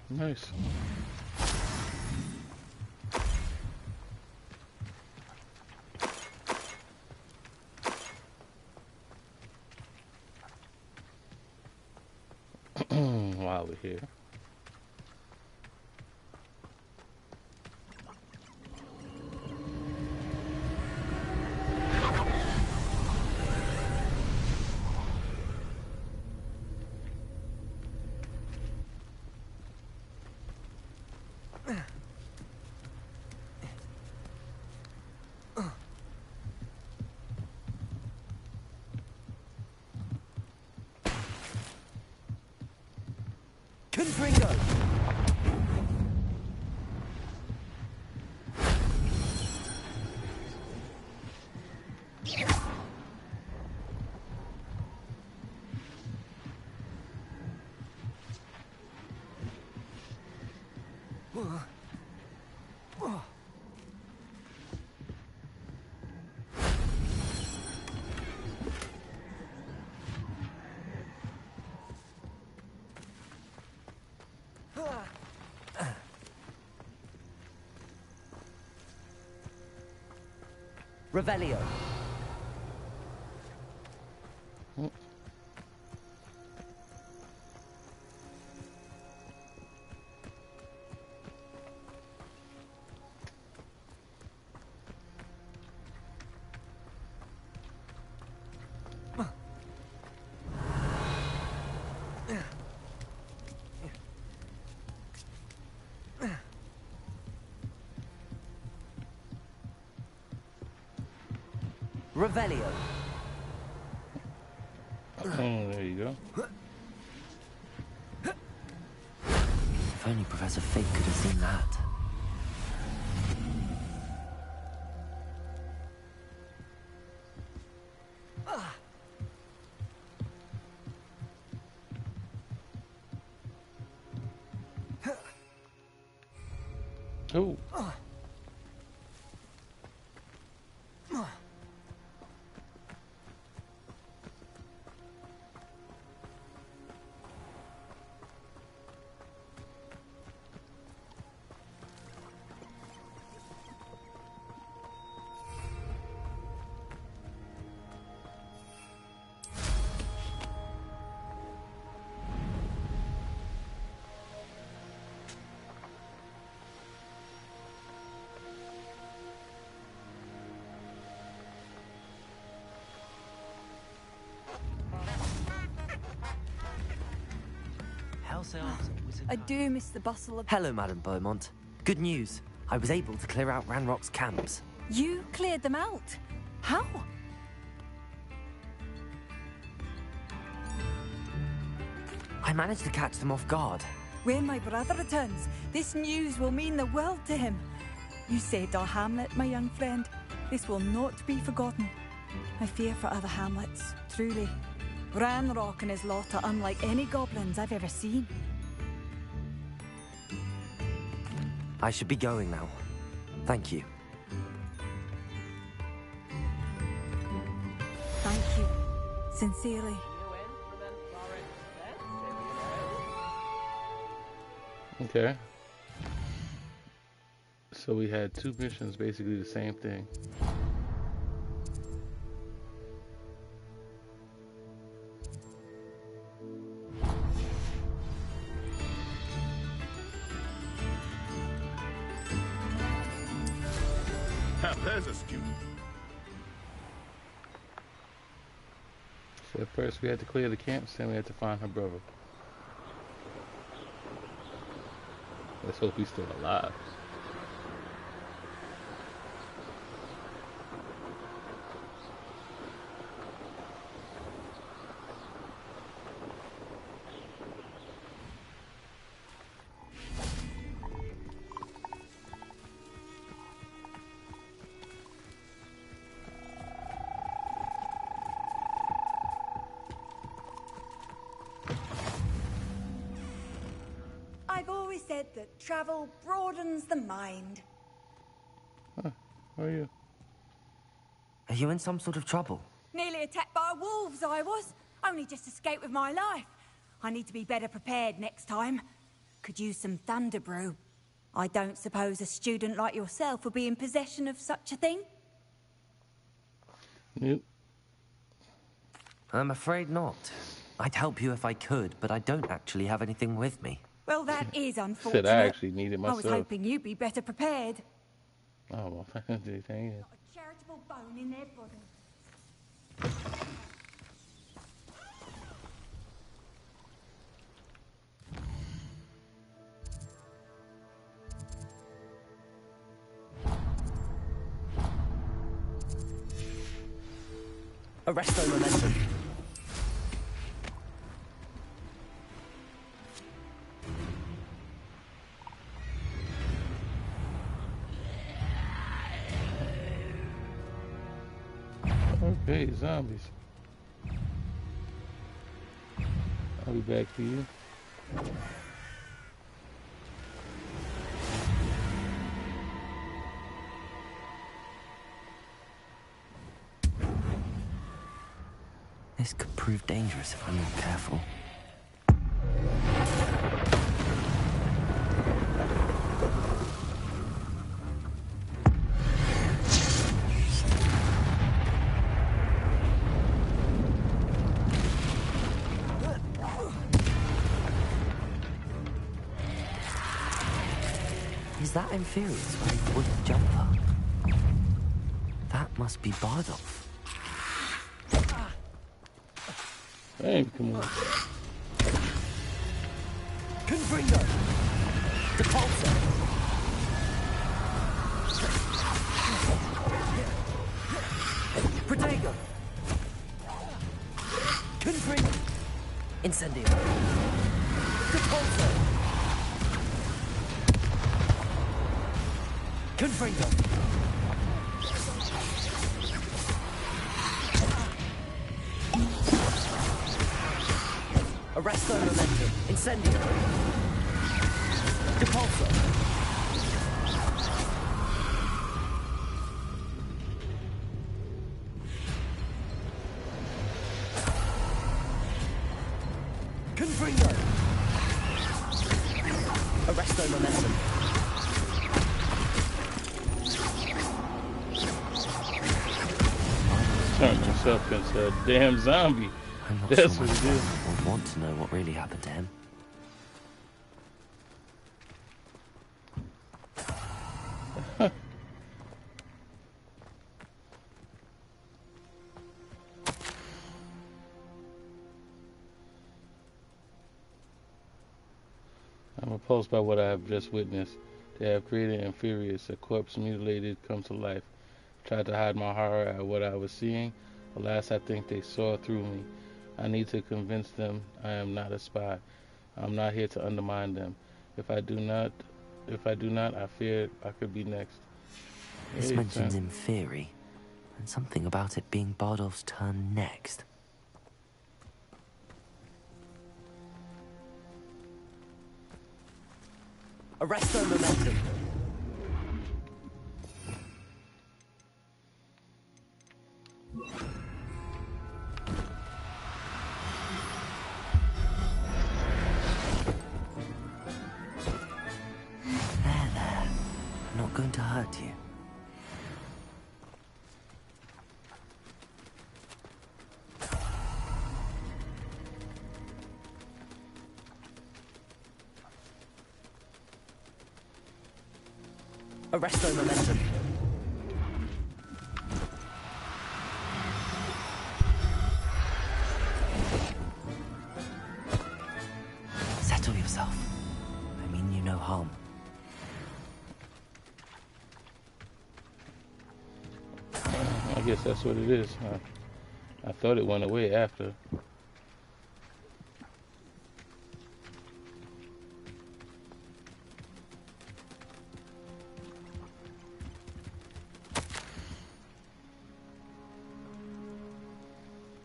Nice. While we're here. Confringo. Revelio. Revelio. Oh, there you go. If only Professor Fig could have seen that. Oh. I do miss the bustle of... Hello, Madame Beaumont. Good news. I was able to clear out Ranrock's camps. You cleared them out? How? I managed to catch them off guard. When my brother returns, this news will mean the world to him. You saved our hamlet, my young friend. This will not be forgotten. I fear for other hamlets, truly. Ranrock and his lot are unlike any goblins I've ever seen. I should be going now. Thank you. Thank you. Sincerely. Okay. So we had two missions, basically the same thing. There's a student. So first we had to clear the camps, then we had to find her brother. Let's hope he's still alive. I've always said that travel broadens the mind. Huh, how are you? Are you in some sort of trouble? Nearly attacked by wolves, I was. Only just escaped with my life. I need to be better prepared next time. Could use some thunder brew. I don't suppose a student like yourself will be in possession of such a thing? Nope. I'm afraid not. I'd help you if I could, but I don't actually have anything with me. Well, that is unfortunate. Said I actually need it I myself. was hoping you'd be better prepared. Oh, well, thank you. Not a charitable bone in their body. Arresto momentum. Okay, zombies. I'll be back for you. This could prove dangerous if I'm not careful. Is that Inferior's wearing wooden jumper? That must be Bardolph. Hey, come on. Confringo! Depulsor! Protect! Confringo. Confringo. Incendio. Depulso. Confringo. Arresto momentum. Incendio. Depulso. Confringo. Arresto momentum. Turned himself into a damn zombie. I'm not That's sure what it my is. father would want to know what really happened to him. I'm repulsed by what I have just witnessed. They have created Infurious, a corpse mutilated come to life. Tried to hide my horror at what I was seeing. Alas, I think they saw through me. I need to convince them I am not a spy. I'm not here to undermine them. If I do not, I fear I could be next. This Hey, mentions son. Inferi, and something about it being Bardolph's turn next. Arresto momentum. There. I'm not going to hurt you. Arresto momentum. Settle yourself. I mean you no harm. I guess that's what it is. I thought it went away after.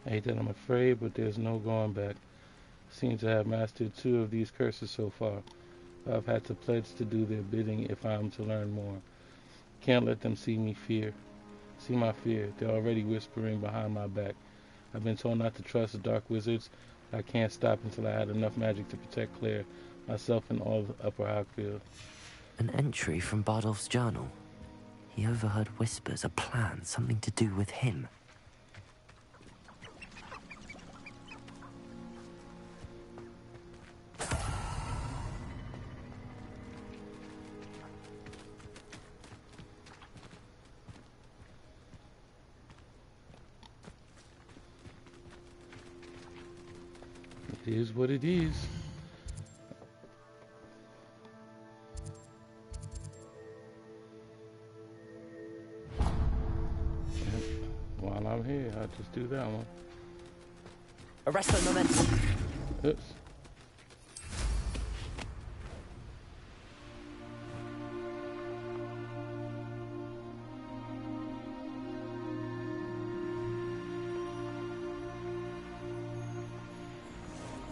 I hate that I'm afraid, but there's no going back. Seem to have mastered 2 of these curses so far. I've had to pledge to do their bidding if I am to learn more. Can't let them see my fear. They're already whispering behind my back. I've been told not to trust the dark wizards, but I can't stop until I had enough magic to protect Claire, myself, and all of Upper Hockfield. An entry from Bardolph's journal. He overheard whispers, a plan, something to do with him. It is what it is. While I'm here, I'll just do that one. Arresto momentum. Oops.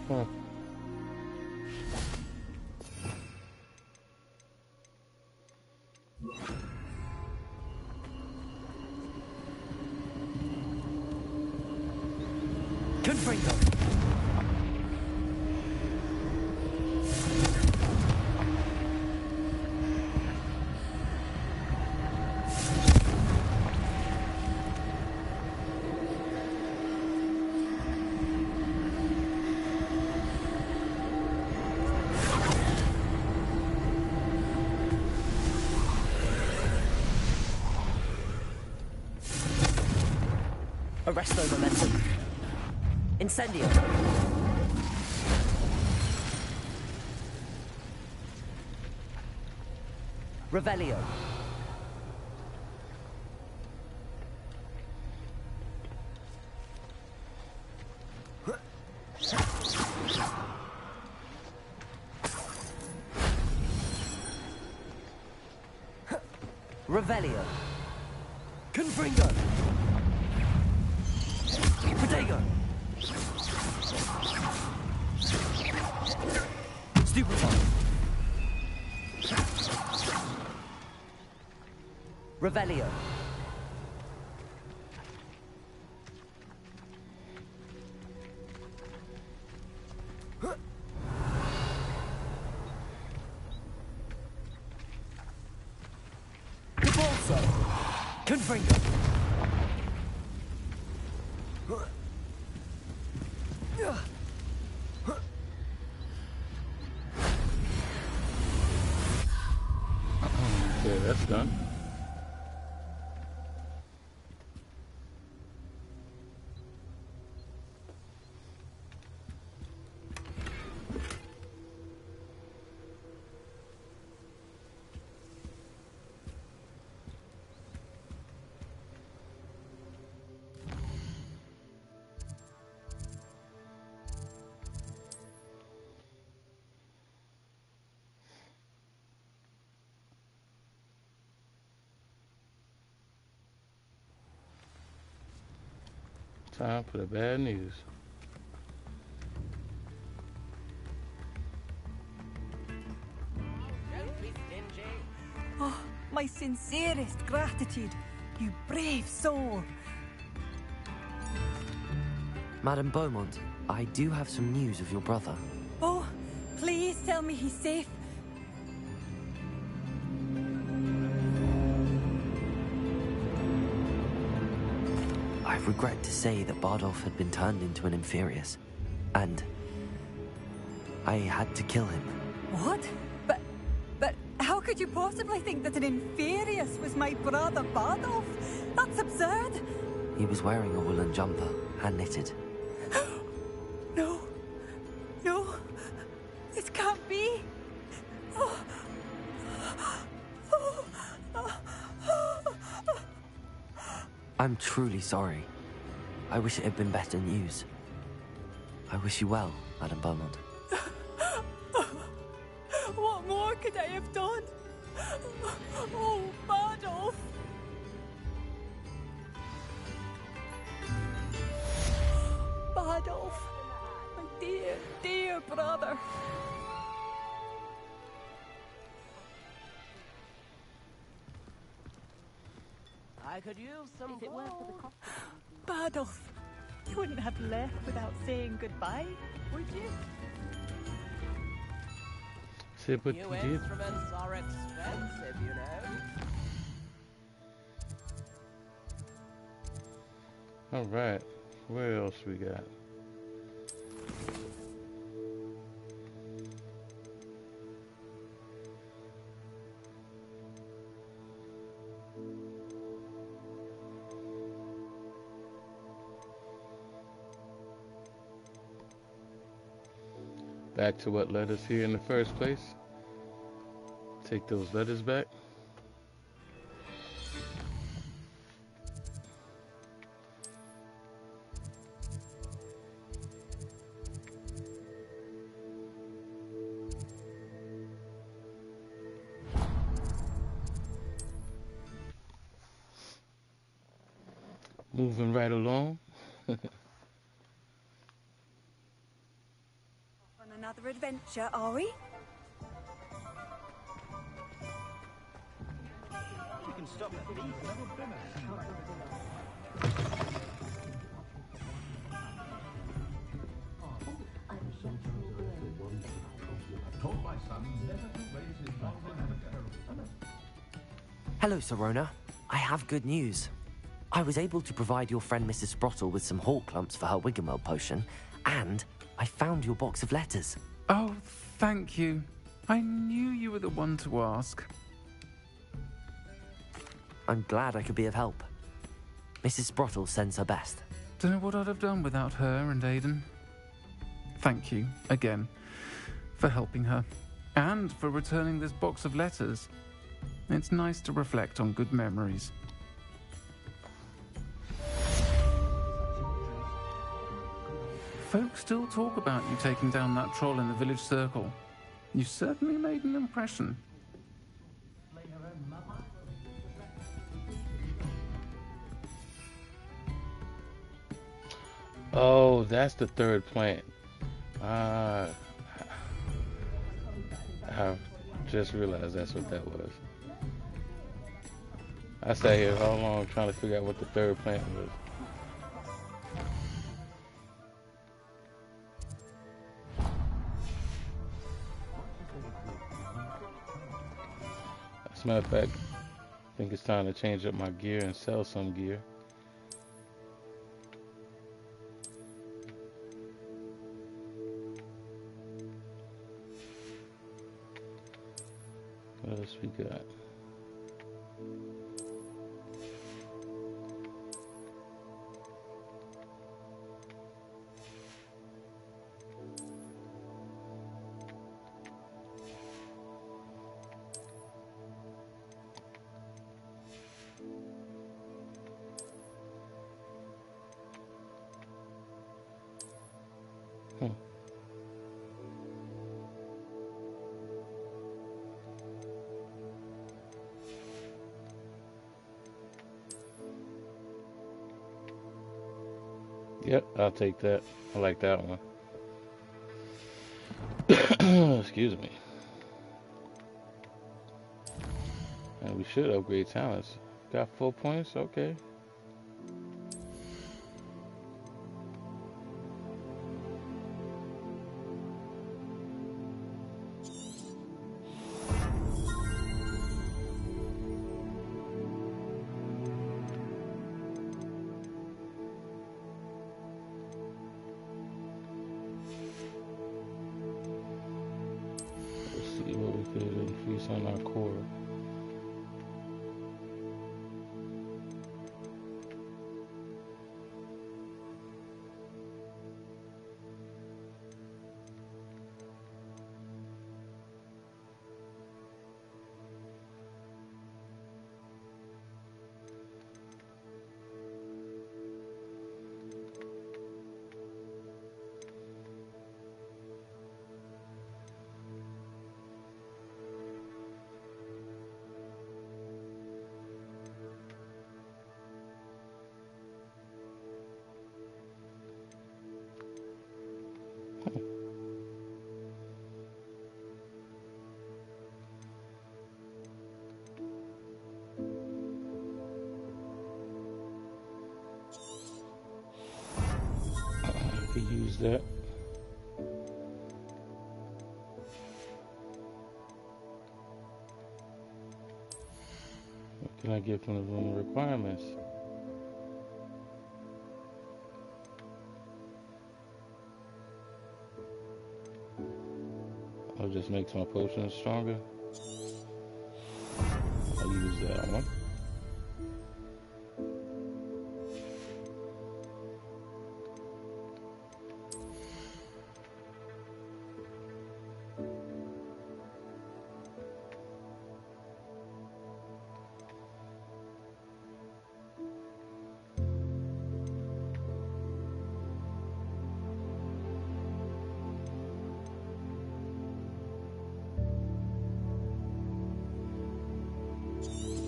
Huh. Confringo. Arresto momentum. Incendio. Revelio. Revelio. Confringo. Protego. Stupefy. Revelio. Repulso. Confringo. Okay, that's done. Time for the bad news. Don't be stingy. Oh, my sincerest gratitude, you brave soul. Madame Beaumont, I do have some news of your brother. Oh, please tell me he's safe. I regret to say that Bardolph had been turned into an Inferius, and I had to kill him. What? But how could you possibly think that an Inferius was my brother Bardolph? That's absurd. He was wearing a woolen jumper, hand-knitted. No. No. This can't be. Oh. I'm truly sorry. I wish it had been better news. I wish you well, Madame Beaumont. What more could I have done? Oh, Bardolph! Bardolph, my dear, dear brother. I could use some If it weren't for the cost. Bardolph, you wouldn't have left without saying goodbye, would you? Say what New you did. instruments are expensive, you know. All right. Where else we got? Back to what led us here in the first place. Take those letters back. Moving right along. On another adventure, are we? You can stop at these. Hello, Sirona. I have good news. I was able to provide your friend Mrs. Sprottle with some hawk clumps for her Wiggenweld potion, and I found your box of letters. Oh, thank you. I knew you were the one to ask. I'm glad I could be of help. Mrs. Sprottle sends her best. Don't know what I'd have done without her and Aidan. Thank you, again, for helping her, and for returning this box of letters. It's nice to reflect on good memories. Folks still talk about you taking down that troll in the village circle. You certainly made an impression. Oh, that's the third plant. Ah, I just realized that's what that was. I sat here all along trying to figure out what the third plant was. As a matter of fact, I think it's time to change up my gear and sell some gear. What else we got? Yep, I'll take that. I like that one. Excuse me. And we should upgrade talents. Got 4 points? Okay. Let's see what we could increase on our core. We could use that. What can I get from the requirements? I'll just make my potions stronger. I'll use that one.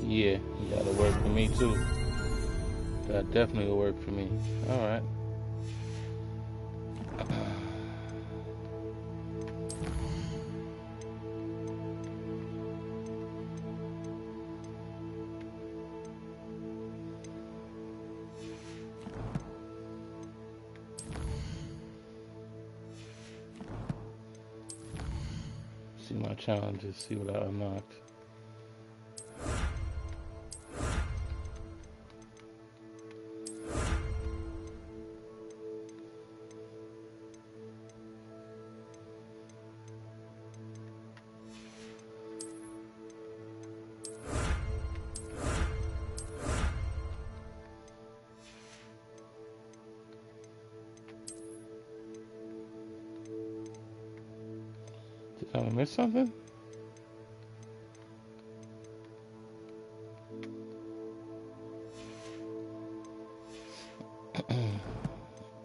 Yeah, that'll work for me too. That definitely will work for me. Alright. See my challenges, see what I unlocked. Did I miss something?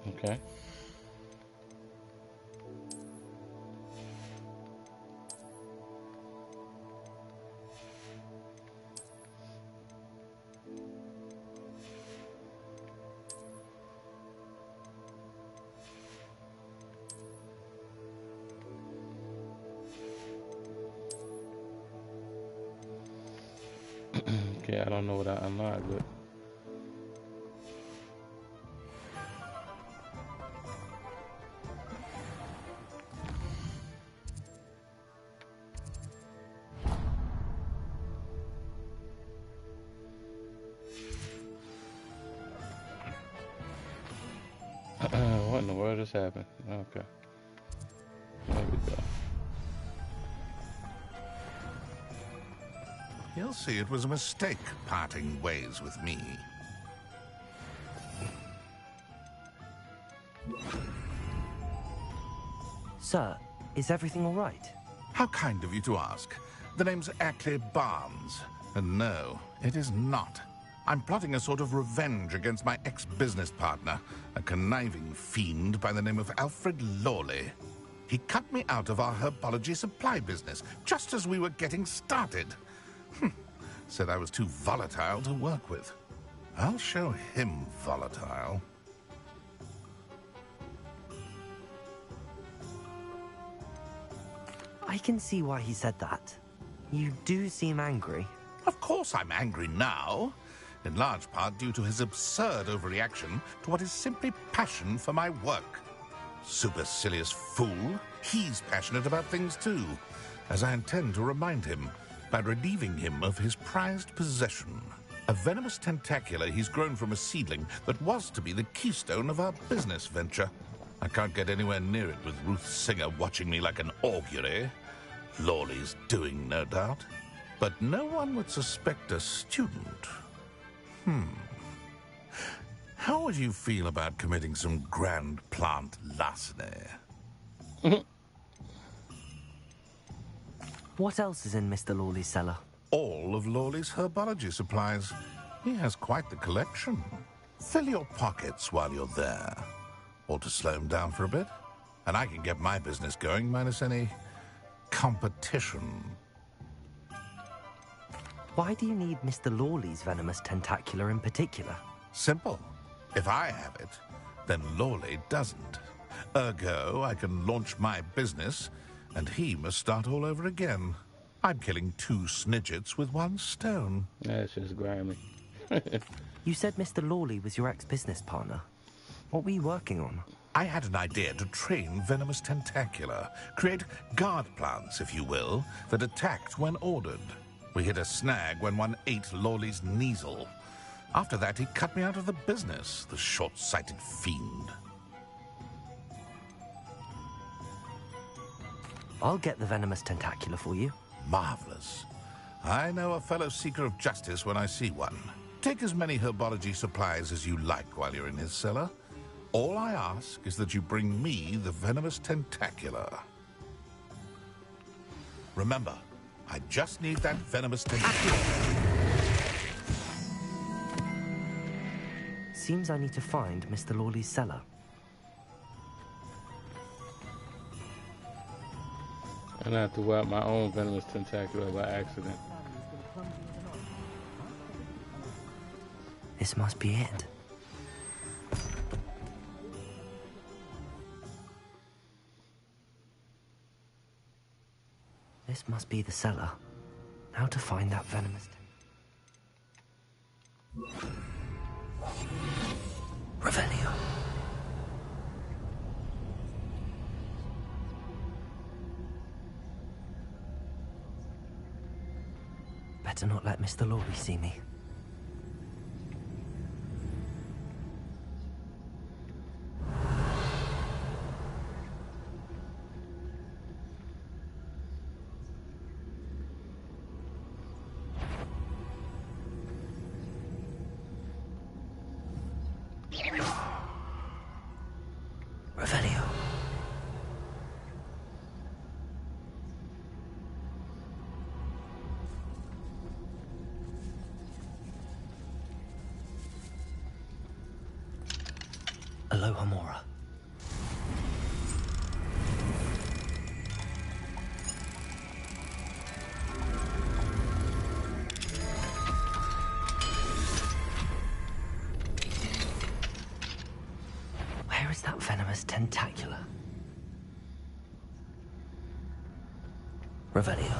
Okay. Yeah, I don't know what I unlocked, but what in the world just happened? Okay. There we go. You'll see it was a mistake parting ways with me. Sir, is everything all right? How kind of you to ask. The name's Ackley Barnes. And no, it is not. I'm plotting a sort of revenge against my ex-business partner, a conniving fiend by the name of Alfred Lawley. He cut me out of our herbology supply business just as we were getting started. Said I was too volatile to work with. I'll show him volatile. I can see why he said that. You do seem angry. Of course I'm angry now. In large part due to his absurd overreaction to what is simply passion for my work. Supercilious fool. He's passionate about things too, as I intend to remind him by relieving him of his prized possession. A venomous tentacula he's grown from a seedling that was to be the keystone of our business venture. I can't get anywhere near it with Ruth Singer watching me like an augury. Lawley's doing, no doubt. But no one would suspect a student. How would you feel about committing some grand plant larceny? What else is in Mr. Lawley's cellar? All of Lawley's herbology supplies. He has quite the collection. Fill your pockets while you're there. Or to slow him down for a bit. And I can get my business going minus any competition. Why do you need Mr. Lawley's venomous tentacula in particular? Simple. If I have it, then Lawley doesn't. Ergo, I can launch my business, and he must start all over again. I'm killing 2 snidgets with 1 stone. That's just grimy. You said Mr. Lawley was your ex-business partner. What were you working on? I had an idea to train venomous tentacula, create guard plants, if you will, that attacked when ordered. We hit a snag when one ate Lawley's Kneasel. After that, he cut me out of the business, the short-sighted fiend. I'll get the venomous tentacula for you. Marvelous. I know a fellow seeker of justice when I see one. Take as many herbology supplies as you like while you're in his cellar. All I ask is that you bring me the venomous tentacula. Remember, I just need that venomous tentacula. Seems I need to find Mr. Lawley's cellar. And I have to wipe my own venomous tentacula by accident. This must be it. This must be the cellar. How to find that venomous Revelio. Better not let Mr. Lawley see me. Revelio. Aloha Mora. Where is that venomous tentacula? Revelio.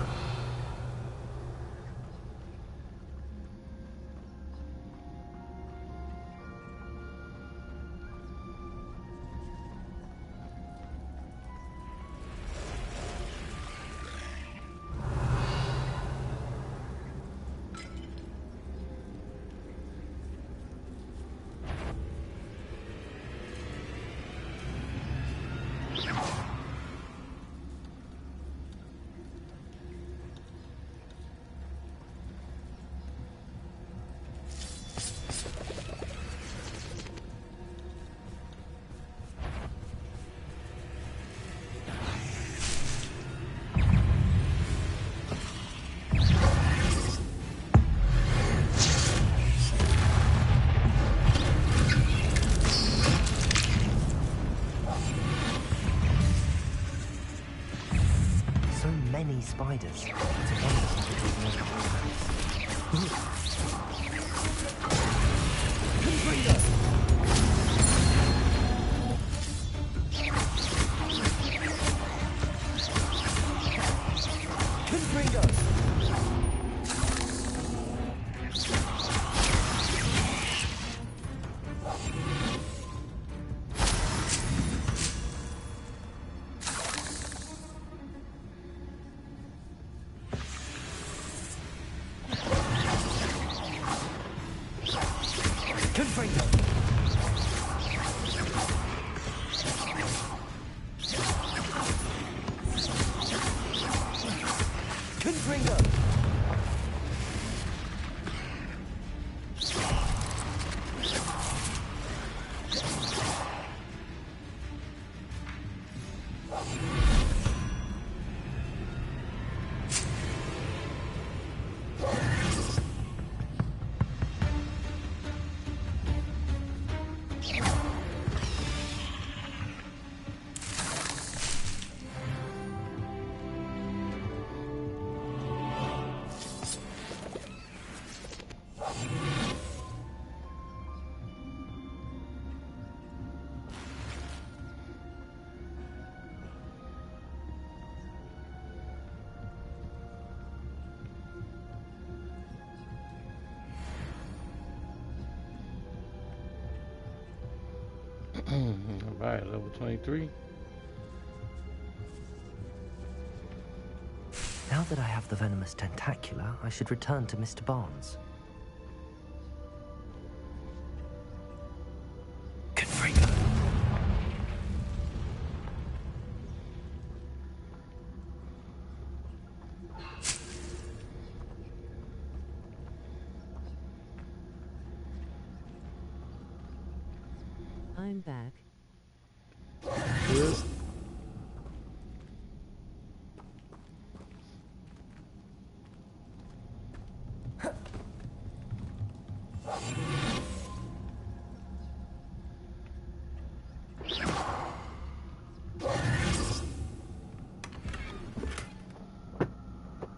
many spiders. It's a wonder if it was Alright, level 23. Now that I have the venomous tentacula, I should return to Mr. Barnes. I'm back. Good.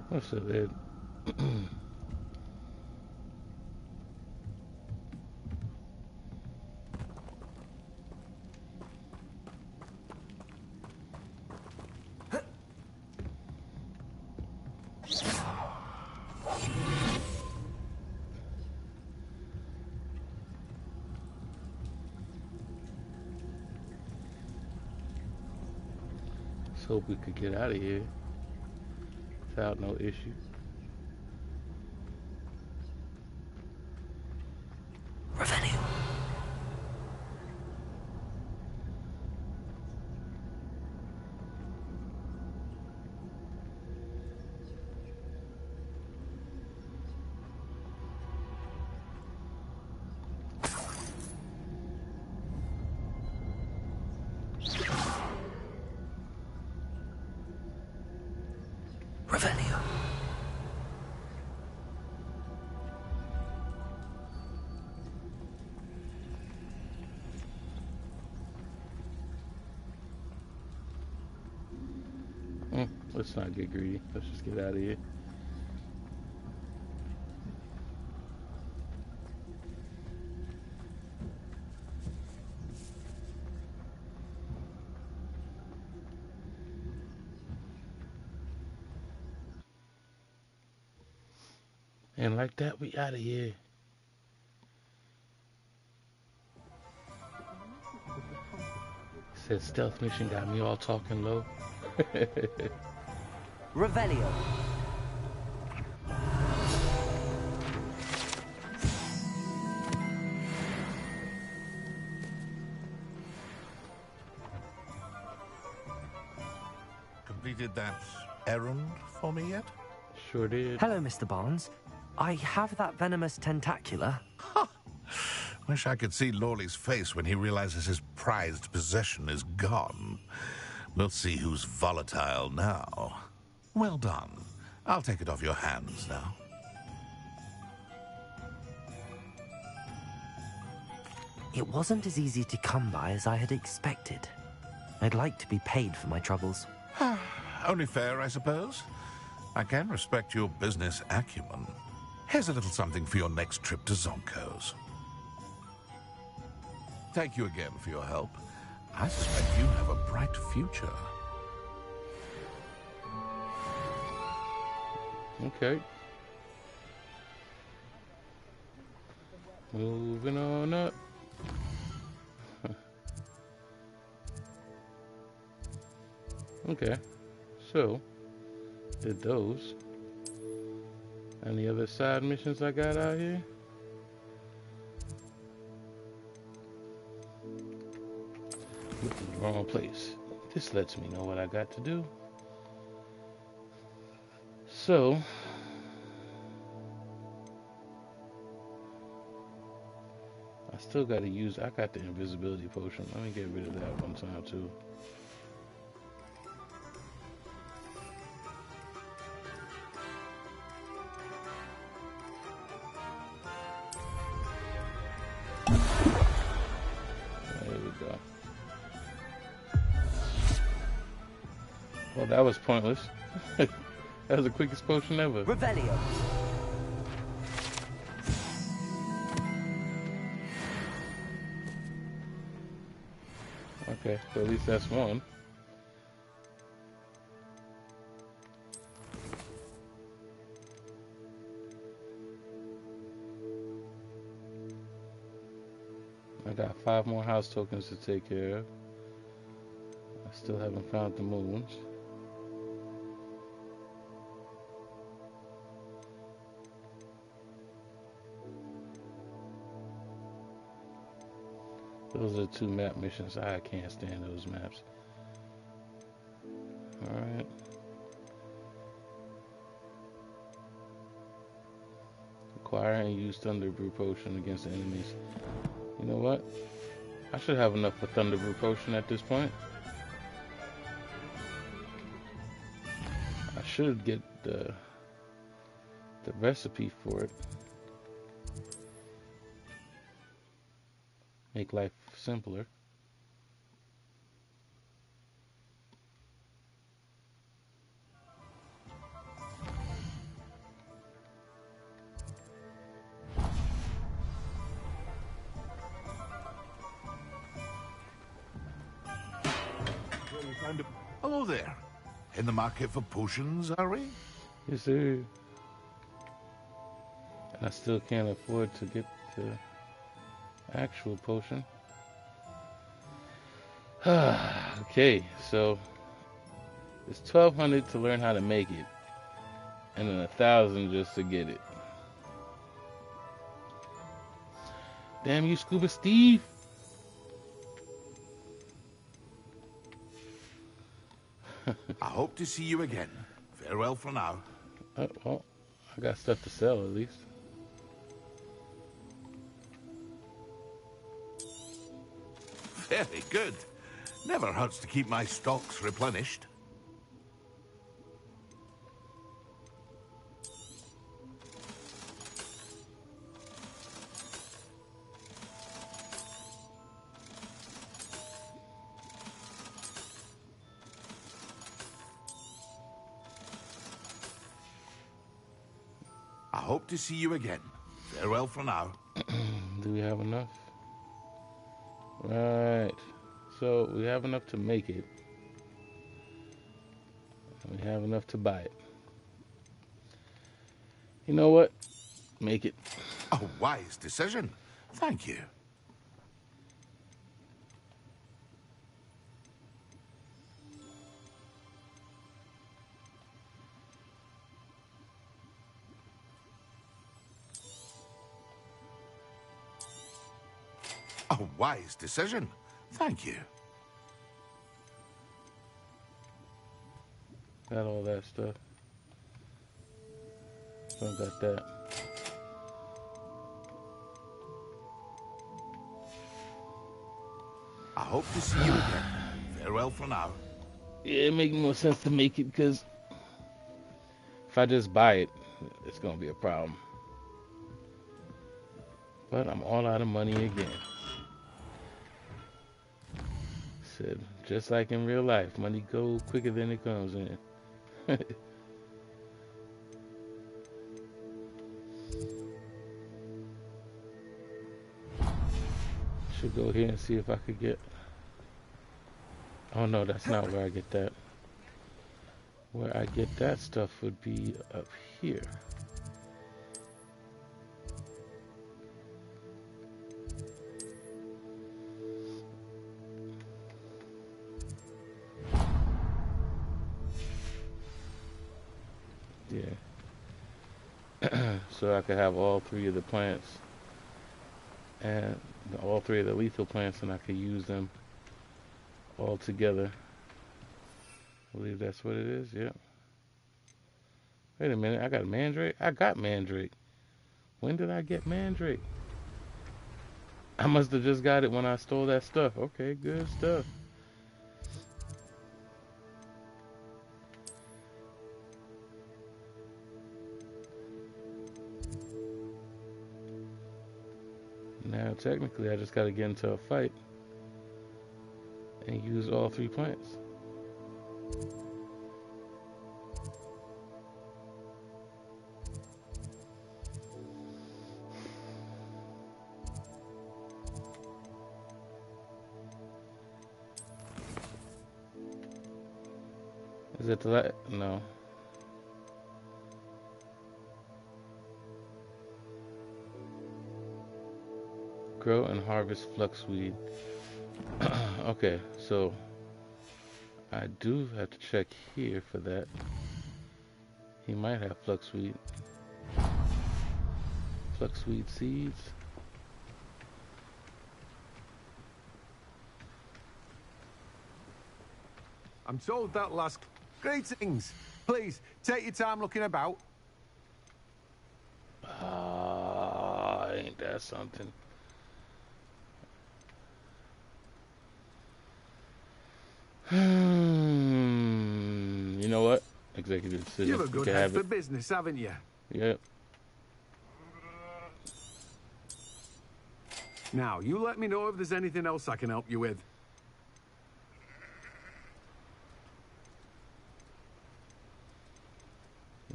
What's up, Ed? Let's hope we could get out of here without no issue. Revenue. Revenue. Let's not get greedy. Let's just get out of here. And like that, we out of here. Said stealth mission got me all talking low. Revelio. Completed that errand for me yet? Sure did. Hello, Mr. Barnes. I have that venomous tentacula. Wish I could see Lawley's face when he realizes his prized possession is gone. We'll see who's volatile now. Well done. I'll take it off your hands now. It wasn't as easy to come by as I had expected. I'd like to be paid for my troubles. Only fair, I suppose. I can respect your business acumen. Here's a little something for your next trip to Zonko's. Thank you again for your help. I suspect you have a bright future. Okay. Moving on up. Okay. So, did those. Any other side missions I got out here? Looked in the wrong place. This lets me know what I got to do. So, I still got to use, I got the invisibility potion. Let me get rid of that one time too. There we go. Well, that was pointless. That was the quickest potion ever. Revelio. Okay, so at least that's one. I got 5 more house tokens to take care of. I still haven't found the moons. Those are the 2 map missions. I can't stand those maps. Alright. Acquire and use Thunder Brew Potion against enemies. You know what? I should have enough for Thunder Brew Potion at this point. I should get the recipe for it. Make life simpler. Hello there. In the market for potions, are we? Yes, sir. And I still can't afford to get the actual potion. Okay, so it's 1,200 to learn how to make it, and then 1,000 just to get it. Damn you, Scuba Steve! I hope to see you again. Farewell for now. Well, I got stuff to sell at least. Very good. Never hurts to keep my stocks replenished. I hope to see you again. Farewell for now. Do we have enough? Right. So we have enough to make it. And we have enough to buy it. You know what? Make it. A wise decision. Thank you. A wise decision. Thank you. Got all that stuff. Don't got that. I hope to see you again. Farewell for now. Yeah, it makes more sense to make it because if I just buy it, it's going to be a problem. But I'm all out of money again. Said, just like in real life, money goes quicker than it comes in. should go here and see if I could get... Oh no, that's not where I get that. Where I get that stuff would be up here. Yeah. So I could have all three of the plants and all three of the lethal plants, and I could use them all together. I believe that's what it is. Yep. Wait a minute, I got mandrake? I got mandrake. When did I get mandrake? I must have just got it when I stole that stuff. Okay, good stuff. Now, technically, I just got to get into a fight and use all three plants. Is it the no? Grow and harvest fluxweed. Okay, so I do have to check here for that. He might have fluxweed. Fluxweed seeds. I'm told that last... Greetings. Please, take your time looking about. Ain't that something? You know what? Executive decision. You've a good head for business, haven't you? Yep. Now, you let me know if there's anything else I can help you with.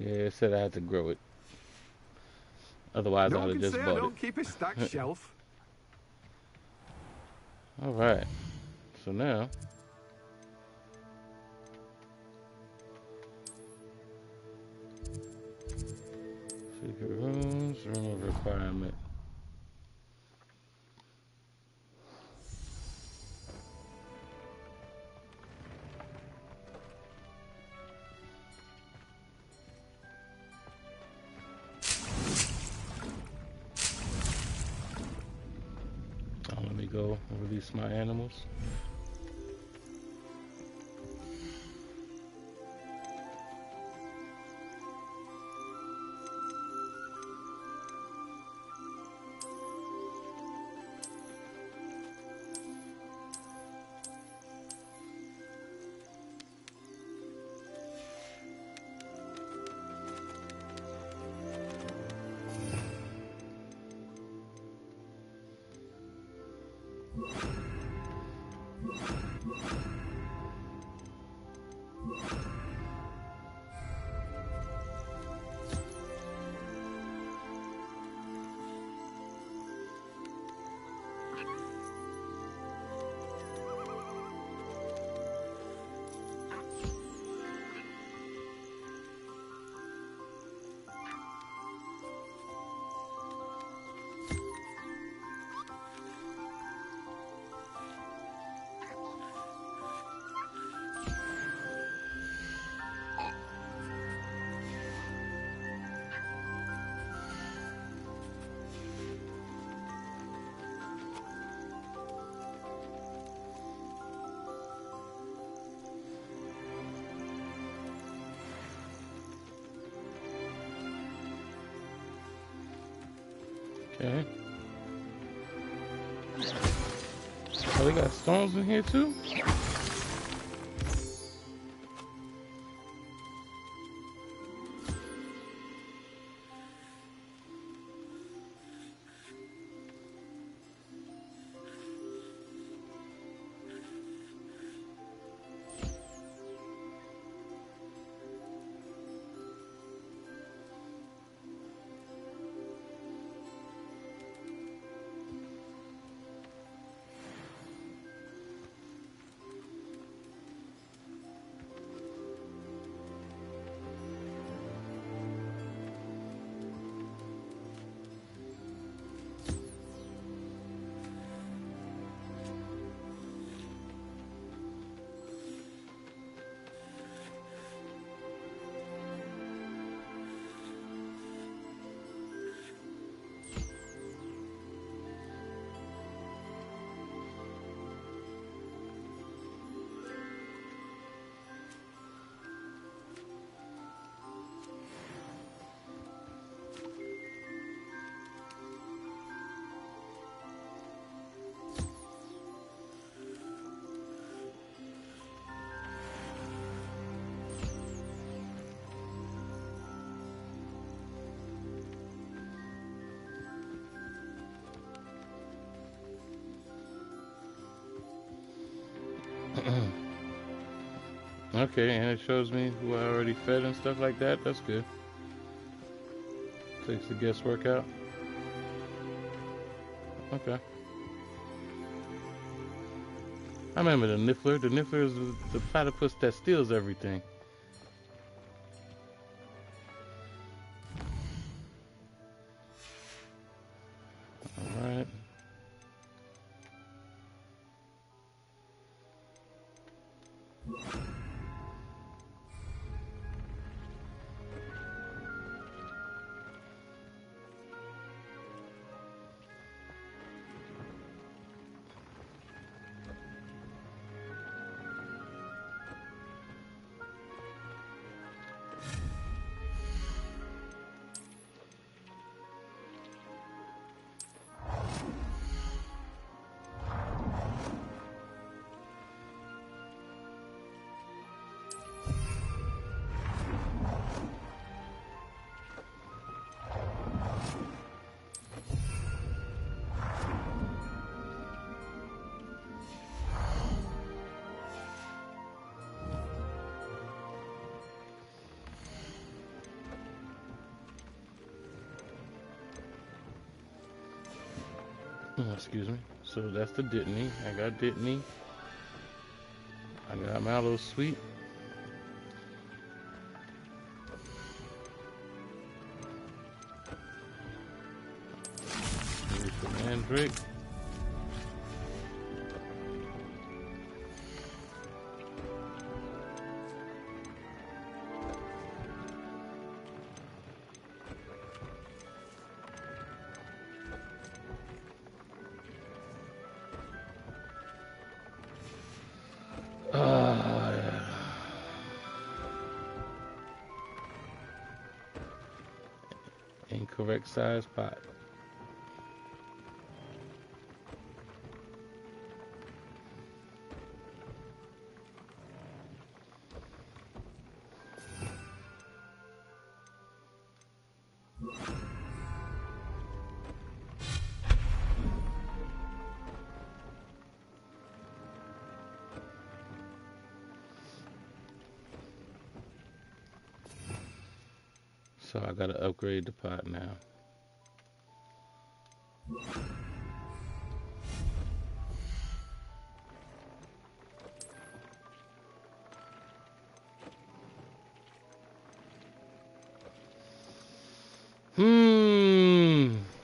Yeah, it said I had to grow it. Otherwise, No I would one have can just say I bought don't it. keep a stacked shelf. All right. So now, secret rooms, room of requirement. Let me go release my animals. Okay. Oh, they got stones in here too? Okay, and it shows me who I already fed and stuff like that. That's good. Takes the guesswork out. Okay. I remember the Niffler. The Niffler is the platypus that steals everything. Alright. Oh, excuse me. So that's the Dittany. I got Dittany. I got Mallow Sweet. Here's the Mandrake. Incorrect size pot. So I gotta upgrade the pot now.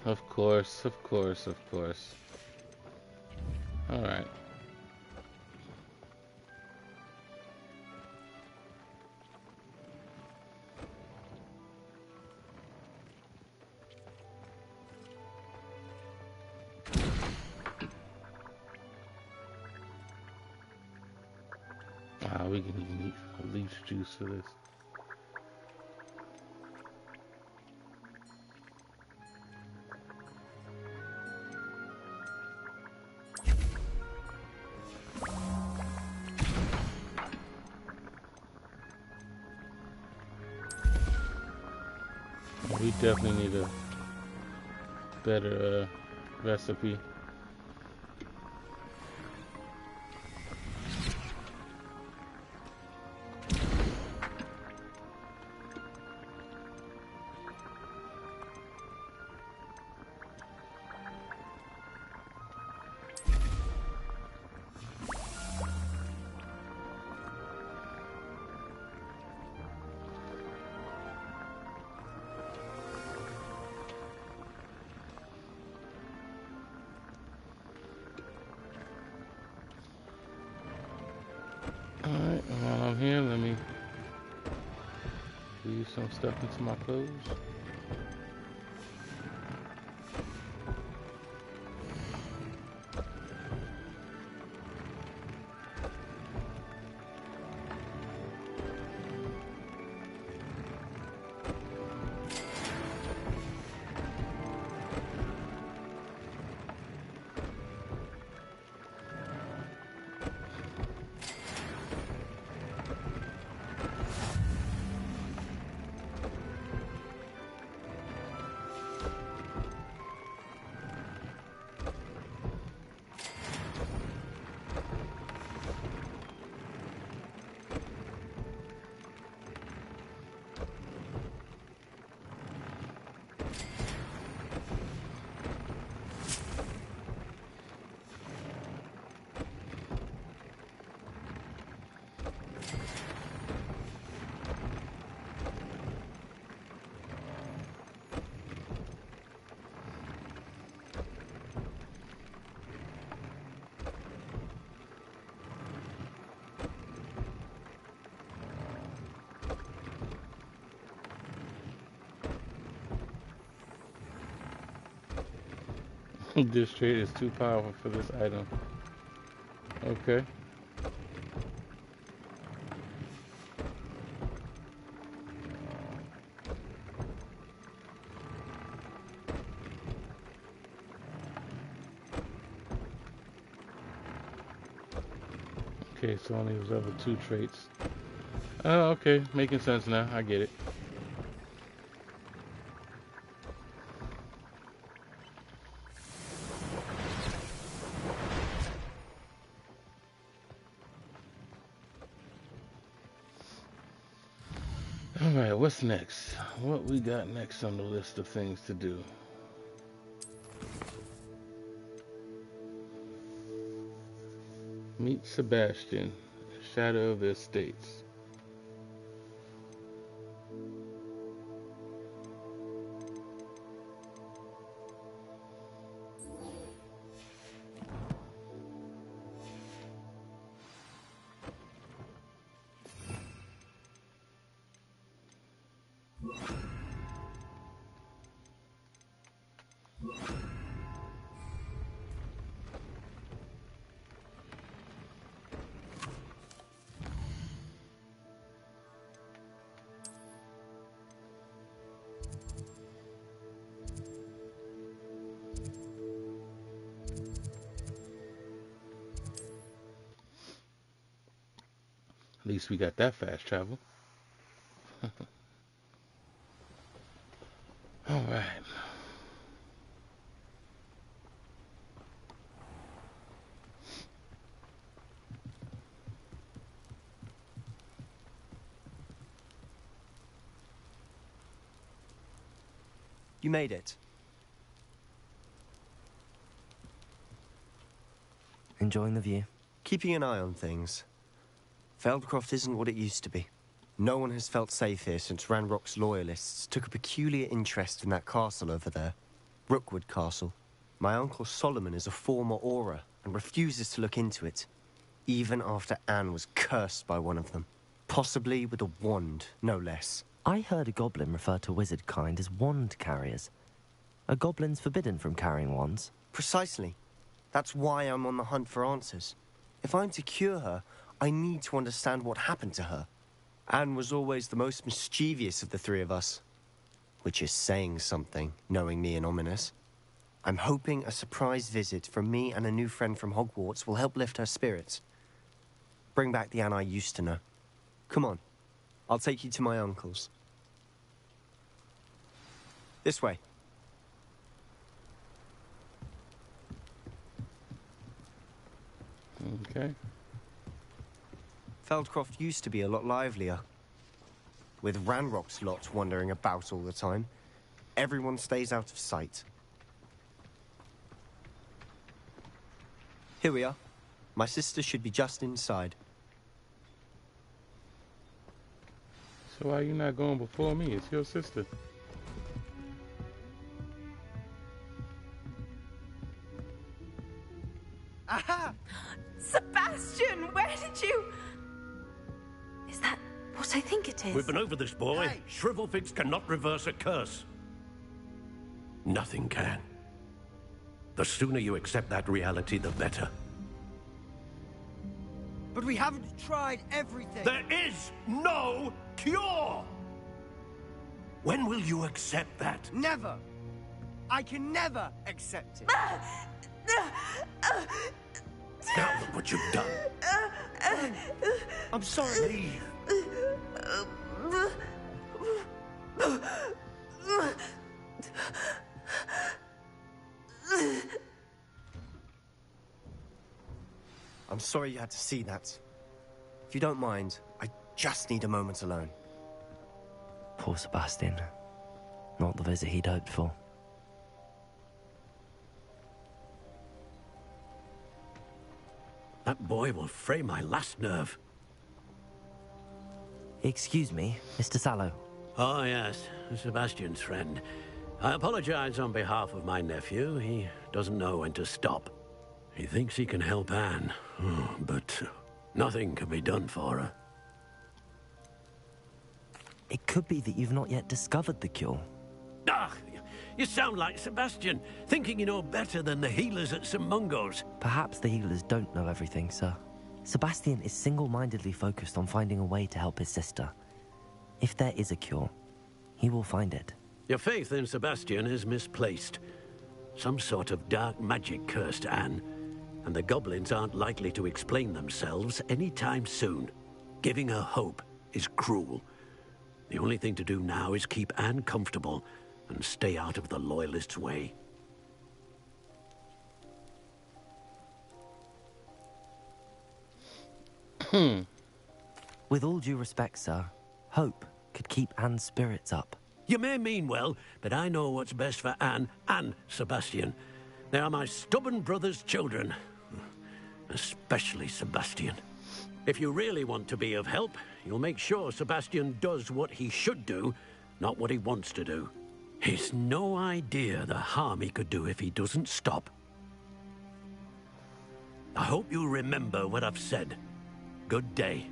Of course, of course, of course. All right. We can even eat a leech juice for this. We definitely need a better recipe. Alright, while I'm here, let me weave some stuff into my clothes. This trait is too powerful for this item. Okay. Okay, so only those other two traits. Oh, okay. Making sense now. I get it. Alright, what's next? What we got next on the list of things to do? Meet Sebastian, Shadow of the Estates. At least we got that fast travel. All right. You made it. Enjoying the view? Keeping an eye on things. Feldcroft isn't what it used to be. No one has felt safe here since Ranrock's loyalists took a peculiar interest in that castle over there. Rookwood Castle. My uncle Solomon is a former Auror and refuses to look into it, even after Anne was cursed by one of them. Possibly with a wand, no less. I heard a goblin refer to wizard kind as wand carriers. Are goblins forbidden from carrying wands? Precisely. That's why I'm on the hunt for answers. If I'm to cure her, I need to understand what happened to her. Anne was always the most mischievous of the three of us. Which is saying something, knowing me and ominous. I'm hoping a surprise visit from me and a new friend from Hogwarts will help lift her spirits. Bring back the Anne I used to know. Come on. I'll take you to my uncle's. This way. Okay. Feldcroft used to be a lot livelier. With Ranrock's lot wandering about all the time, everyone stays out of sight. Here we are. My sister should be just inside. So why are you not going before me? It's your sister. Aha! Sebastian, where did you... Is that what I think it is? We've been over this, boy. Hey. Shrivelfigs cannot reverse a curse. Nothing can. The sooner you accept that reality, the better. But we haven't tried everything. There is no cure! When will you accept that? Never. I can never accept it. Now look what you've done. I'm sorry. Leave. I'm sorry you had to see that. If you don't mind, I just need a moment alone. Poor Sebastian. Not the visit he'd hoped for. That boy will fray my last nerve. Excuse me, Mr. Sallow. Oh, yes, Sebastian's friend. I apologize on behalf of my nephew. He doesn't know when to stop. He thinks he can help Anne, but nothing can be done for her. It could be that you've not yet discovered the cure. Ah, You sound like Sebastian, thinking you know better than the healers at St. Mungo's. Perhaps the healers don't know everything, sir. Sebastian is single-mindedly focused on finding a way to help his sister. If there is a cure, he will find it. Your faith in Sebastian is misplaced. Some sort of dark magic cursed Anne, and the goblins aren't likely to explain themselves anytime soon. Giving her hope is cruel. The only thing to do now is keep Anne comfortable and stay out of the Loyalists' way. With all due respect, sir, hope could keep Anne's spirits up. You may mean well, but I know what's best for Anne and Sebastian. They are my stubborn brother's children. Especially Sebastian. If you really want to be of help, you'll make sure Sebastian does what he should do, not what he wants to do. He's no idea the harm he could do if he doesn't stop. I hope you'll remember what I've said. Good day.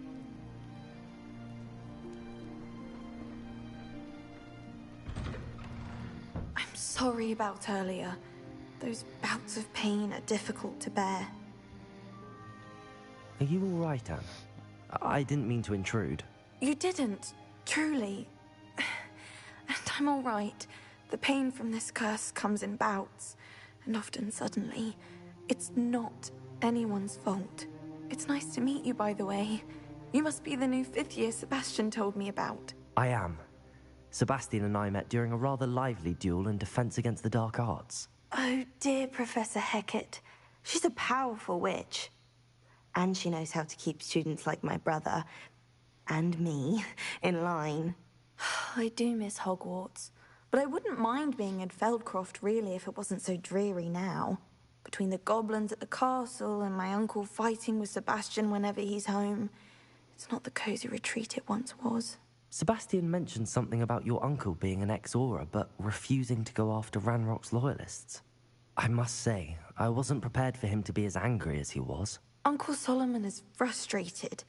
I'm sorry about earlier. Those bouts of pain are difficult to bear. Are you all right, Anne? I didn't mean to intrude. You didn't, truly. And I'm all right. The pain from this curse comes in bouts, and often suddenly. It's not anyone's fault. It's nice to meet you, by the way. You must be the new 5th year Sebastian told me about. I am. Sebastian and I met during a rather lively duel in Defense Against the Dark Arts. Oh, dear Professor Hecat. She's a powerful witch. And she knows how to keep students like my brother, and me, in line. I do miss Hogwarts, but I wouldn't mind being in Feldcroft, really, if it wasn't so dreary now. Between the goblins at the castle and my uncle fighting with Sebastian whenever he's home, it's not the cozy retreat it once was. Sebastian mentioned something about your uncle being an ex-Auror, but refusing to go after Ranrock's loyalists. I must say, I wasn't prepared for him to be as angry as he was. Uncle Solomon is frustrated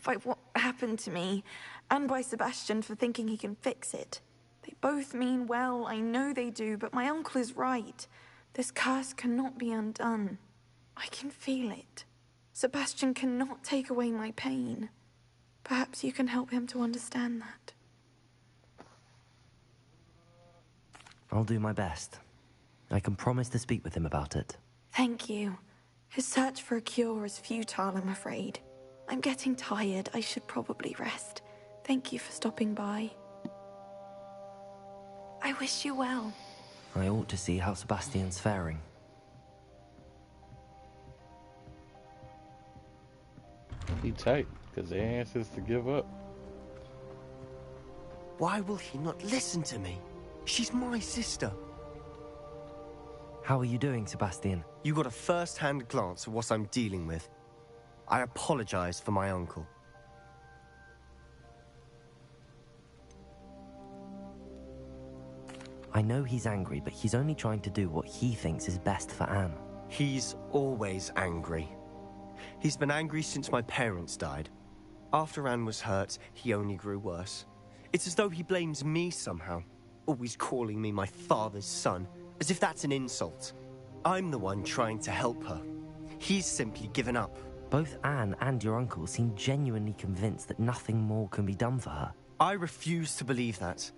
by what happened to me, and by Sebastian for thinking he can fix it. They both mean well, I know they do, but my uncle is right. This curse cannot be undone. I can feel it. Sebastian cannot take away my pain. Perhaps you can help him to understand that. I'll do my best. I can promise to speak with him about it. Thank you. His search for a cure is futile, I'm afraid. I'm getting tired. I should probably rest. Thank you for stopping by. I wish you well. I ought to see how Sebastian's faring. Be tight, because the answer is to give up. Why will he not listen to me? She's my sister. How are you doing, Sebastian? You got a first-hand glance at what I'm dealing with. I apologize for my uncle. I know he's angry, but he's only trying to do what he thinks is best for Anne. He's always angry. He's been angry since my parents died. After Anne was hurt, he only grew worse. It's as though he blames me somehow, always calling me my father's son, as if that's an insult. I'm the one trying to help her. He's simply given up. Both Anne and your uncle seem genuinely convinced that nothing more can be done for her. I refuse to believe that.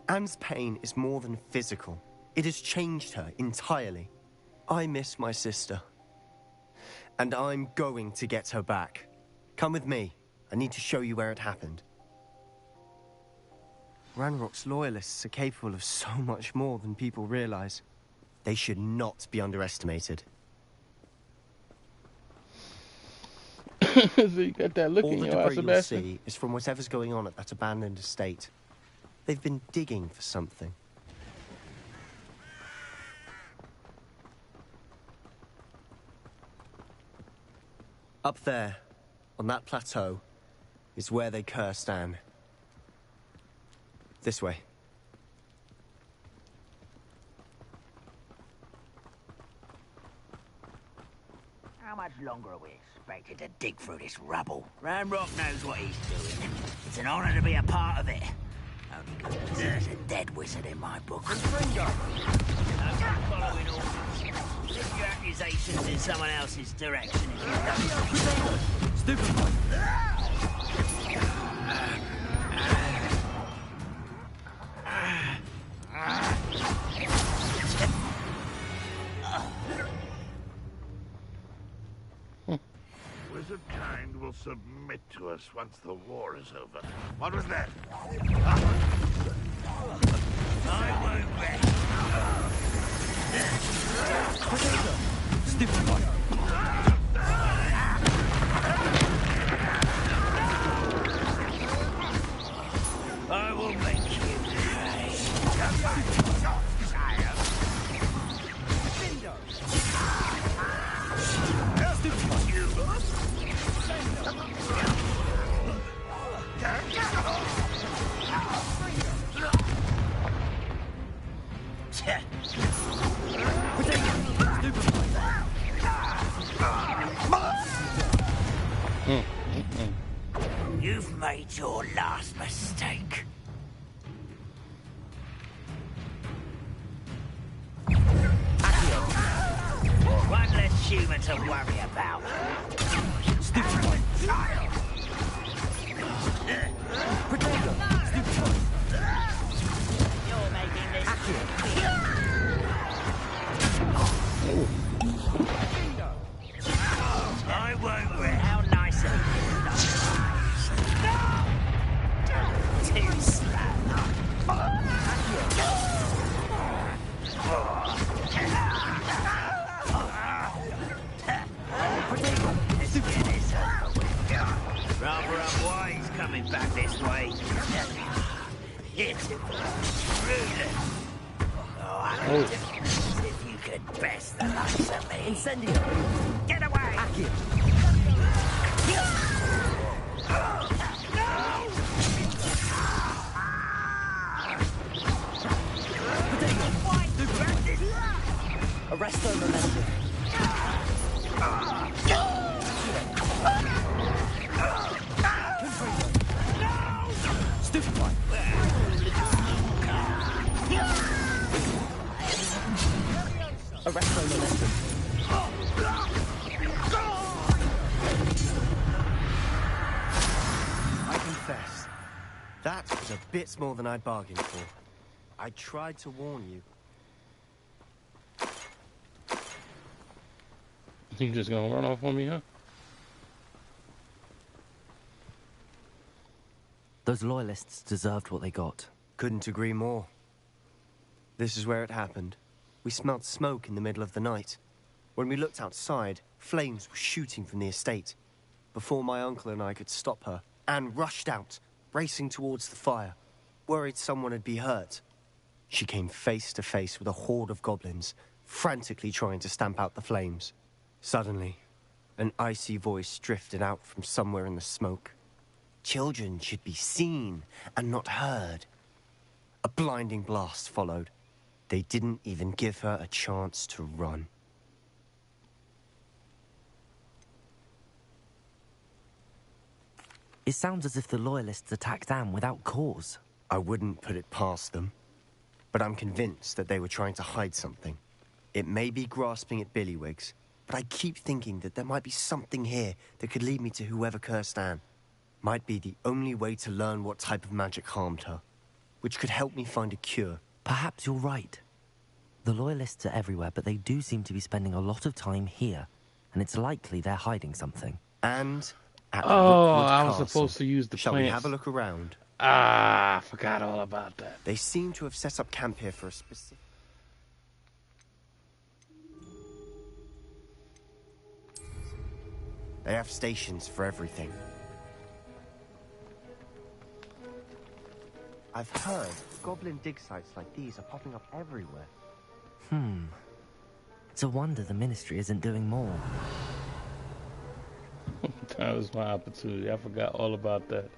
Anne's pain is more than physical. It has changed her entirely. I miss my sister. And I'm going to get her back. Come with me. I need to show you where it happened. Ranrock's loyalists are capable of so much more than people realize. They should not be underestimated. So you got that look in your eye, All the debris you'll Sebastian? see is from whatever's going on at that abandoned estate. They've been digging for something. Up there, on that plateau, is where they cursed Anne. This way. How much longer are we expected to dig through this rubble? Ranrock knows what he's doing. It's an honor to be a part of it. Only because there's a dead wizard in my book. And Fringo. I'm not following orders. Lift your accusations in someone else's direction if you don't. Stupid. Wizard kind will submit to us once the war is over. What was that? I won't rest. Stupid boy. I will make you pay. You've made your last mistake. One less human to worry about. Stupid child. You're making this I won't rest. How nice of you. Too slow. Rather unwise coming back this way. It's rude. Oh, I know if you could best the likes of me. Incendio. Get away! Arresto momentum. Stupid one. Arresto momentum. I confess, that was a bit more than I'd bargained for. I tried to warn you. You just gonna run off on me, huh? Those loyalists deserved what they got. Couldn't agree more. This is where it happened. We smelt smoke in the middle of the night. When we looked outside, flames were shooting from the estate. Before my uncle and I could stop her, Anne rushed out, racing towards the fire, worried someone had been hurt. She came face to face with a horde of goblins, frantically trying to stamp out the flames. Suddenly, an icy voice drifted out from somewhere in the smoke. Children should be seen and not heard. A blinding blast followed. They didn't even give her a chance to run. It sounds as if the loyalists attacked Anne without cause. I wouldn't put it past them, but I'm convinced that they were trying to hide something. It may be grasping at Billywigs, but I keep thinking that there might be something here that could lead me to whoever cursed Anne. Might be the only way to learn what type of magic harmed her, which could help me find a cure. Perhaps you're right. The loyalists are everywhere, but they do seem to be spending a lot of time here, and it's likely they're hiding something. And at Oh, Rookwood I was Castle. supposed to use the Shall we plants. have a look around? Ah, I forgot all about that. They seem to have set up camp here for a specific... They have stations for everything. I've heard goblin dig sites like these are popping up everywhere. It's a wonder the Ministry isn't doing more. That was my opportunity. I forgot all about that.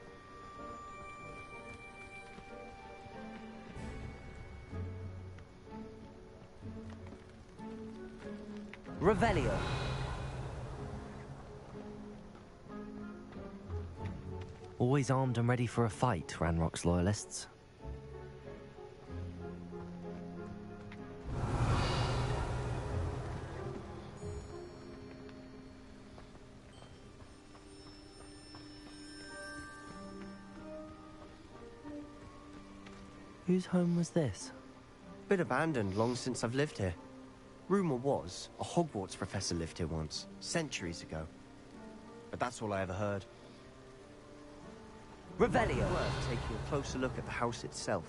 Revelio. Always armed and ready for a fight, Ranrock's loyalists. Whose home was this? Bit abandoned long since I've lived here. Rumour was, a Hogwarts professor lived here once, centuries ago. But that's all I ever heard. Revelio! Worth taking a closer look at the house itself.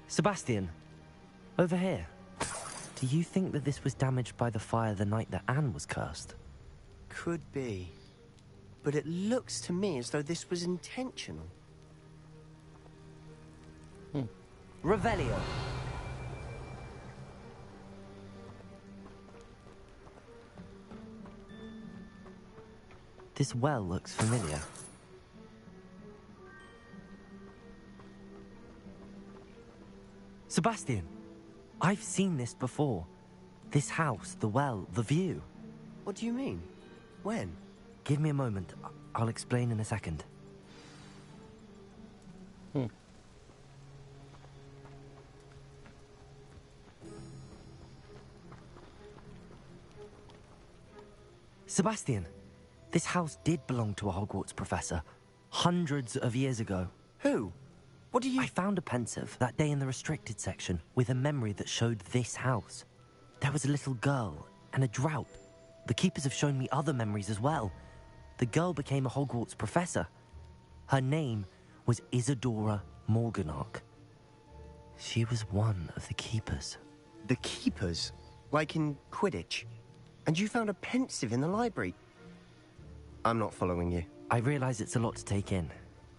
Sebastian, over here. Do you think that this was damaged by the fire the night that Anne was cursed? Could be. But it looks to me as though this was intentional. Revelio. This well looks familiar. Sebastian, I've seen this before. This house, the well, the view. What do you mean? When? Give me a moment. I'll explain in a second. Sebastian, this house did belong to a Hogwarts professor. Hundreds of years ago. Who? What do you... I found a pensive that day in the restricted section with a memory that showed this house. There was a little girl and a drought. The keepers have shown me other memories as well. The girl became a Hogwarts professor. Her name was Isadora Morganach. She was one of the keepers. The keepers? Like in Quidditch? And you found a pensive in the library? I'm not following you. I realize it's a lot to take in.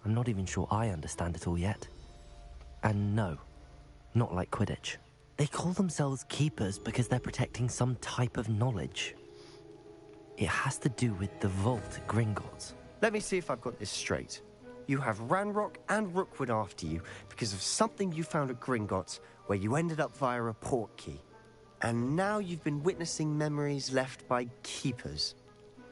I'm not even sure I understand it all yet. And no, not like Quidditch. They call themselves keepers because they're protecting some type of knowledge. It has to do with the vault at Gringotts. Let me see if I've got this straight. You have Ranrock and Rookwood after you because of something you found at Gringotts where you ended up via a port key. And now you've been witnessing memories left by keepers.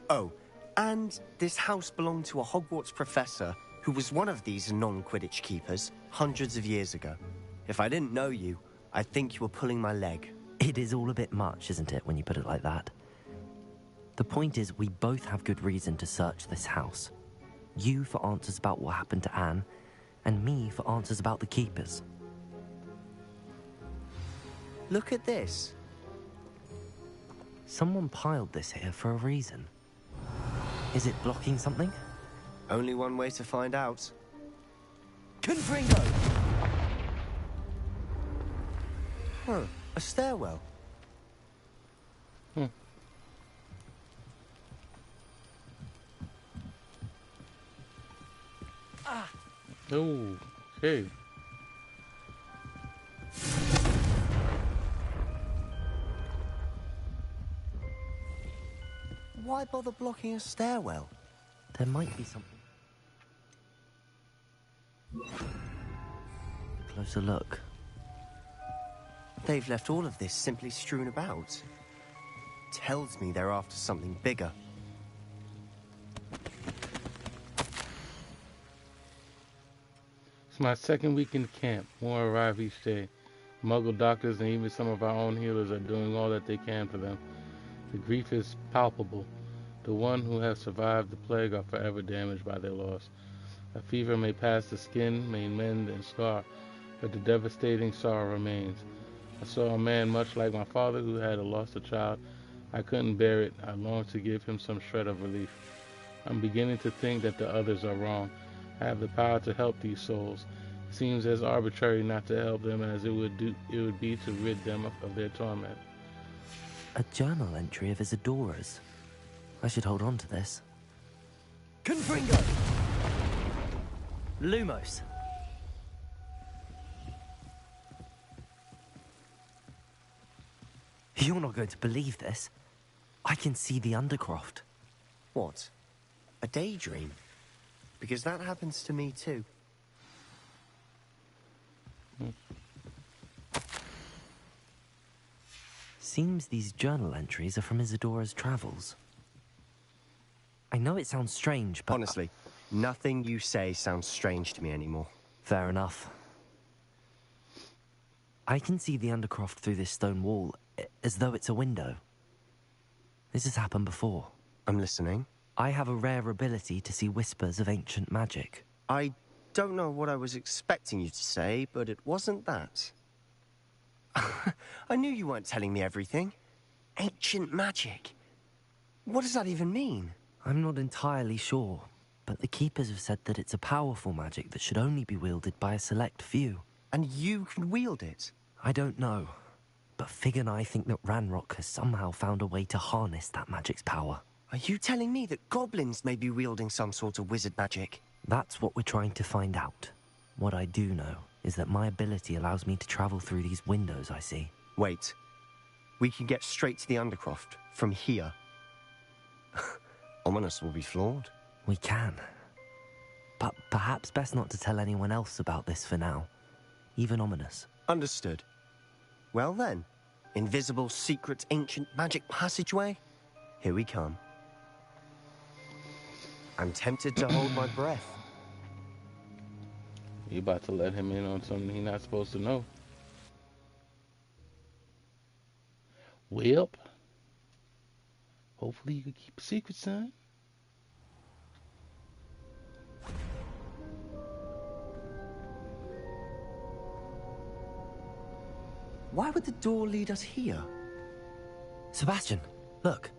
Oh, and this house belonged to a Hogwarts professor who was one of these non-Quidditch keepers hundreds of years ago. If I didn't know you, I'd think you were pulling my leg. It is all a bit much, isn't it, when you put it like that? The point is, we both have good reason to search this house. You for answers about what happened to Anne, and me for answers about the keepers. Look at this. Someone piled this here for a reason. Is it blocking something? Only one way to find out. Confringo! Huh, a stairwell. Oh, okay. Why bother blocking a stairwell? There might be something. Closer look. They've left all of this simply strewn about. Tells me they're after something bigger. It's my second week in camp. More arrive each day. Muggle doctors and even some of our own healers are doing all that they can for them. The grief is palpable. The one who have survived the plague are forever damaged by their loss. A fever may pass the skin, may mend and scar, but the devastating sorrow remains. I saw a man much like my father who had lost a child. I couldn't bear it. I longed to give him some shred of relief. I'm beginning to think that the others are wrong. I have the power to help these souls. It seems as arbitrary not to help them as it would be to rid them of their torment. A journal entry of Isadora's. I should hold on to this. Confringo! Lumos. You're not going to believe this. I can see the Undercroft. What? A daydream? because that happens to me too. Seems these journal entries are from Isadora's travels. I know it sounds strange, but... Honestly, nothing you say sounds strange to me anymore. Fair enough. I can see the Undercroft through this stone wall, as though it's a window. This has happened before. I'm listening. I have a rare ability to see whispers of ancient magic. I don't know what I was expecting you to say, but it wasn't that. I knew you weren't telling me everything. Ancient magic. What does that even mean? I'm not entirely sure, but the Keepers have said that it's a powerful magic that should only be wielded by a select few. And you can wield it? I don't know, but Fig and I think that Ranrock has somehow found a way to harness that magic's power. Are you telling me that goblins may be wielding some sort of wizard magic? That's what we're trying to find out. What I do know is that my ability allows me to travel through these windows I see. Wait. We can get straight to the Undercroft from here. Ominous will be floored. We can. But perhaps best not to tell anyone else about this for now. Even Ominous. Understood. Well then, invisible, secret, ancient magic passageway? Here we come. I'm tempted to hold my breath. You about to let him in on something he's not supposed to know. Well, hopefully you can keep a secret, son. Why would the door lead us here? Sebastian, look.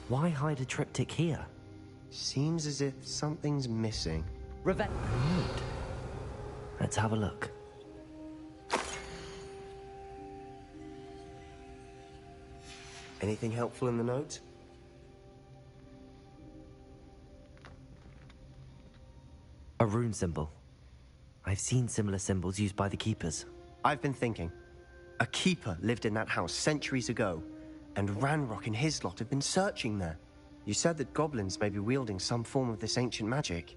Why hide a triptych here? Seems as if something's missing. Revenge. Let's have a look. Anything helpful in the note? A rune symbol. I've seen similar symbols used by the Keepers. I've been thinking. A keeper lived in that house centuries ago, and Ranrock and his lot have been searching there. You said that goblins may be wielding some form of this ancient magic.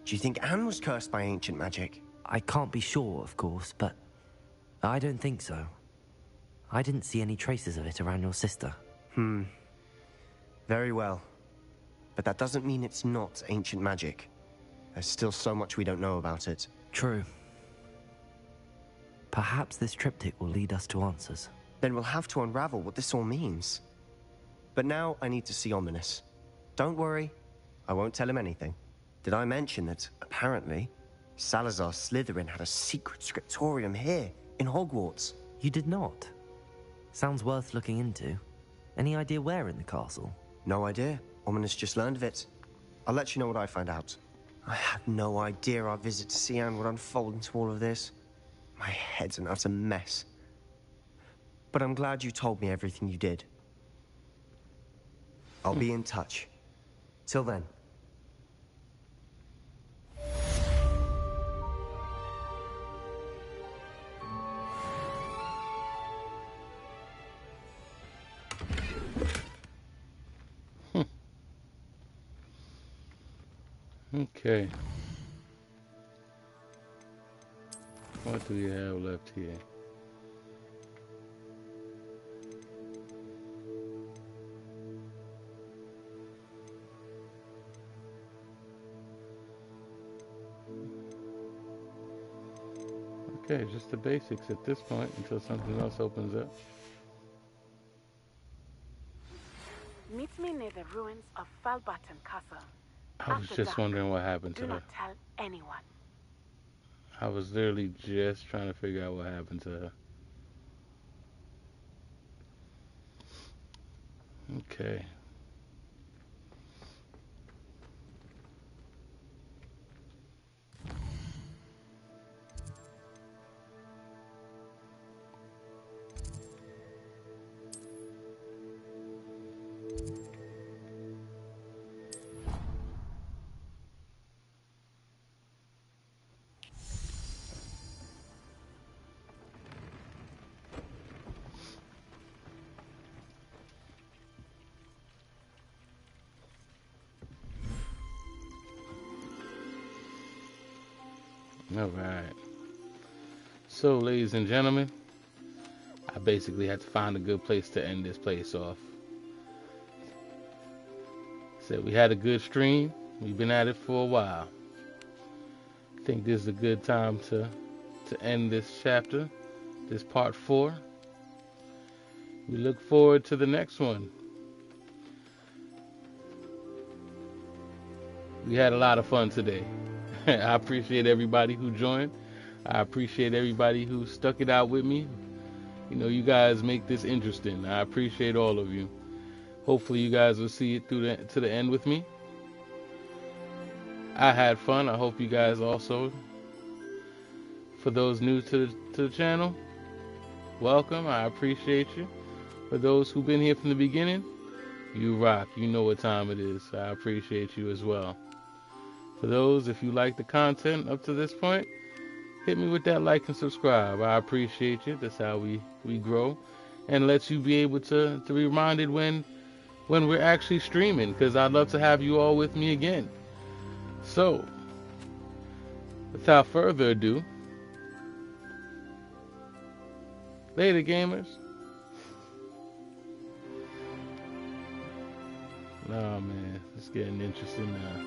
Do you think Anne was cursed by ancient magic? I can't be sure, of course, but I don't think so. I didn't see any traces of it around your sister. Very well. But that doesn't mean it's not ancient magic. There's still so much we don't know about it. True. Perhaps this triptych will lead us to answers. Then we'll have to unravel what this all means. But now I need to see Ominous. Don't worry, I won't tell him anything. Did I mention that, apparently, Salazar Slytherin had a secret scriptorium here, in Hogwarts? You did not? Sounds worth looking into. Any idea where in the castle? No idea. Ominous just learned of it. I'll let you know what I find out. I had no idea our visit to Sian would unfold into all of this. My head's an utter mess. But I'm glad you told me everything you did. I'll be in touch. Till then. Okay. What do we have left here? Okay, just the basics at this point until something else opens up. Meet me near the ruins of Falbaton Castle. I was just wondering what happened to Do her. not tell anyone. I was literally just trying to figure out what happened to her. Okay. All right. So, ladies and gentlemen, I basically had to find a good place to end this place off. Said we had a good stream. We've been at it for a while. I think this is a good time to end this chapter, this part 4. We look forward to the next one. We had a lot of fun today. I appreciate everybody who joined. I appreciate everybody who stuck it out with me. You know, you guys make this interesting. I appreciate all of you. Hopefully you guys will see it through to the end with me. I had fun. I hope you guys also. For those new to the channel, welcome. I appreciate you. For those who've been here from the beginning, you rock. You know what time it is. I appreciate you as well. For those, if you like the content up to this point, hit me with that like and subscribe. I appreciate you. That's how we grow. And lets you be able to be reminded when we're actually streaming, because I'd love to have you all with me again. So, without further ado, later gamers. Oh man, it's getting interesting now.